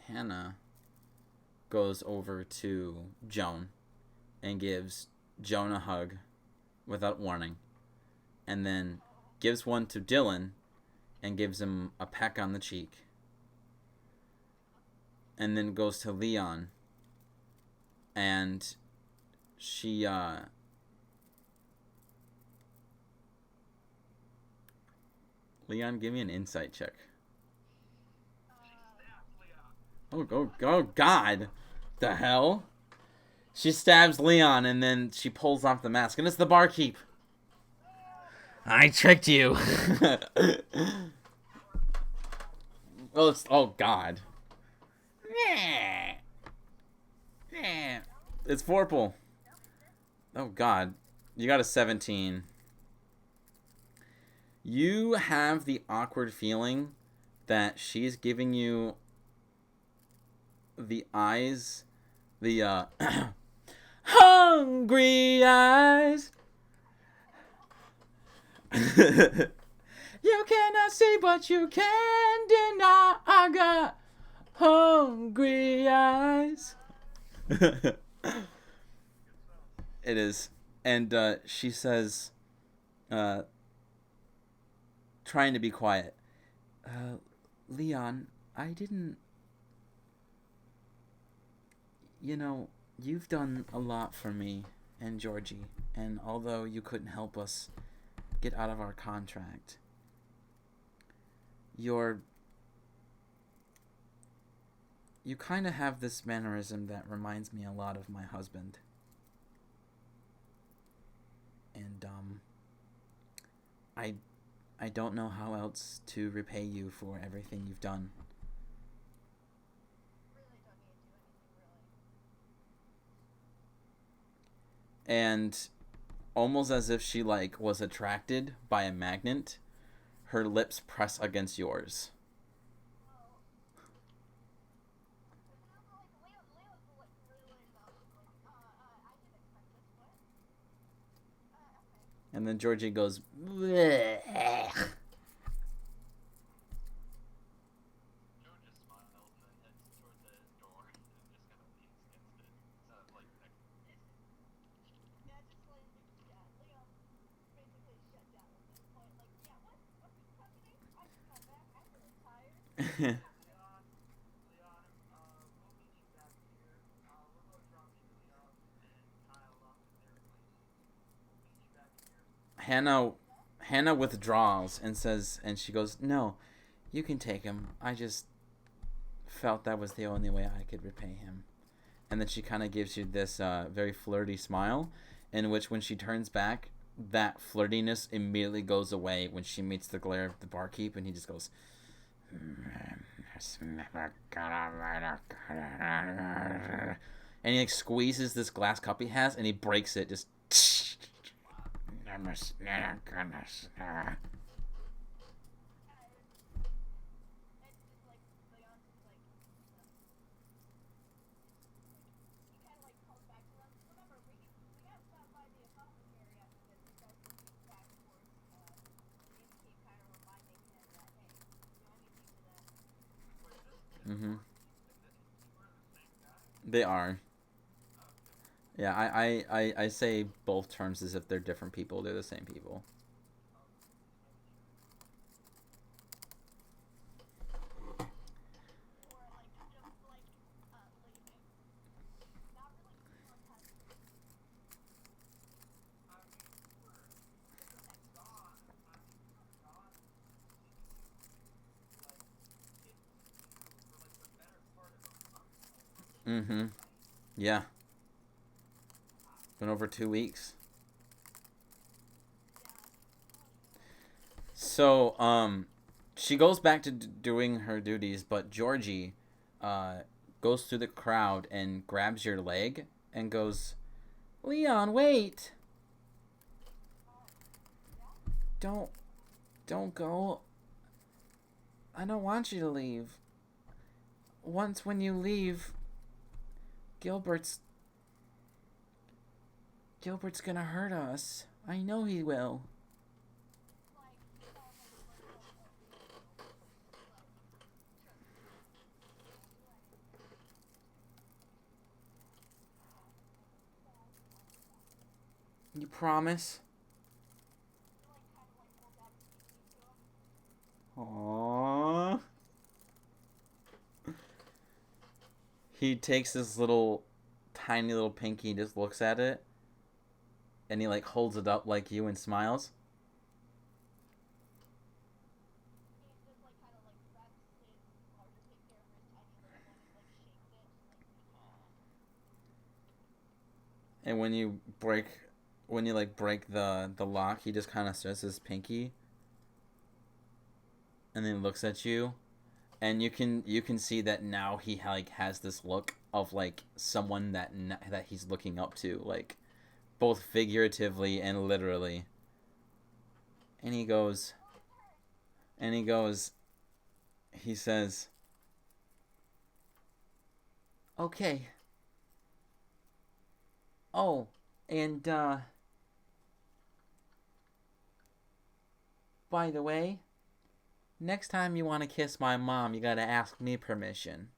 Hannah goes over to Joan and gives Joan a hug without warning, and then gives one to Dylan and gives him a peck on the cheek, and then goes to Leon, and she Leon, give me an insight check. Oh God, the hell! She stabs Leon and then she pulls off the mask, and it's the barkeep. I tricked you. Oh God. It's Vorpal. Oh God, you got a 17. You have the awkward feeling that she's giving you the eyes, the hungry eyes. You cannot see, but you can deny. I got hungry eyes. It is. And she says, trying to be quiet, Leon, I didn't... You know, you've done a lot for me and Georgie, and although you couldn't help us get out of our contract, you kind of have this mannerism that reminds me a lot of my husband. And, I don't know how else to repay you for everything you've done. Really don't need to do anything, really. And almost as if she like was attracted by a magnet. Her lips press against yours. And then Georgie goes, "Bleh." Joe just smiles and then heads toward the door and just kind of leans against it. Like next. Yeah, just like, yeah, Leon basically shut down at this point. Like, yeah, what's happening? I just got back. I'm really tired. Leon, we'll meet you back here. We'll go drop Julie off and Kyle off at their places. We'll meet you back here. Hannah withdraws and says, and she goes, "No, you can take him. I just felt that was the only way I could repay him." And then she kind of gives you this very flirty smile, in which when she turns back, that flirtiness immediately goes away when she meets the glare of the barkeep, and he just goes, and he like squeezes this glass cup he has, and he breaks it, just. Mm-hmm. They are. Yeah, I say both terms as if they're different people. They're the same people. Mm-hmm. Yeah. Been over 2 weeks. So, she goes back to doing her duties, but Georgie, goes through the crowd and grabs your leg and goes, "Leon, wait! Don't go. I don't want you to leave. Once when you leave, Gilbert's gonna hurt us. I know he will." You promise? Aww. He takes this little, tiny little pinky and just looks at it. And he like holds it up like you and smiles. And when you break the lock, he just kind of stretches his pinky, and then looks at you, and you can see that now he like has this look of like someone that he's looking up to, like both figuratively and literally. And he says, "Okay. Oh, and by the way, next time you want to kiss my mom, you gotta ask me permission."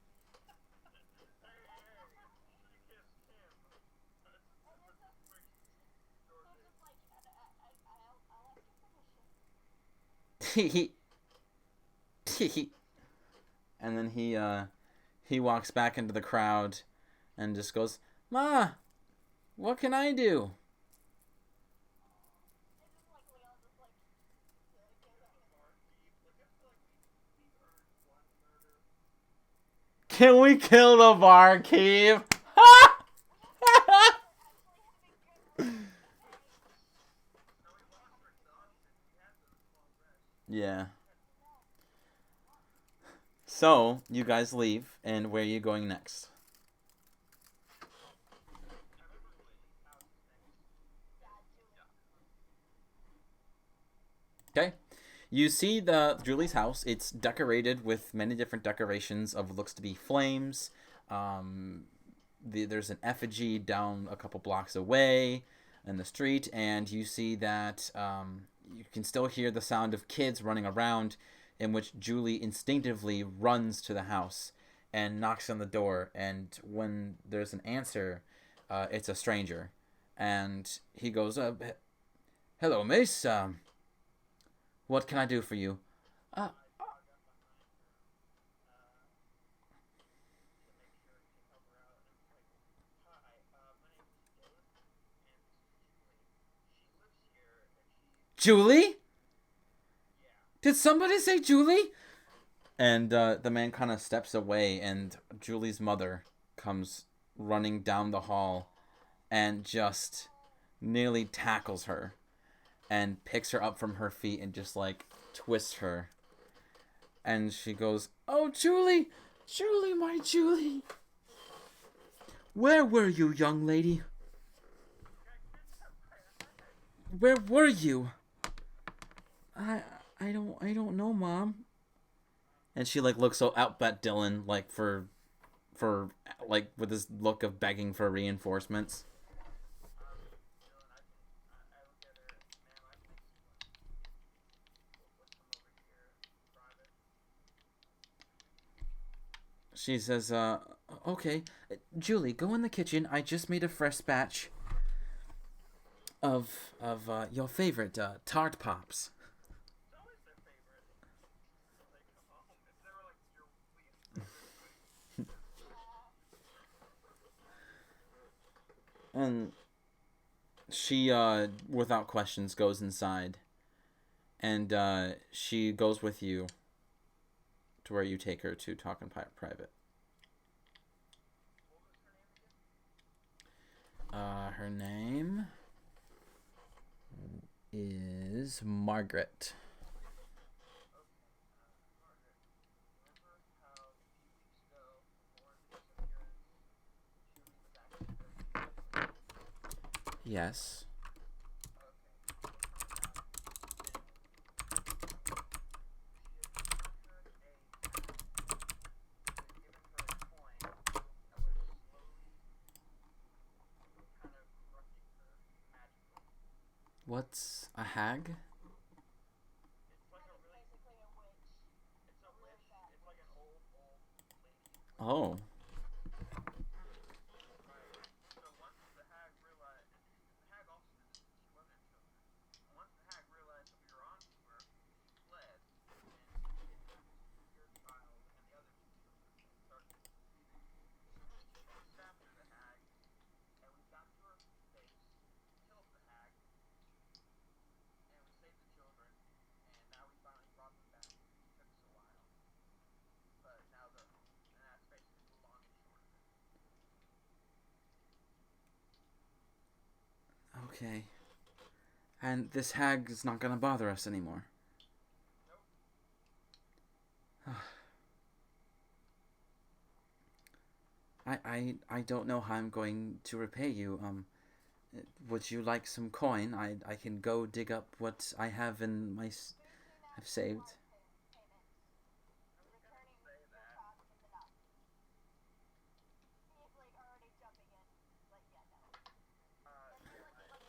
And then he walks back into the crowd and just goes, "Ma, what can I do?" Can we kill the barkeep? Yeah. So, you guys leave, and where are you going next? Okay. You see the Julie's house. It's decorated with many different decorations of what looks to be flames. Um, there's an effigy down a couple blocks away in the street, and you see that you can still hear the sound of kids running around, in which Julie instinctively runs to the house and knocks on the door. And when there's an answer, it's a stranger, and he goes, "Hello, miss. What can I do for you?" Uh, I jog up behind her to make sure I can help her out, and I'm like, "Hi, my name is Dylan, and this is Julie. She lives here, and Julie? yeah, Did somebody say Julie? And the man kind of steps away, and Julie's mother comes running down the hall and just nearly tackles her and picks her up from her feet and just like twists her. And she goes, "Oh, Julie! Julie, my Julie! Where were you, young lady? Where were you?" I I don't know, Mom. And she like looks so out at Dylan like for like with this look of begging for reinforcements. Dylan, I look at her, ma'am, I think let's come over here, private." She says, "Okay, Julie, go in the kitchen. I just made a fresh batch of your favorite tart pops." It's always their favorite when they come home. It's never like your least favorite. And she, without questions, goes inside, and she goes with you to where you take her to talk in private. What was her name again? Her name is Margaret. Margaret, remember how a few weeks ago, before the disappearance, Julie was actually living? Yes. Okay, what turned out is she had returned her a hat. We had given her a coin that was slowly kind of crushing her magically. What's a hag? It's like a really, Basically a witch. it's a witch. It's like an old lady. Oh. Right. So once the hag realized, because the hag also knew this, she wasn't a children. And once the hag realized that we were onto her, she fled and kidnapped your child and the other two children and started leaving. So we chased after the hag, and we got to her base, killed the hag, and we saved the children, and now we finally brought them back. It took us a while, but now they're home, and that's basically the long and short of it. Okay. And this hag is not gonna bother us anymore. Nope. I don't know how I'm going to repay you. Would you like some coin? I can go dig up what I have in my I've saved. I was gonna say that. He's like already jumping in. Like, yeah, no. Yeah, Like, my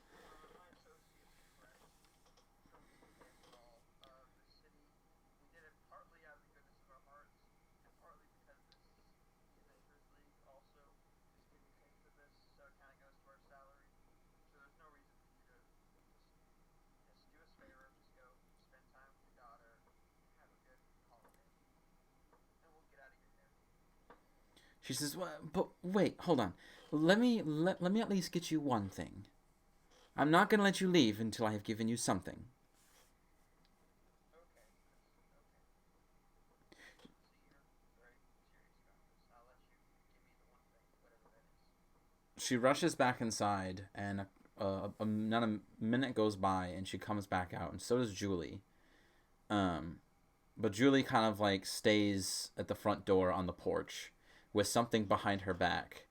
in the my associate's friend told me to pay us all. The city, we did it partly out of the goodness of our hearts, and partly because this Adventures League also is getting paid for this, so it kind of goes to our salary. So there's no reason for you to just do us a favor, just go spend time with your daughter, have a good holiday, and we'll get out of your hair. She says, But wait, hold on. Let me at least get you one thing. I'm not gonna let you leave until I have given you something." Okay, okay. See, you're very serious about this. I'll let you give me the one thing, whatever that is. She rushes back inside, and not a minute goes by, and she comes back out, and so does Julie. But Julie kind of like stays at the front door on the porch with something behind her back,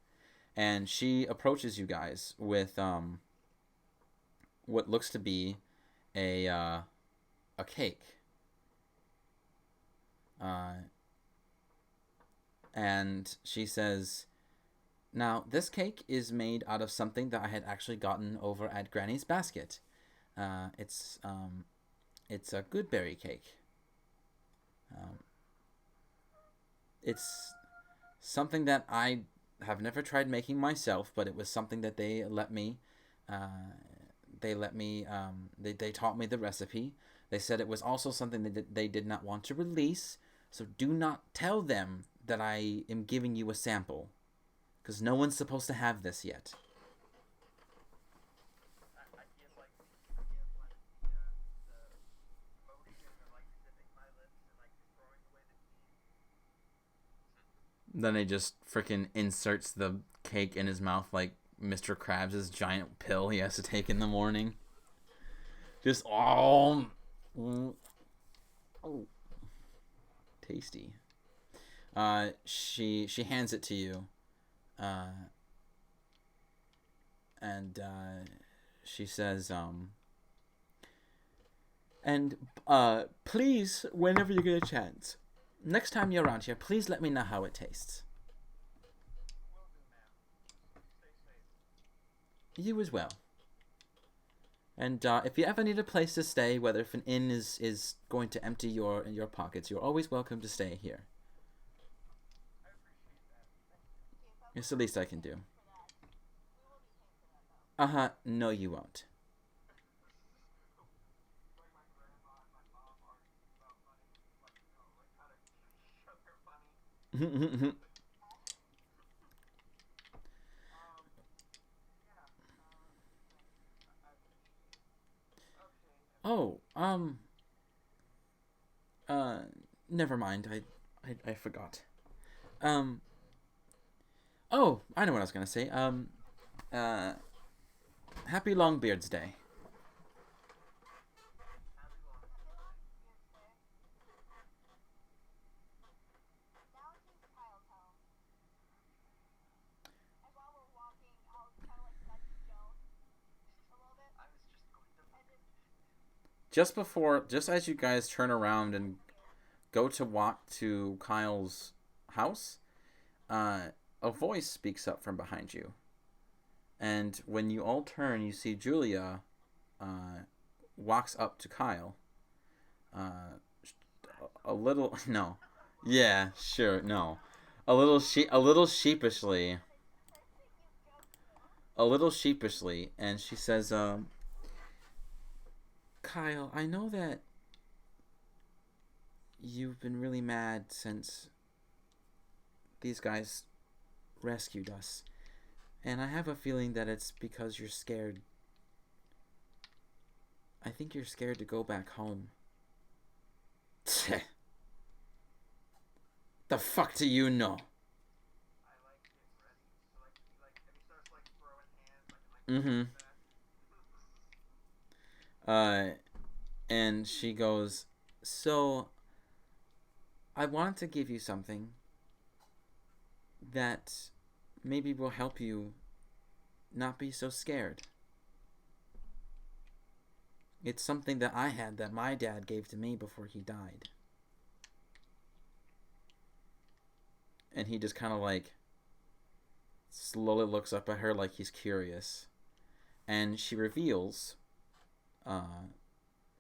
and she approaches you guys what looks to be a cake. And she says, "Now, this cake is made out of something that I had actually gotten over at Granny's Basket. It's a goodberry cake. It's something that I have never tried making myself, but it was something that they let me. They taught me the recipe. They said it was also something that they did not want to release. So do not tell them that I am giving you a sample, because no one's supposed to have this yet." I give like the motion of like zipping my lips and like throwing away the key. Then he just freaking inserts the cake in his mouth like Mr. Krabs' giant pill he has to take in the morning. Just tasty. She hands it to you, and she says, and please, whenever you get a chance, next time you're around here, please let me know how it tastes. Will do, ma'am. Stay safe. You as well. And if you ever need a place to stay, whether if an inn is going to empty your pockets, you're always welcome to stay here. I appreciate that. It's the least I can do. For that. We will be paying for that, though. No, you won't. Like my grandma and my mom arguing about money, like like how to show their money. Oh, never mind. I forgot. Oh, I know what I was gonna say. Happy Longbeard's Day. Now it's Kyle's home. And while we're walking, I'll kind of like nudge Joan a little bit. I was just going to. And Just as you guys turn around and go to walk to Kyle's house, a voice speaks up from behind you. And when you all turn, you see Julia walks up to Kyle. A little no, yeah, sure, no, a little sheepishly, and she says, "Kyle, I know that you've been really mad since these guys rescued us. And I have a feeling that it's because you're scared. I think you're scared to go back home." The fuck do you know? I like get ready. So like and he starts like throwing hands like Mm-hmm. And she goes, "So, I wanted to give you something that maybe will help you not be so scared. It's something that I had that my dad gave to me before he died." And he just kind of like slowly looks up at her like he's curious. And she reveals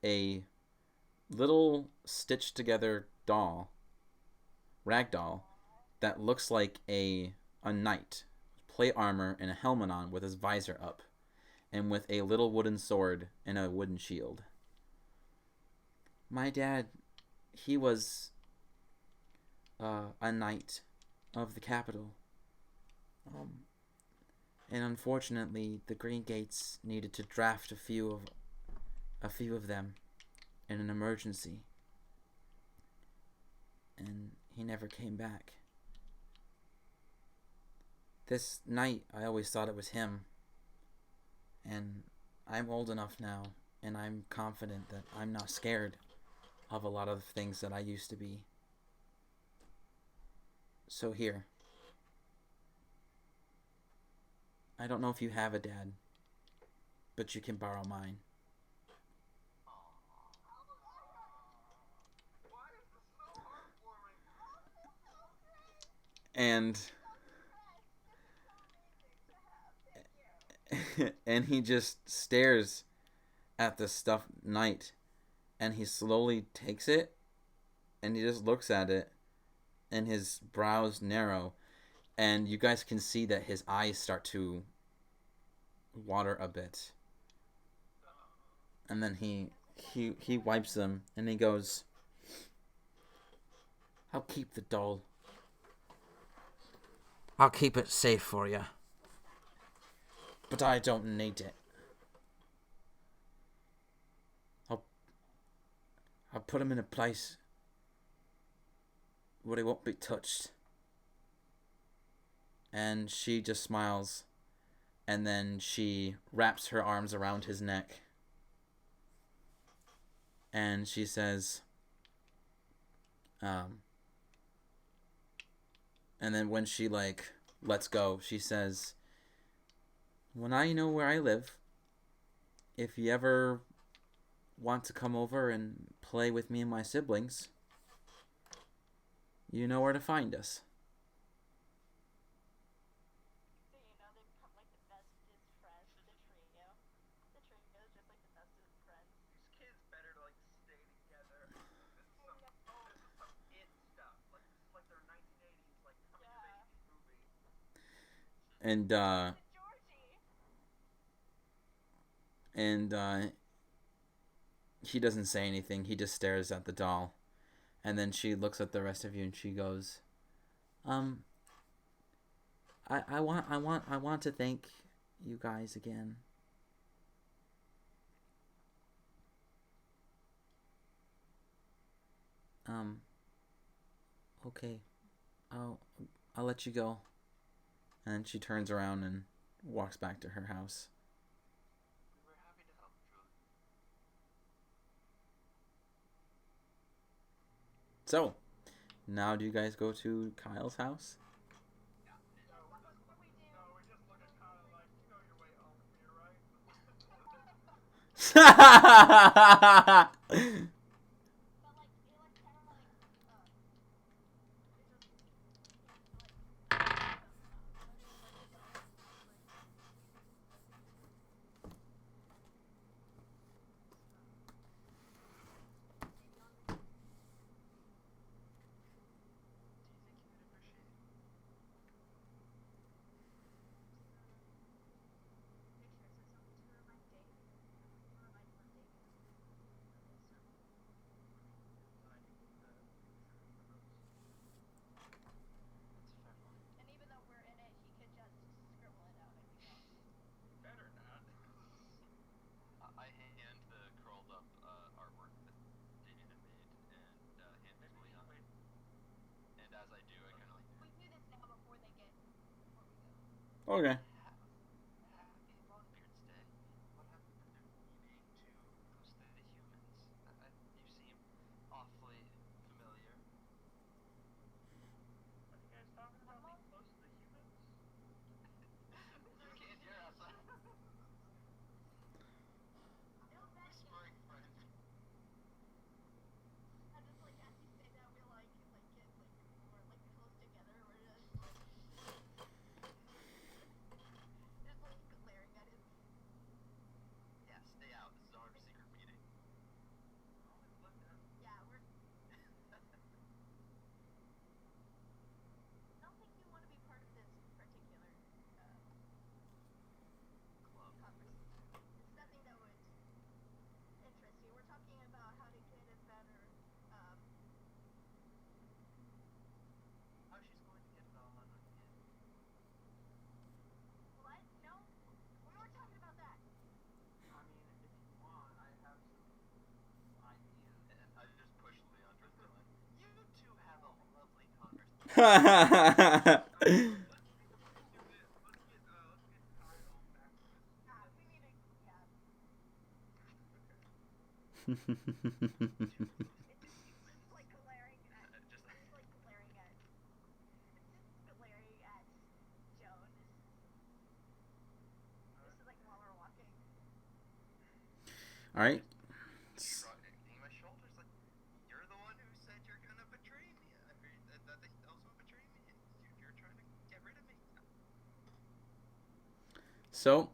a little stitched together doll, rag doll, that looks like a knight, plate armor and a helmet on with his visor up, and with a little wooden sword and a wooden shield. My dad, he was a knight of the capital. And unfortunately, the Green Gates needed to draft a few of them in an emergency. And he never came back. This night, I always thought it was him. And I'm old enough now, and I'm confident that I'm not scared of a lot of things that I used to be. So here. I don't know if you have a dad, but you can borrow mine. Why is this so heartwarming? And and he just stares at the stuffed knight, and he slowly takes it, and he just looks at it, and his brows narrow, and you guys can see that his eyes start to water a bit, and then he wipes them, and he goes, "I'll keep the doll. I'll keep it safe for you. But I don't need it. I'll put him in a place where he won't be touched." And she just smiles, and then she wraps her arms around his neck, and she says, and then when she like lets go, she says, "When I know where I live, if you ever want to come over and play with me and my siblings, you know where to find us." So you know they've become like the bestest friends, the trio. The trio is just like the bestest friends. These kids better like stay together. This is some it stuff. Like this is like their 1980s like coming of Yeah. age movie. And Georgie. he doesn't say anything. He just stares at the doll. And then she looks at the rest of you and she goes, I want to thank you guys again. Okay. I'll let you go. And she turns around and walks back to her house. We were happy to help, Julie. So, now do you guys go to Kyle's house? What we do? No, we just look at Kyle like, you know your way home from here, right? But like it like kind of like it just and even though we're in it, he could just scribble it out and we don't. Better not. I hand the curled up artwork that Damien had made and hand it to Leon. And as I do, I kind of like, We do this now before we go. Okay. Happy Longbeard's Day. What happened to you being too close to the humans? You seem awfully familiar. Are you guys talking about being close to the humans? You can't hear us. Whispering friend. I just like as you say that we like get like more like close together. We're just like glaring at him. Yeah, stay out. This is our secret meeting. Always looked at Yeah, we're. I don't think you want to be part of this particular Club. conversation. It's nothing that would interest you. We're talking about how to get a better. How she's going to get it all on again. What? No, we weren't talking about that. I mean, if you want, I have some ideas. And I just push Leon towards Dylan. You two have a lovely conversation. Let's get Kyle back to this. We need to. Yeah. It's like glaring at. Just It's like glaring at. Glaring at Joan. This is like while we're walking. All right. Shrugging my shoulders like, you're the one who said you're gonna betray me. That they also betray me. You're trying to get rid of me. So,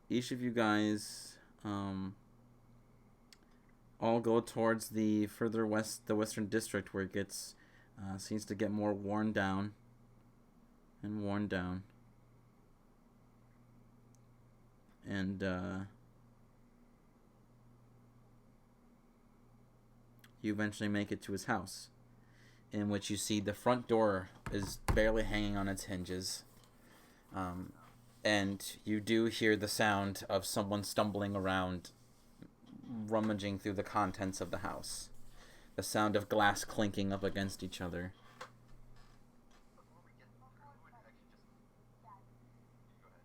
each of you guys, all go towards the further west, the western district, where it gets, seems to get more worn down and worn down. And, you eventually make it to his house, in which you see the front door is barely hanging on its hinges. And you do hear the sound of someone stumbling around, rummaging through the contents of the house. The sound of glass clinking up against each other. Before we get, who would actually just, Yeah, you go ahead.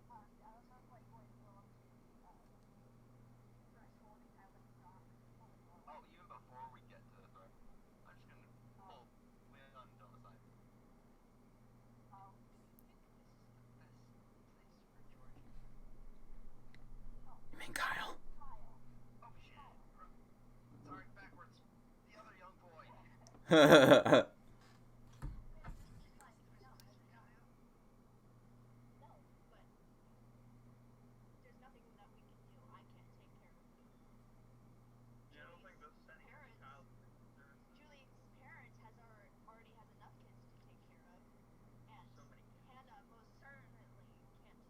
I was not quite going to go up to threshold and kind of like knock on the door. Oh, even before we get to the threat, I'm just gonna pull Leon on the side. Oh, This is the best place for Georgie. You mean Kyle? Kyle. Oh shit! Sorry, backwards. The other young boy. No, but there's nothing that we can do. I can't take care of you. Yeah, I don't think this sending Parents. child. Julie's parents already has enough kids to take care of, and So many kids. Hannah most certainly can't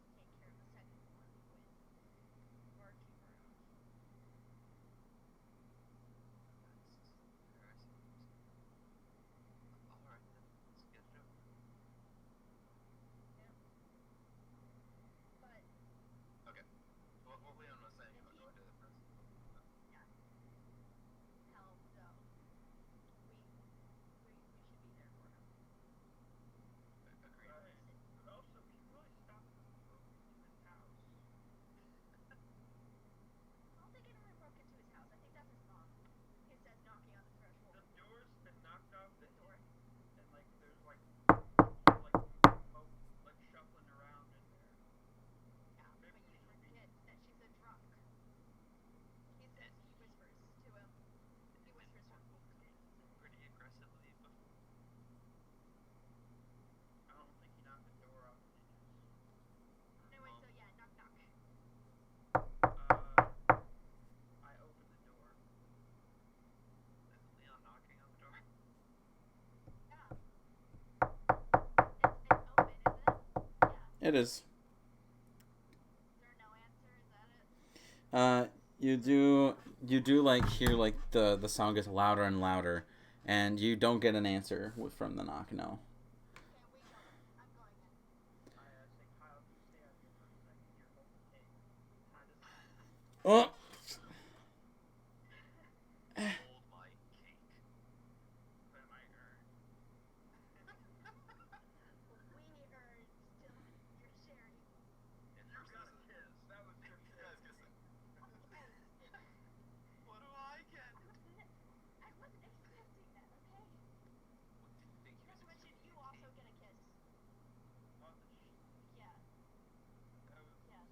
take care of a second one with working around. Alright then, let's get it over. But Okay. What Leon was saying about going to the press. hell no. We should be there for him. Agreed. But also, we should really stop broken into his house. I don't think anyone broke into his house. I think that's his mom. He says knocking on the threshold. The door's been knocked off The door. and like there's like like shuffling around in there. Yeah, Maybe but we you should be- forget that she's a drunk. He says he whispers to him. He whispers to him. Pretty aggressively before. I don't think he knocked the door off the hinges. Anyway, so yeah, knock knock. I opened the door. Is Leon knocking on the door? Yeah. It's open, isn't it? Yeah. It is. Is there no answer? Is that it? You do like hear like the sound gets louder and louder, and you don't get an answer from the knock. No. Okay, we go in. I'm going in. I say, Kyle, can you stay out here for a second? Here, hold the cake. How does Oh. Hold my cake. put in my urn? We are still you're sharing. And You got a kiss. That was your Yeah, I was kiss. gonna say. What do I get? I wasn't expecting that, okay? What did you think he Not was to mention expecting? you also get a kiss. On the sheet. Yeah, That was yes.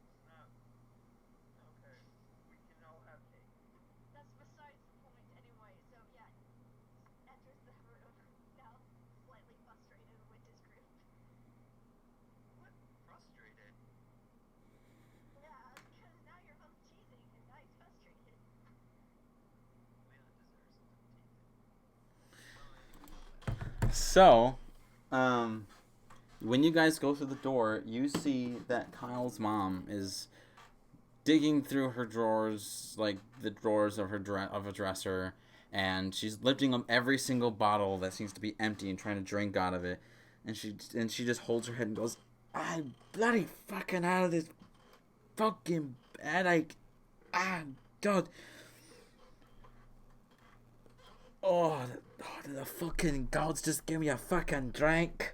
it's not. Okay. We can all have cake. That's besides the point anyway. So yeah, enters the room now slightly frustrated with his group. What? Frustrated? Yeah, because now you're both teasing and now he's frustrated. Leon deserves some teasing. So, when you guys go through the door, you see that Kyle's mom is digging through her drawers, like the drawers of a dresser, and she's lifting up every single bottle that seems to be empty and trying to drink out of it. And she just holds her head and goes, "I'm bloody fucking out of this fucking bed. God. Oh, the fucking gods just give me a fucking drink."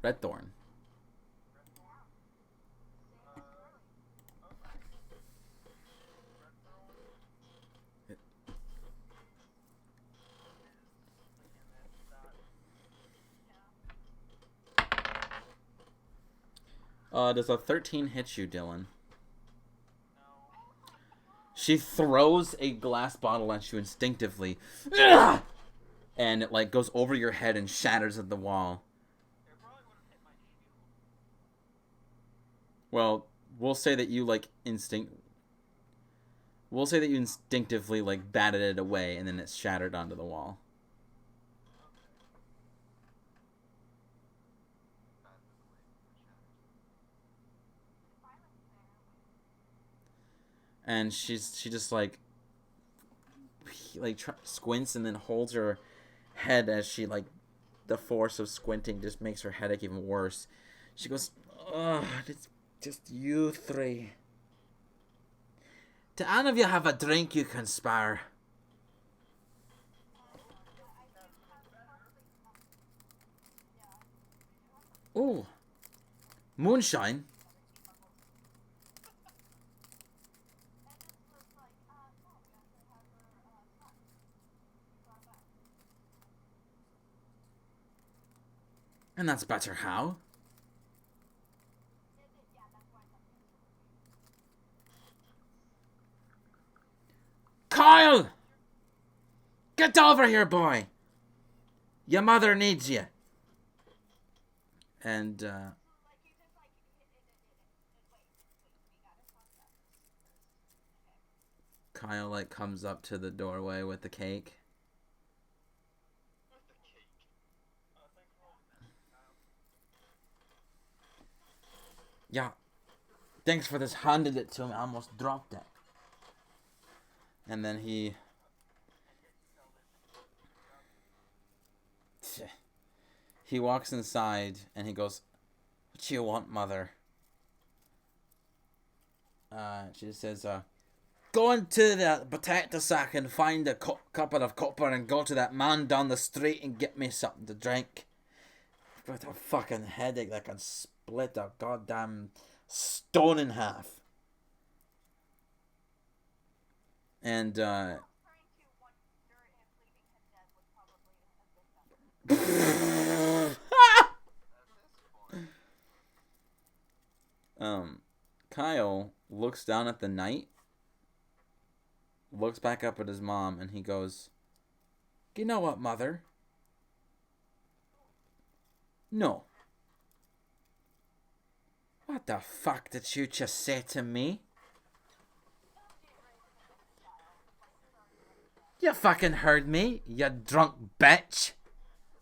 Red Thorn. Does a 13 hit you, Dylan? No. She throws a glass bottle at you instinctively. Ugh! And it, like, goes over your head and shatters at the wall. It probably would have hit my shield. Well, we'll say that you, like, We'll say that you instinctively, like, batted it away, and then it shattered onto the wall. And she just, like squints and then holds her head as she, like, the force of squinting just makes her headache even worse. She goes, ugh, it's just you three. Do any of you have a drink you can spare? Oh, moonshine. And that's better how? Kyle! Get over here, boy! Your mother needs you. And, Kyle, like, comes up to the doorway with the cake. With the cake. Thanks for all the message, Kyle. Yeah. Thanks for this. Handed it to me. I almost dropped it. And then he... He walks inside and he goes, what do you want, mother? She says, go into the potato sack and find a cuppa of copper and go to that man down the street and get me something to drink. I've got a fucking headache that can split a goddamn stone in half. And, Kyle looks down at the night, looks back up at his mom, and he goes, you know what, mother? No. What the fuck did you just say to me? You fucking heard me, you drunk bitch.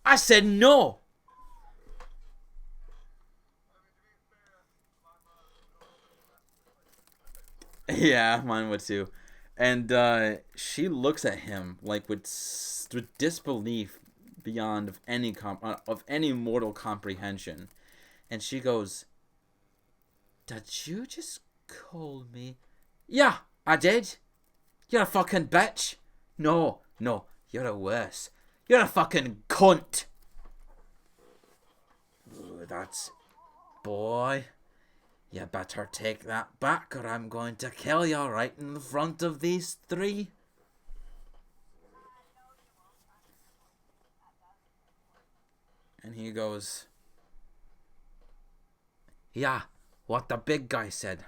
I said no. Yeah, mine would too. And she looks at him like with disbelief beyond of any mortal comprehension, and she goes, "Did you just call me?" "Yeah, I did. You're a fucking bitch." No, you're a worse. You're a fucking cunt." Ooh, that's... Boy, you better take that back or I'm going to kill you right in front of these three. And he goes, "Yeah, what the big guy said.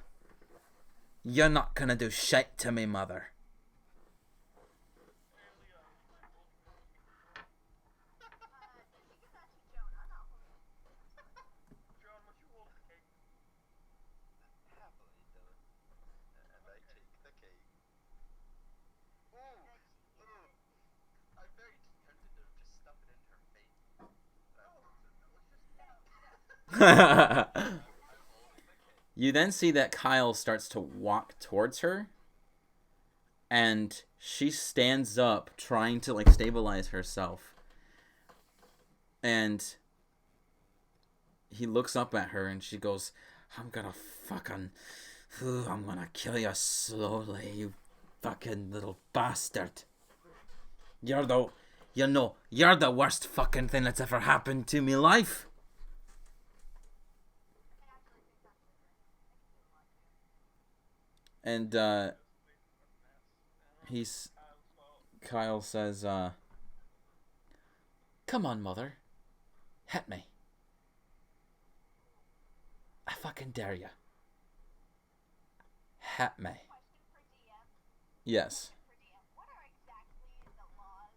You're not gonna do shit to me, mother." John, would you hold the cake? Happily, Dylan. And I take the cake. Ooh! I'm very tempted to just stuff it in her face. You then see that Kyle starts to walk towards her, and she stands up trying to, like, stabilize herself. And he looks up at her and she goes, I'm gonna kill you slowly, you fucking little bastard. You're the worst fucking thing that's ever happened to me life. And Kyle says, come on, mother, hit me. I fucking dare you. Hat me. Question for DM. Yes. Question for DM. What are exactly the laws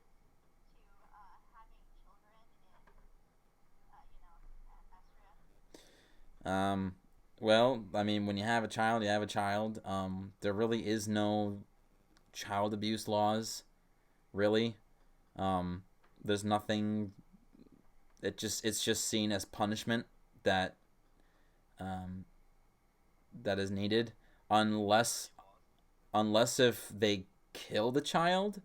to having children in, Astria? Well, I mean, when you have a child, you have a child. There really is no child abuse laws, really. There's nothing. It's just seen as punishment that um, that is needed, unless if they kill the child,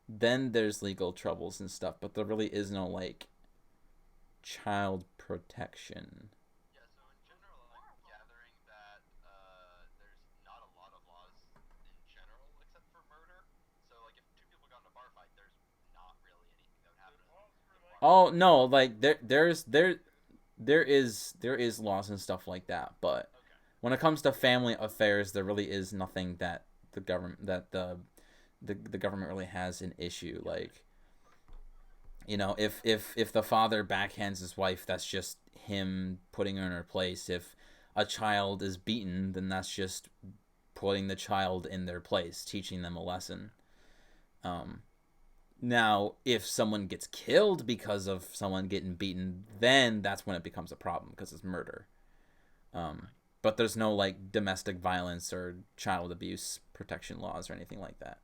then there's legal troubles and stuff. But there really is no like child protection. Yeah, so in general, I'm gathering that there's not a lot of laws in general except for murder. So, like, if two people got in a bar fight, there's not really anything that would happen. Oh no, like there is laws and stuff like that, but Okay. when it comes to family affairs, there really is nothing that the government the government really has an issue. Like, you know, if the father backhands his wife, that's just him putting her in her place. If a child is beaten, then that's just putting the child in their place, teaching them a lesson. Now, if someone gets killed because of someone getting beaten, then that's when it becomes a problem because it's murder. But there's no like domestic violence or child abuse protection laws or anything like that.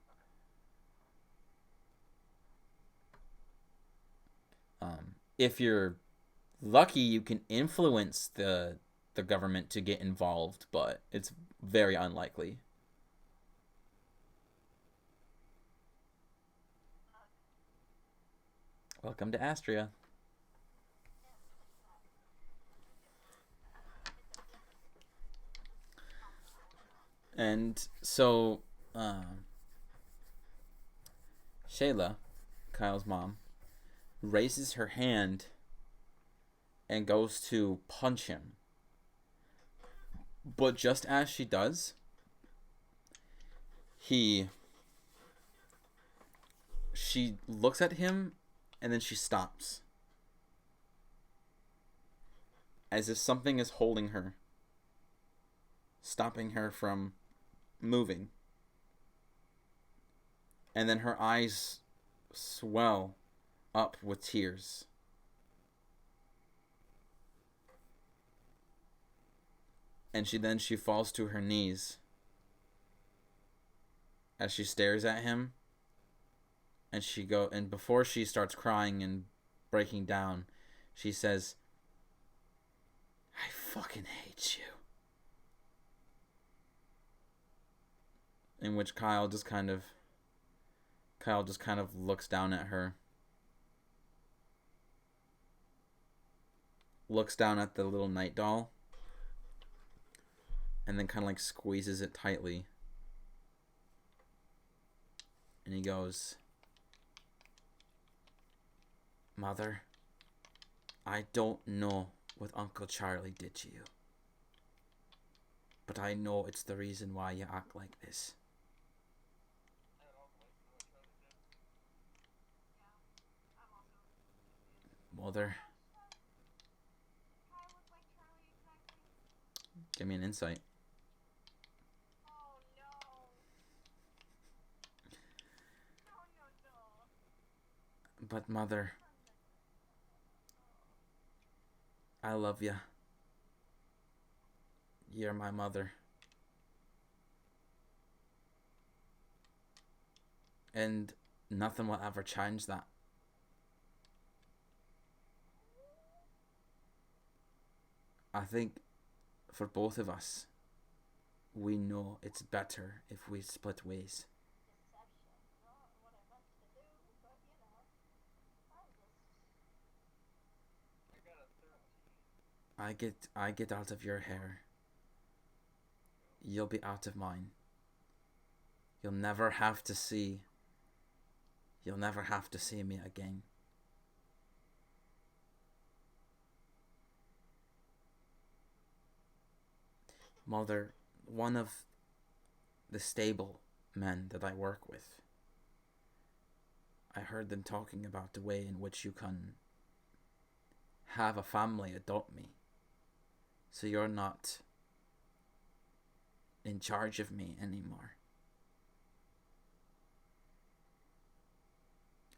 If you're lucky, you can influence the government to get involved, but it's very unlikely. Welcome to Astria. And so, Shayla, Kyle's mom, raises her hand and goes to punch him. But just as she does, she looks at him and then she stops. As if something is holding her, stopping her from moving. And then her eyes swell up with tears. And she falls to her knees as she stares at him. And before she starts crying and breaking down, she says, "I fucking hate you." In which Kyle just kind of looks down at her. Looks down at the little night doll. And then kind of like squeezes it tightly. And he goes, "Mother, I don't know what Uncle Charlie did to you. But I know it's the reason why you act like this. Mother, give me an insight." Oh no. No. "But Mother, I love you. You're my mother. And nothing will ever change that. I think for both of us, we know it's better if we split ways." Deception. Not what I meant to do, but you know. I'm just. I got a 13. I get out of your hair. You'll be out of mine. You'll never have to see me again. Mother, one of the stable men that I work with, I heard them talking about the way in which you can have a family adopt me. So you're not in charge of me anymore.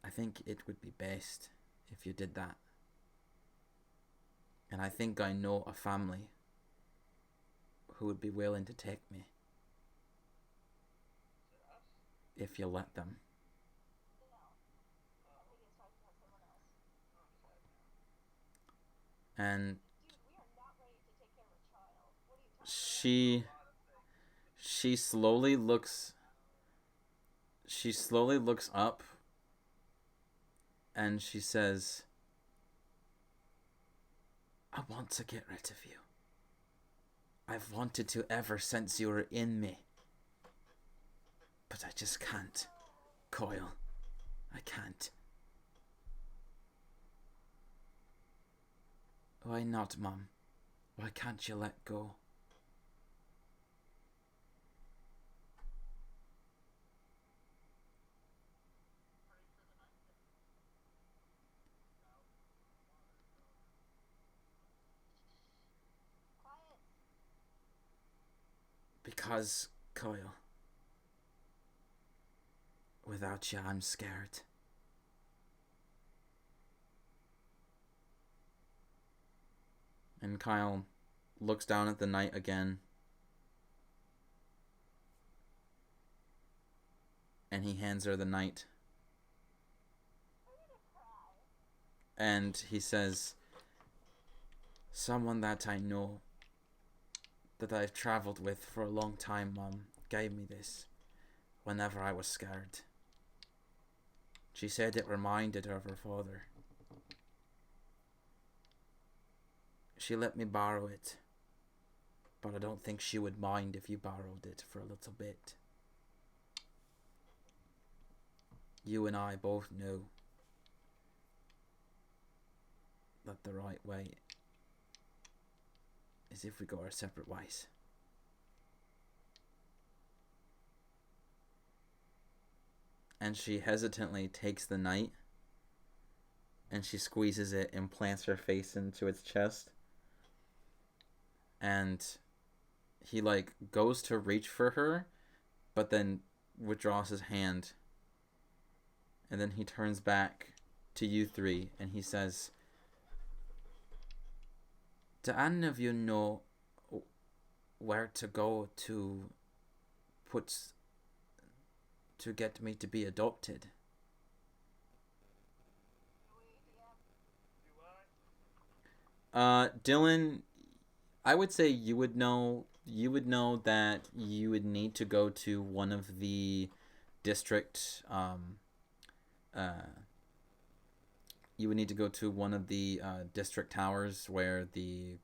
I think it would be best if you did that. And I think I know a family who would be willing to take me Is it us? if you let them. No. I think it's time to have someone else. Oh, I'm sad now. And Dude, we are not ready to take care of a child. What are you talking she A lot of things. she slowly looks up and she says, I want to get rid of you. I've wanted to ever since you were in me. But I just can't. Coil. I can't. Why not, Mum? Why can't you let go? Quiet. Because, Coil, without you, I'm scared. And Kyle looks down at the night again. And he hands her the night. I'm gonna cry. And he says, someone that I know, that I've traveled with for a long time, Mum, gave me this whenever I was scared. She said it reminded her of her father. She let me borrow it, but I don't think she would mind if you borrowed it for a little bit. You and I both know that the right way is if we go our separate ways. And she hesitantly takes the knight and she squeezes it and plants her face into its chest. And he like goes to reach for her, but then withdraws his hand. And then he turns back to you three and he says, do any of you know where to go to get me to be adopted? Do I? Dylan, I would say you would know that you would need to go to one of the district you would need to go to one of the district towers where the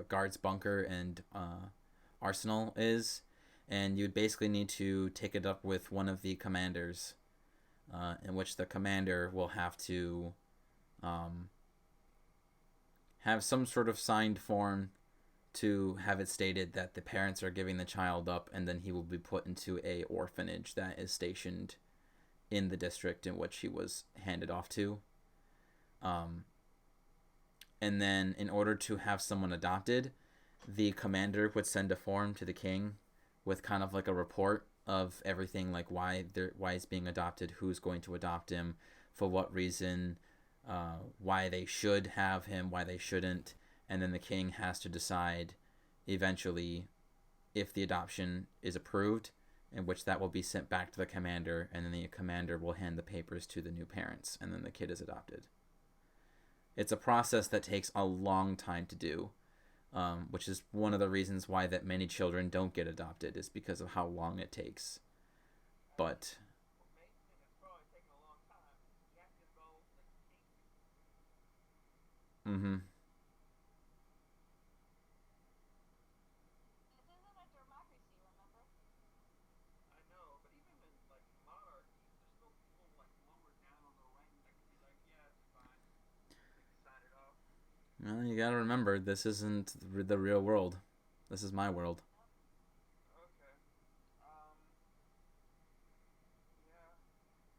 guards bunker and arsenal is, and you'd basically need to take it up with one of the commanders, in which the commander will have to have some sort of signed form to have it stated that the parents are giving the child up, and then he will be put into a orphanage that is stationed in the district in which he was handed off to. And then in order to have someone adopted, the commander would send a form to the king with kind of like a report of everything, like why he's being adopted, who's going to adopt him, for what reason, why they should have him, why they shouldn't, and then the king has to decide eventually if the adoption is approved, in which that will be sent back to the commander, and then the commander will hand the papers to the new parents, and then the kid is adopted. It's a process that takes a long time to do, which is one of the reasons why that many children don't get adopted, is because of how long it takes. But For me, it's probably taking a long time. You have to involve the king. mm-hmm. This isn't a democracy, remember? I know, but even in like monarchies, there's still people like lower down on the rank that can be like, yeah, it's fine. They can sign it off. Well, you gotta remember, this isn't the real world. This is my world. Okay. Yeah.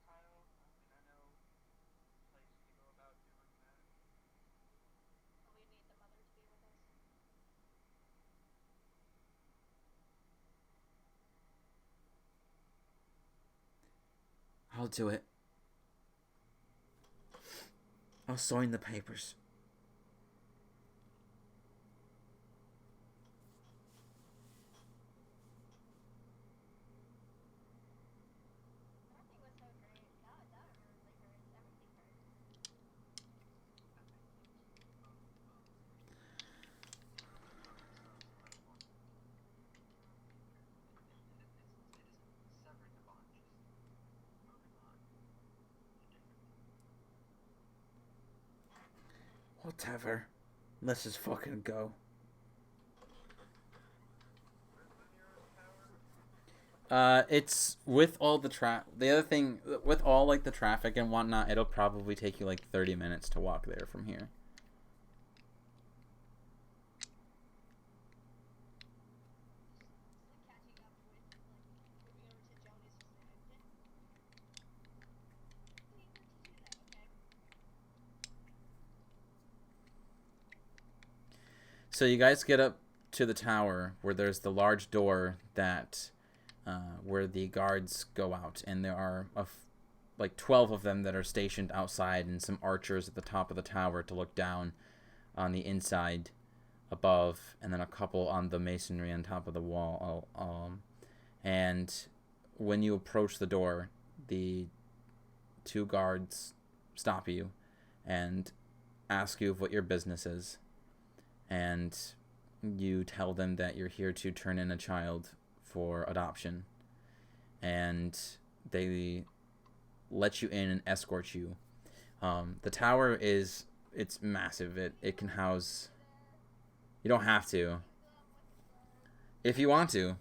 Kyle, I mean, I know places to go about doing that. We need the mother to be with us. I'll do it. I'll sign the papers. Nothing was so great. That really hurts. Everything hurts. It's severing the bond, just moving on to different. Whatever. Let's just fucking go. It's with all the the other thing, with all like the traffic and whatnot, it'll probably take you like 30 minutes to walk there from here. Just like catching up with like moving over to Jonas is like I didn't need to do that, okay? So you guys get up to the tower where there's the large door that where the guards go out, and there are like 12 of them that are stationed outside, and some archers at the top of the tower to look down on the inside above, and then a couple on the masonry on top of the wall. And when you approach the door, the 2 guards stop you and ask you what your business is, and you tell them that you're here to turn in a child for adoption, and they let you in and escort you. The tower it's massive. It can house. You don't have to. If you want to.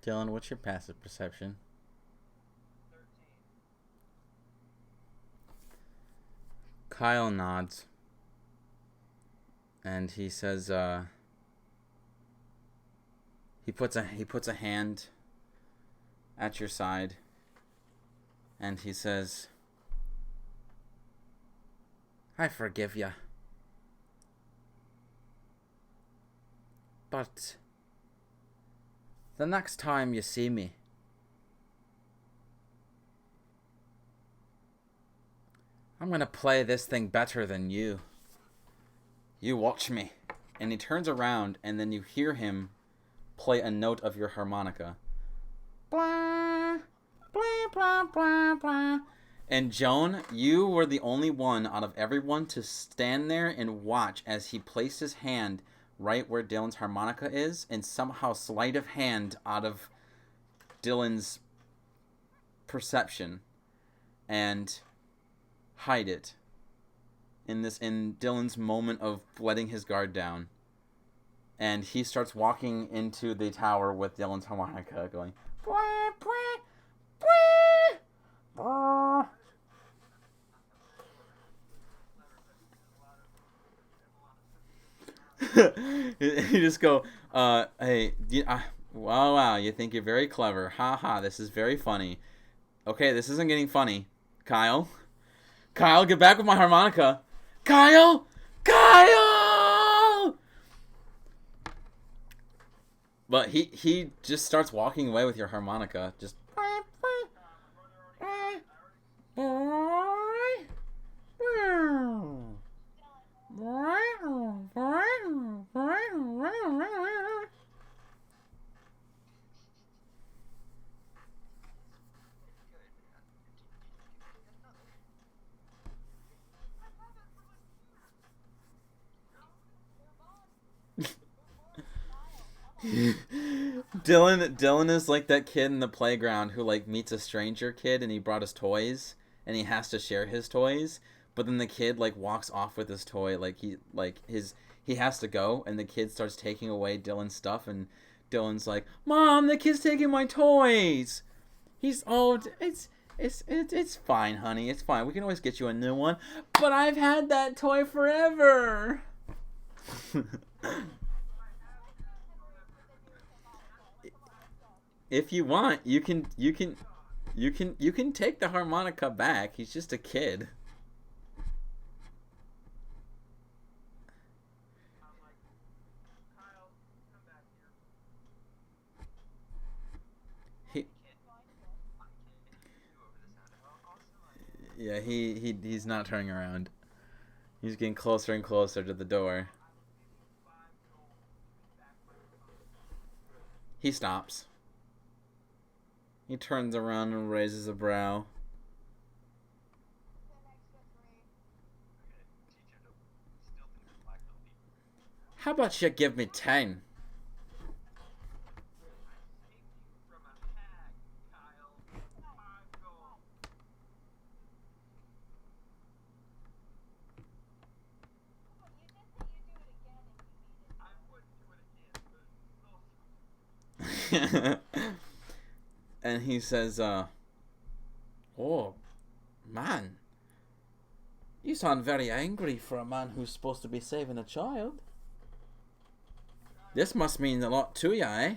Dylan, what's your passive perception? 13. Kyle nods. And he says, he puts a hand at your side, and he says, I forgive you. But the next time you see me, I'm gonna play this thing better than you. You watch me. And he turns around, and then you hear him play a note of your harmonica. Blah, blah, blah, blah, blah. And Joan, you were the only one out of everyone to stand there and watch as he placed his hand right where Dylan's harmonica is, and somehow sleight of hand out of Dylan's perception and hide it in Dylan's moment of letting his guard down. And he starts walking into the tower with Dylan's harmonica going, bwah, bwah, bwah, bwah. You just go, hey, wow, you think you're very clever. Ha ha, this is very funny. Okay, this isn't getting funny. Kyle, get back with my harmonica. Kyle! But he just starts walking away with your harmonica. Just. Dylan is like that kid in the playground who like meets a stranger kid and he brought his toys and he has to share his toys, but then the kid like walks off with his toy like he has to go and the kid starts taking away Dylan's stuff and Dylan's like, "Mom, the kid's taking my toys." He's it's fine, honey. It's fine. We can always get you a new one. But I've had that toy forever. If you want, you can take the harmonica back. He's just a kid. I'm like, Kyle, come back here. He, yeah, he's not turning around. He's getting closer and closer to the door. He stops. He turns around and raises a brow. How about you give me 10? From a hack, Kyle. 5 gold. I wouldn't do it again, but still. And he says, "Oh, man. You sound very angry for a man who's supposed to be saving a child. This must mean a lot to you, eh?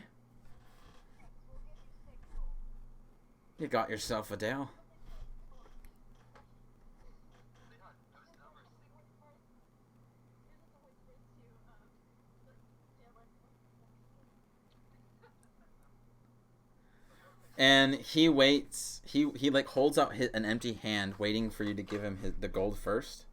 You got yourself a deal." And he waits. He like holds out an empty hand, waiting for you to give him the gold first.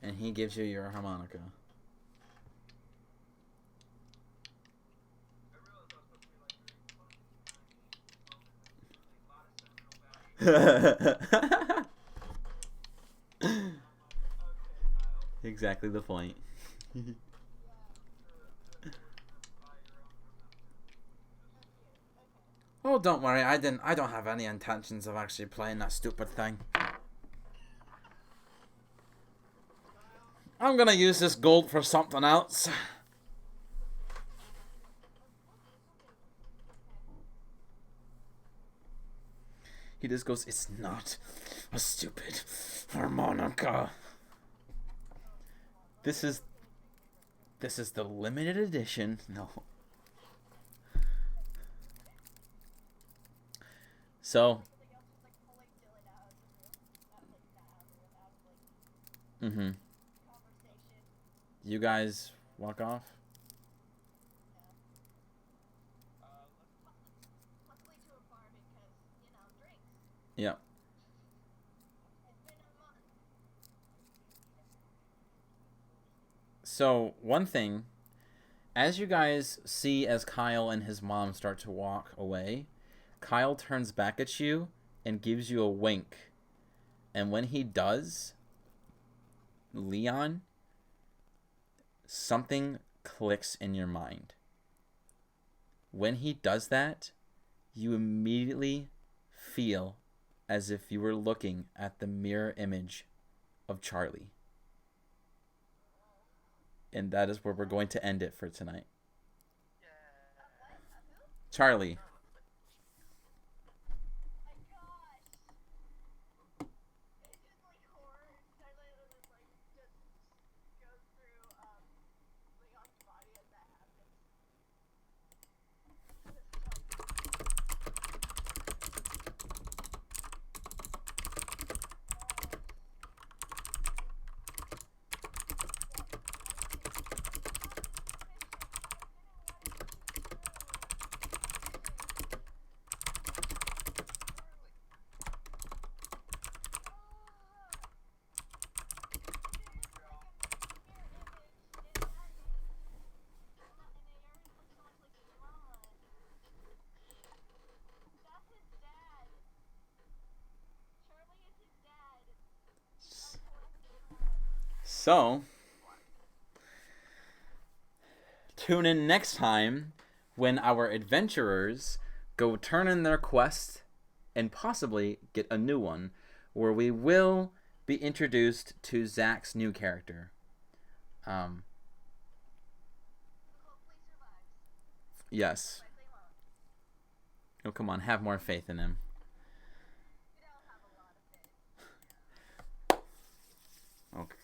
And he gives you your harmonica. Exactly the point. Oh, don't worry. I don't have any intentions of actually playing that stupid thing. I'm gonna use this gold for something else. He just goes, "It's not a stupid harmonica. This is the limited edition." No. So. Mm-hmm. You guys walk off? Yeah. So, one thing, as you guys see as Kyle and his mom start to walk away, Kyle turns back at you and gives you a wink. And when he does, Leon, something clicks in your mind. When he does that, you immediately feel as if you were looking at the mirror image of Charlie. And that is where we're going to end it for tonight. Charlie. So, tune in next time when our adventurers go turn in their quest and possibly get a new one, where we will be introduced to Zach's new character. Who hopefully survives. Yes. But they won't. Oh, come on, have more faith in him. We don't have a lot of faith.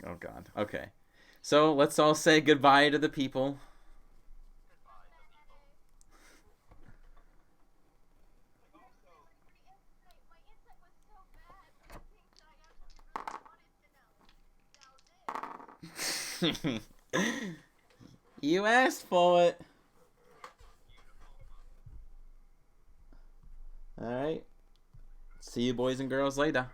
Oh God. Okay. So let's all say goodbye to the people. My insight was so bad. I think I actually really wanted to know. Now this. You asked for it. All right. See you boys and girls later.